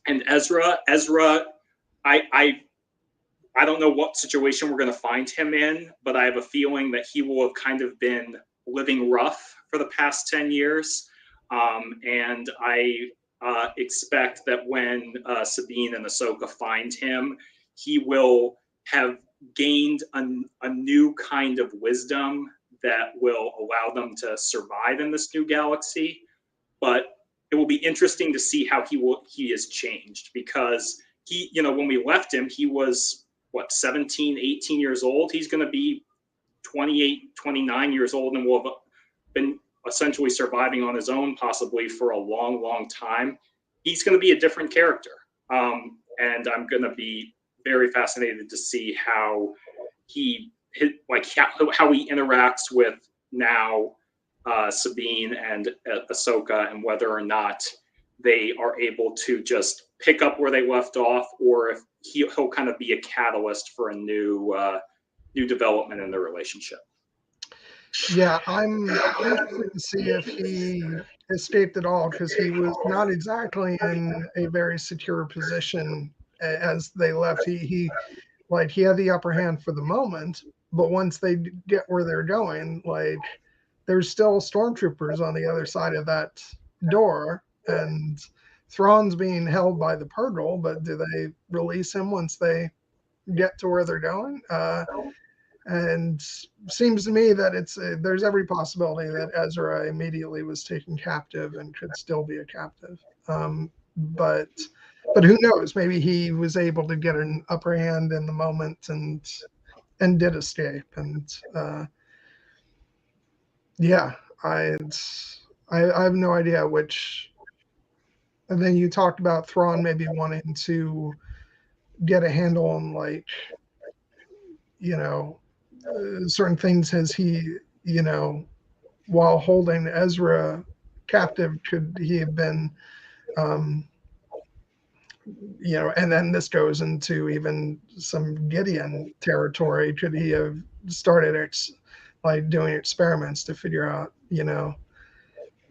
And Ezra, I don't know what situation we're going to find him in, but I have a feeling that he will have kind of been living rough for the past 10 years. And I expect that when Sabine and Ahsoka find him, he will have gained a new kind of wisdom that will allow them to survive in this new galaxy. But it will be interesting to see how he is changed, because he, you know, when we left him, he was what, 17, 18 years old. He's going to be 28, 29 years old, and will have been essentially surviving on his own possibly for a long, long time. He's going to be a different character. And I'm going to be very fascinated to see how how he interacts with now Sabine and Ahsoka, and whether or not they are able to just pick up where they left off, or if he'll kind of be a catalyst for a new development in their relationship. Yeah, I'm interested to see if he escaped at all, because he was not exactly in a very secure position as they left. He had the upper hand for the moment, but once they get where they're going, like, there's still stormtroopers on the other side of that door, and Thrawn's being held by the Purgle, but do they release him once they get to where they're going? And seems to me that there's every possibility that Ezra immediately was taken captive and could still be a captive. But who knows? Maybe he was able to get an upper hand in the moment and did escape. And yeah, I have no idea which. And then you talked about Thrawn maybe wanting to get a handle on, like, you know, certain things. Has he, you know, while holding Ezra captive, could he have been, you know, and then this goes into even some Gideon territory. Could he have started doing experiments to figure out, you know,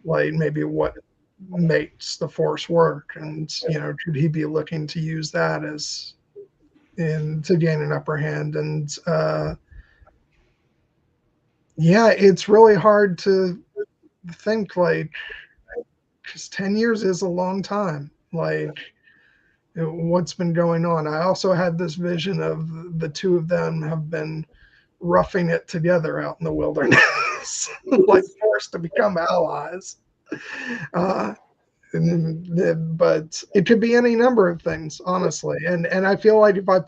like maybe what makes the Force work, and, you know, could he be looking to use that to gain an upper hand? And yeah, it's really hard to think, like, because 10 years is a long time. Like, what's been going on? I also had this vision of the two of them have been roughing it together out in the wilderness, like forced to become allies. But it could be any number of things, honestly. And I feel like if I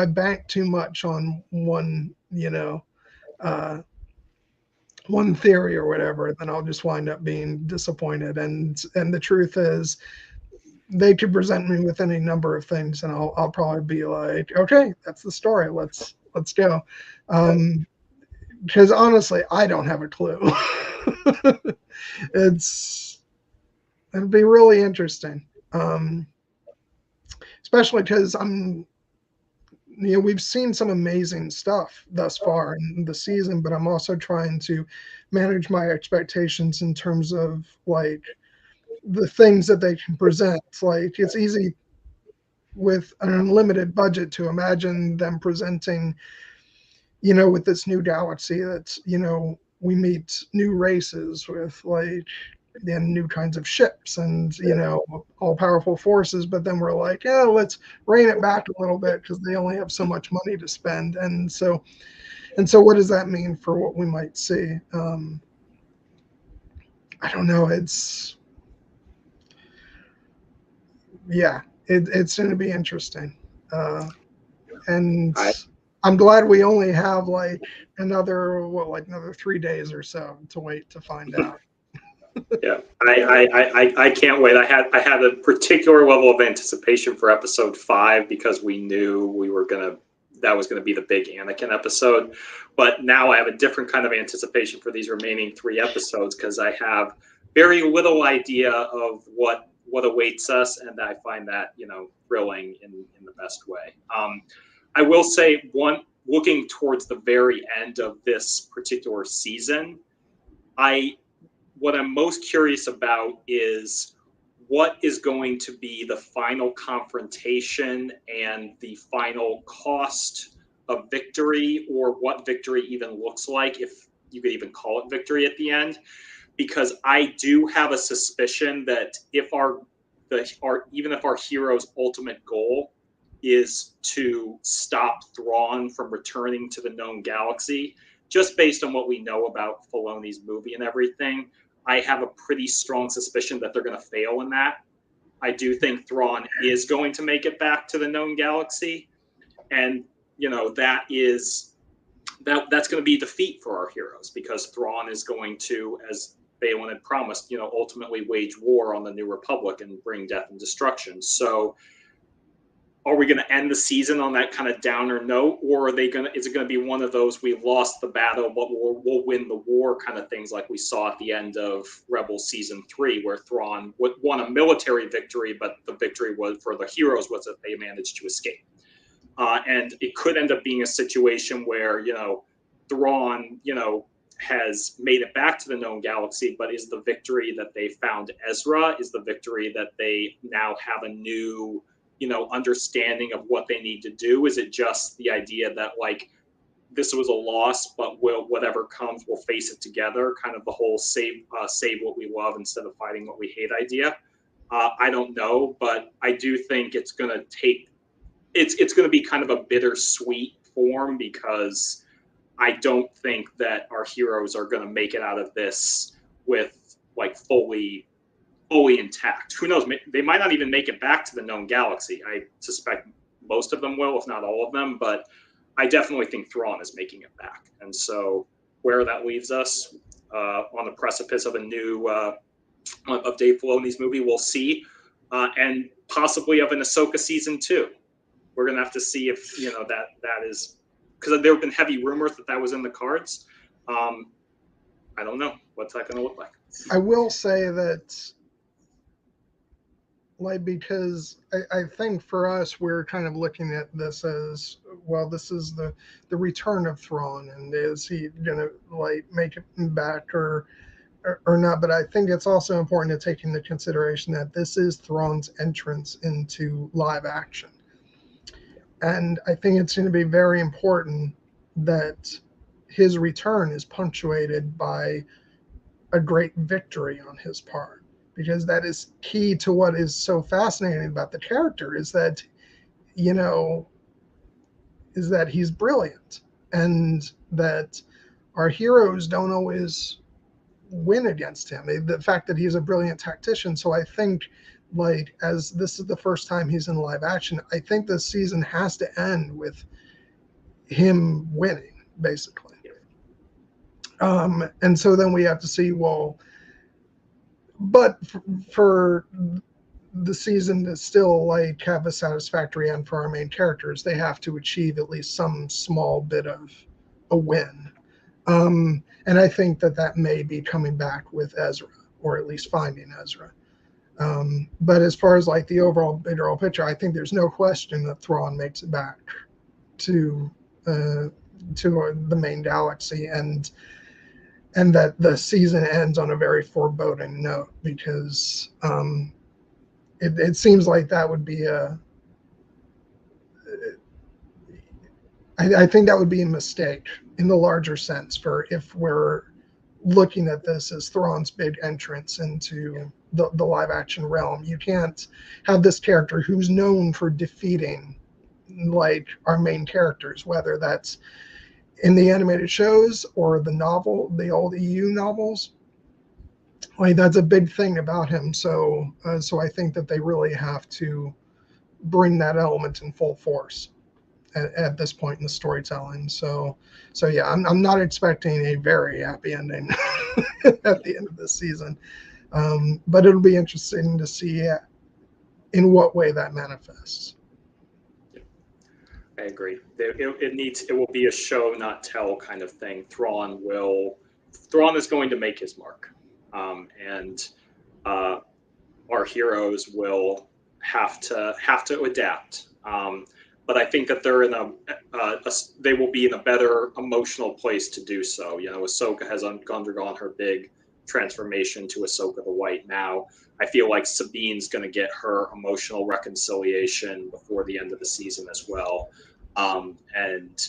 bank too much on one, you know, one theory or whatever, then I'll just wind up being disappointed. And the truth is, they could present me with any number of things, and I'll probably be like, okay, that's the story. Let's go. Because honestly, I don't have a clue. It'd be really interesting, especially because we've seen some amazing stuff thus far in the season, but I'm also trying to manage my expectations in terms of, like, the things that they can present. Like, it's easy with an unlimited budget to imagine them presenting, you know, with this new galaxy that's, you know, we meet new races with, like, then new kinds of ships and, you know, all powerful forces. But then we're like, yeah, let's rein it back a little bit because they only have so much money to spend. And so what does that mean for what we might see? I don't know. It's going to be interesting. And I'm glad we only have like another 3 days or so to wait to find out. Yeah, I can't wait. I had a particular level of anticipation for episode 5 because we knew that was gonna be the big Anakin episode. But now I have a different kind of anticipation for these remaining 3 episodes because I have very little idea of what awaits us, and I find that thrilling in the best way. I will say looking towards the very end of this particular season, what I'm most curious about is what is going to be the final confrontation and the final cost of victory, or what victory even looks like, if you could even call it victory at the end. Because I do have a suspicion that even if our hero's ultimate goal is to stop Thrawn from returning to the known galaxy, just based on what we know about Filoni's movie and everything, I have a pretty strong suspicion that they're going to fail in that. I do think Thrawn is going to make it back to the known galaxy, and that's going to be defeat for our heroes, because Thrawn is going to, as Balin had promised, ultimately wage war on the New Republic and bring death and destruction. So are we going to end the season on that kind of downer note, or is it going to be one of those we lost the battle but we'll win the war kind of things, like we saw at the end of Rebels season 3, where Thrawn won a military victory, but the victory was for the heroes was that they managed to escape. And it could end up being a situation where Thrawn has made it back to the known galaxy, but is the victory that they found Ezra, is the victory that they now have a new understanding of what they need to do? Is it just the idea that this was a loss, but whatever comes, we'll face it together, kind of the whole save what we love instead of fighting what we hate idea? I don't know, but I do think it's going to be kind of a bittersweet form, because I don't think that our heroes are going to make it out of this with fully intact. Who knows? They might not even make it back to the known galaxy. I suspect most of them will, if not all of them. But I definitely think Thrawn is making it back. And so where that leaves us on the precipice of a new of Dave Filoni's movie, we'll see, and possibly of an Ahsoka season 2. We're gonna have to see if that is, because there have been heavy rumors that was in the cards. I don't know what's that going to look like. I will say that, because I think for us, we're kind of looking at this as, well, this is the return of Thrawn, and is he gonna make it back or not? But I think it's also important to take into consideration that this is Thrawn's entrance into live action, and I think it's going to be very important that his return is punctuated by a great victory on his part, because that is key to what is so fascinating about the character, is that he's brilliant, and that our heroes don't always win against him. The fact that he's a brilliant tactician. So I think, as this is the first time he's in live action, I think the season has to end with him winning, basically. And so then we have to see, well, but for the season to still have a satisfactory end for our main characters, they have to achieve at least some small bit of a win. And I think that may be coming back with Ezra, or at least finding Ezra. But as far as the overall picture, I think there's no question that Thrawn makes it back to the main galaxy, and that the season ends on a very foreboding note, because it seems like that would be I think that would be a mistake in the larger sense, for if we're looking at this as Thrawn's big entrance into the live action realm. You can't have this character who's known for defeating our main characters, whether that's in the animated shows or the old EU novels. That's a big thing about him. So I think that they really have to bring that element in full force. at this point in the storytelling. So yeah, I'm not expecting a very happy ending at the end of this season, but it'll be interesting to see in what way that manifests. I agree. It will be a show not tell kind of thing. Thrawn is going to make his mark, and our heroes will have to adapt. But I think that they're they will be in a better emotional place to do so. You know, Ahsoka has undergone her big transformation to Ahsoka the White now. I feel like Sabine's going to get her emotional reconciliation before the end of the season as well. And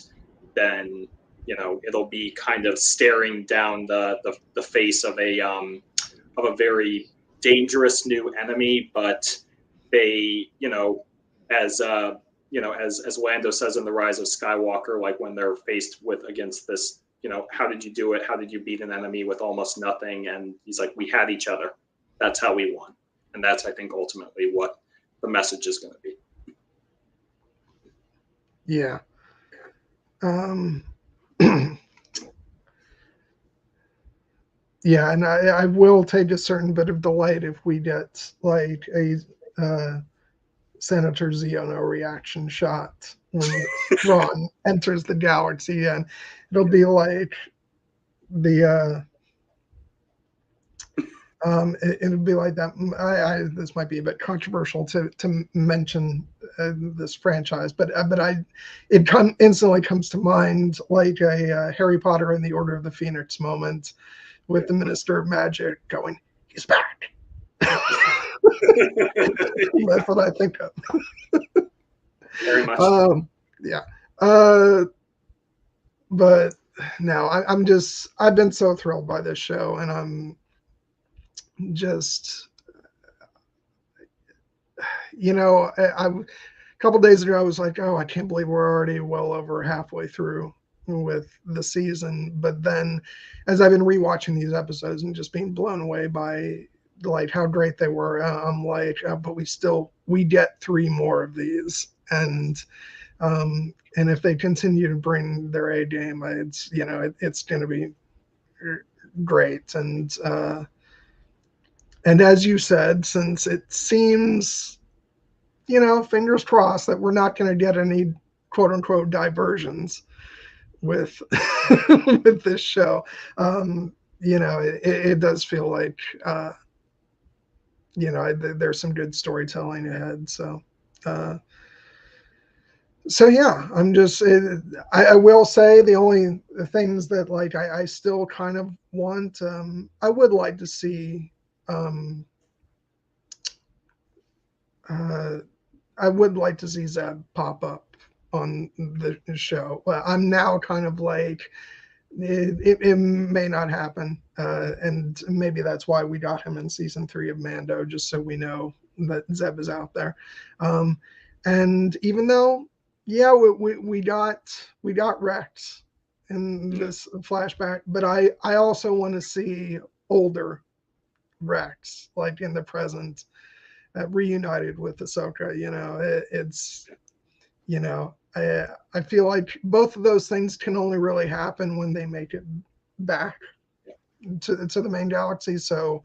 then, you know, it'll be kind of staring down the face of a very dangerous new enemy, but they, you know, as Lando says in The Rise of Skywalker, like when they're faced against this, you know, how did you do it? How did you beat an enemy with almost nothing? And he's like, we had each other. That's how we won. And that's, I think, ultimately what the message is going to be. Yeah. Yeah, and I will take a certain bit of delight if we get like a Senator Ziono reaction shot when Ron enters the galaxy, and it'll be like the it'll be like that. This might be a bit controversial to mention this franchise, but it instantly comes to mind like a Harry Potter and the Order of the Phoenix moment with the Minister of Magic going, "He's back." That's what I think of. Very much. Yeah. But no, I've been so thrilled by this show, and I'm just, you know, a couple days ago, I was like, oh, I can't believe we're already well over halfway through with the season. But then as I've been rewatching these episodes and just being blown away by like how great they were, I'm like, but we get 3 more of these. And if they continue to bring their A game, it's, you know, it's going to be great. And as you said, since it seems, you know, fingers crossed that we're not going to get any quote unquote diversions with with this show, you know, it does feel like, you know, there's some good storytelling ahead. So yeah, I will say the only things that like I still kind of want, I would like to see, I would like to see Zeb pop up on the show. I'm now kind of like, it may not happen, and maybe that's why we got him in season 3 of Mando, just so we know that Zeb is out there. And even though, yeah, we got Rex in this flashback, but I also want to see older Rex, like in the present, reunited with Ahsoka. You know, it's, you know, I feel like both of those things can only really happen when they make it back to the main galaxy. So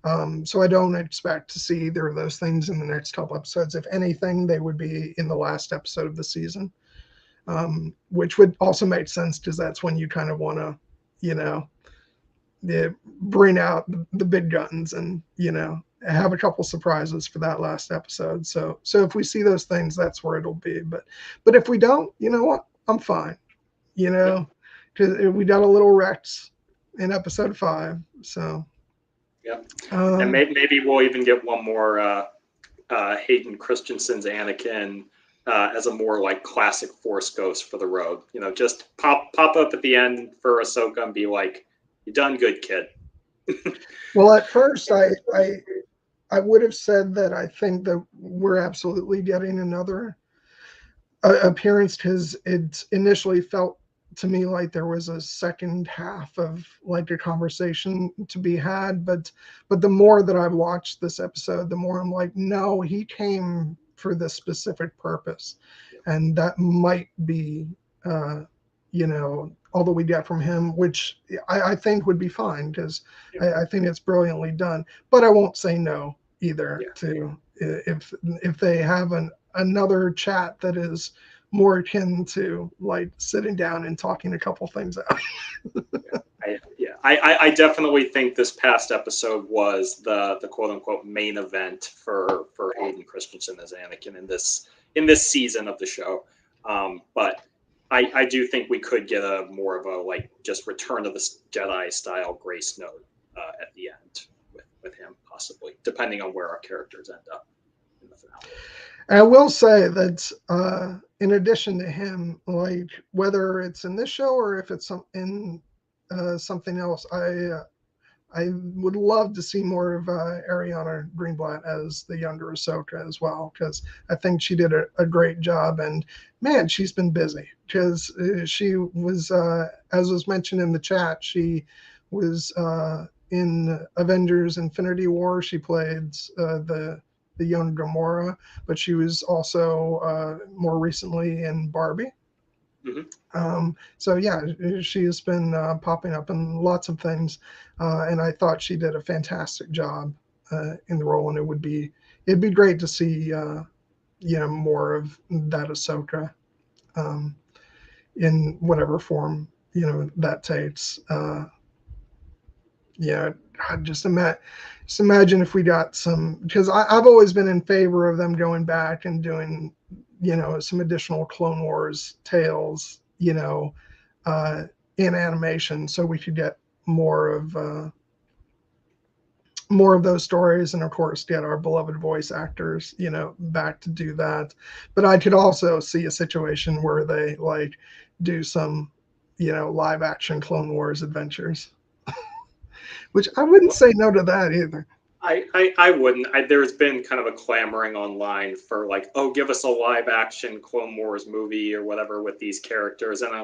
I don't expect to see either of those things in the next couple episodes. If anything, they would be in the last episode of the season, which would also make sense because that's when you kind of want to, you know, bring out the big guns and, you know, have a couple surprises for that last episode. So if we see those things, that's where it'll be. But if we don't, you know what? I'm fine. You know, because we got a little Rex in episode 5. So yeah, and maybe we'll even get one more Hayden Christensen's Anakin as a more like classic Force ghost for the road. You know, just pop up at the end for Ahsoka and be like, "You done good, kid." Well, at first I would have said that I think that we're absolutely getting another appearance, because it initially felt to me like there was a second half of like a conversation to be had. But the more that I've watched this episode, the more I'm like, no, he came for this specific purpose. and that might be, all that we get from him, which I think would be fine, because I think it's brilliantly done. But I won't say no either to if they have another chat that is more akin to like sitting down and talking a couple things out. I definitely think this past episode was the quote unquote main event for Hayden Christensen as Anakin in this season of the show. But I do think we could get a more of a like just Return of the Jedi style grace note at the end with him, possibly, depending on where our characters end up in the finale. I will say that in addition to him, like whether it's in this show or if it's in something else, I would love to see more of Ariana Greenblatt as the younger Ahsoka as well, because I think she did a great job. And man, she's been busy, because she was, as was mentioned in the chat, she was in Avengers Infinity War. She played the young Gamora, but she was also more recently in Barbie. So yeah, she has been popping up in lots of things, and I thought she did a fantastic job in the role, and it'd be great to see more of that Ahsoka in whatever form that takes. Just imagine if we got some, because I've always been in favor of them going back and doing some additional Clone Wars tales in animation, so we could get more of those stories, and of course get our beloved voice actors back to do that. But I could also see a situation where they like do some live action Clone Wars adventures, which I wouldn't say no to that either. I wouldn't. There's been kind of a clamoring online for like, oh, give us a live action Clone Wars movie or whatever with these characters, and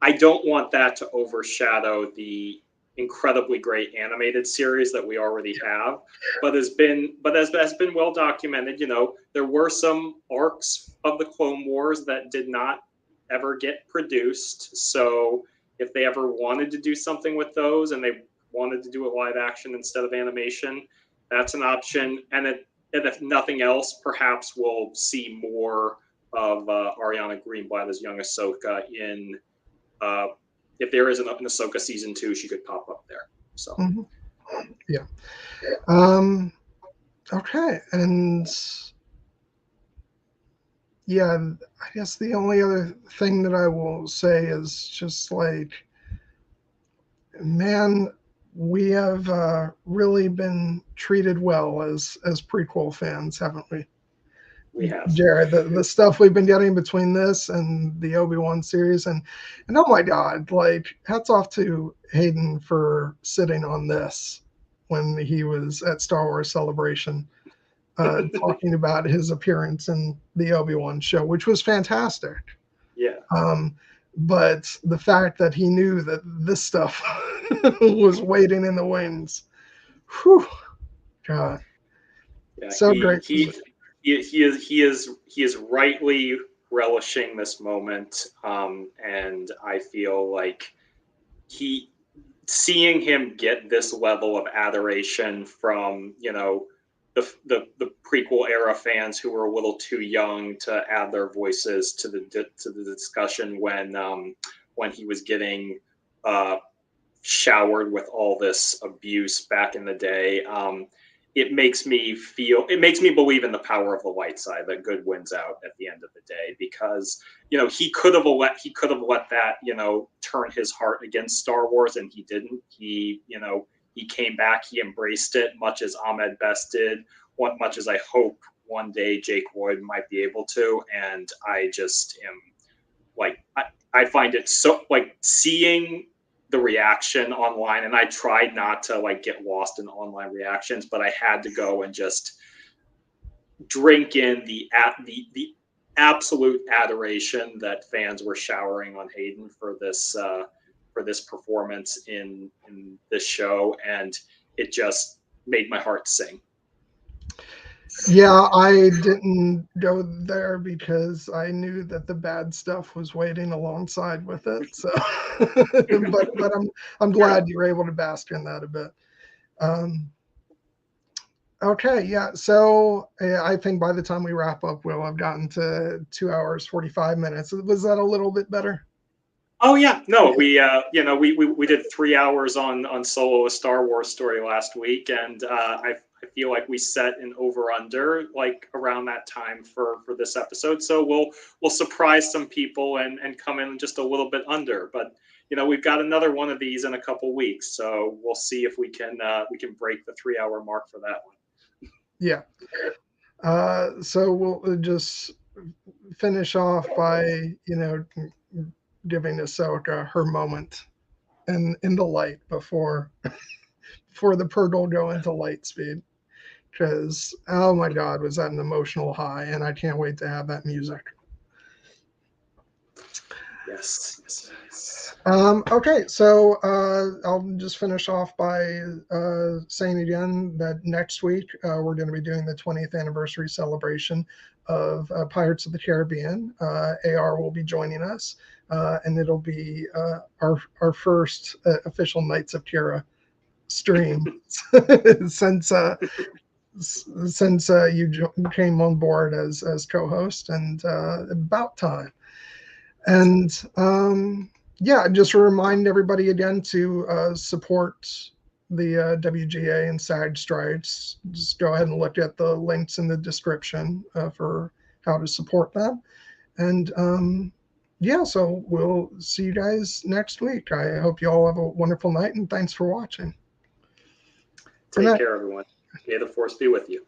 I don't want that to overshadow the incredibly great animated series that we already have. But as been well documented, there were some arcs of the Clone Wars that did not ever get produced. So if they ever wanted to do something with those, and they wanted to do it live action instead of animation, that's an option. And if nothing else, perhaps we'll see more of Ariana Greenblatt as young Ahsoka in if there is an Ahsoka season 2, she could pop up there. So yeah. Okay, and yeah, I guess the only other thing that I will say is just like, man, we have really been treated well as prequel fans, haven't we? We have. Jared, the stuff we've been getting between this and the Obi-Wan series, and oh my God, like hats off to Hayden for sitting on this when he was at Star Wars Celebration, talking about his appearance in the Obi-Wan show, which was fantastic. Yeah. But the fact that he knew that this stuff was waiting in the wings, whew, God, yeah, so great. He is rightly relishing this moment, and I feel like seeing him get this level of adoration from the prequel era fans who were a little too young to add their voices to the discussion when he was getting showered with all this abuse back in the day. It makes me believe in the power of the light side, that good wins out at the end of the day, because he could have let that turn his heart against Star Wars, and he didn't. He came back, he embraced it, much as Ahmed Best did, much as I hope one day Jake Lloyd might be able to. And I just am like, I find it so, like, seeing the reaction online, and I tried not to like get lost in online reactions, but I had to go and just drink in the absolute adoration that fans were showering on Hayden for this performance in this show, and it just made my heart sing. Yeah, I didn't go there because I knew that the bad stuff was waiting alongside with it. So, but I'm glad you were able to bask in that a bit. Um, okay, yeah. So I think by the time we wrap up, we'll have gotten to 2 hours 45 minutes. Was that a little bit better? Oh yeah, no, we did 3 hours on Solo, a Star Wars story last week, and I feel like we set an over under like around that time for this episode. So we'll surprise some people and come in just a little bit under, but we've got another one of these in a couple weeks, so we'll see if we can break the 3 hour mark for that one. Yeah. So we'll just finish off by giving Ahsoka her moment in the light before the Purgle go into light speed. Because oh my God, was that an emotional high, and I can't wait to have that music. Yes. Okay, so I'll just finish off by saying again that next week we're going to be doing the 20th anniversary celebration of Pirates of the Caribbean. AR will be joining us, and it'll be our first official Knights of Kira stream since you came on board as co-host, and about time. And yeah, just remind everybody again to support the WGA and SAG strikes. Just go ahead and look at the links in the description for how to support them. And yeah, so we'll see you guys next week. I hope you all have a wonderful night, and thanks for watching. Take care, everyone. May the Force be with you.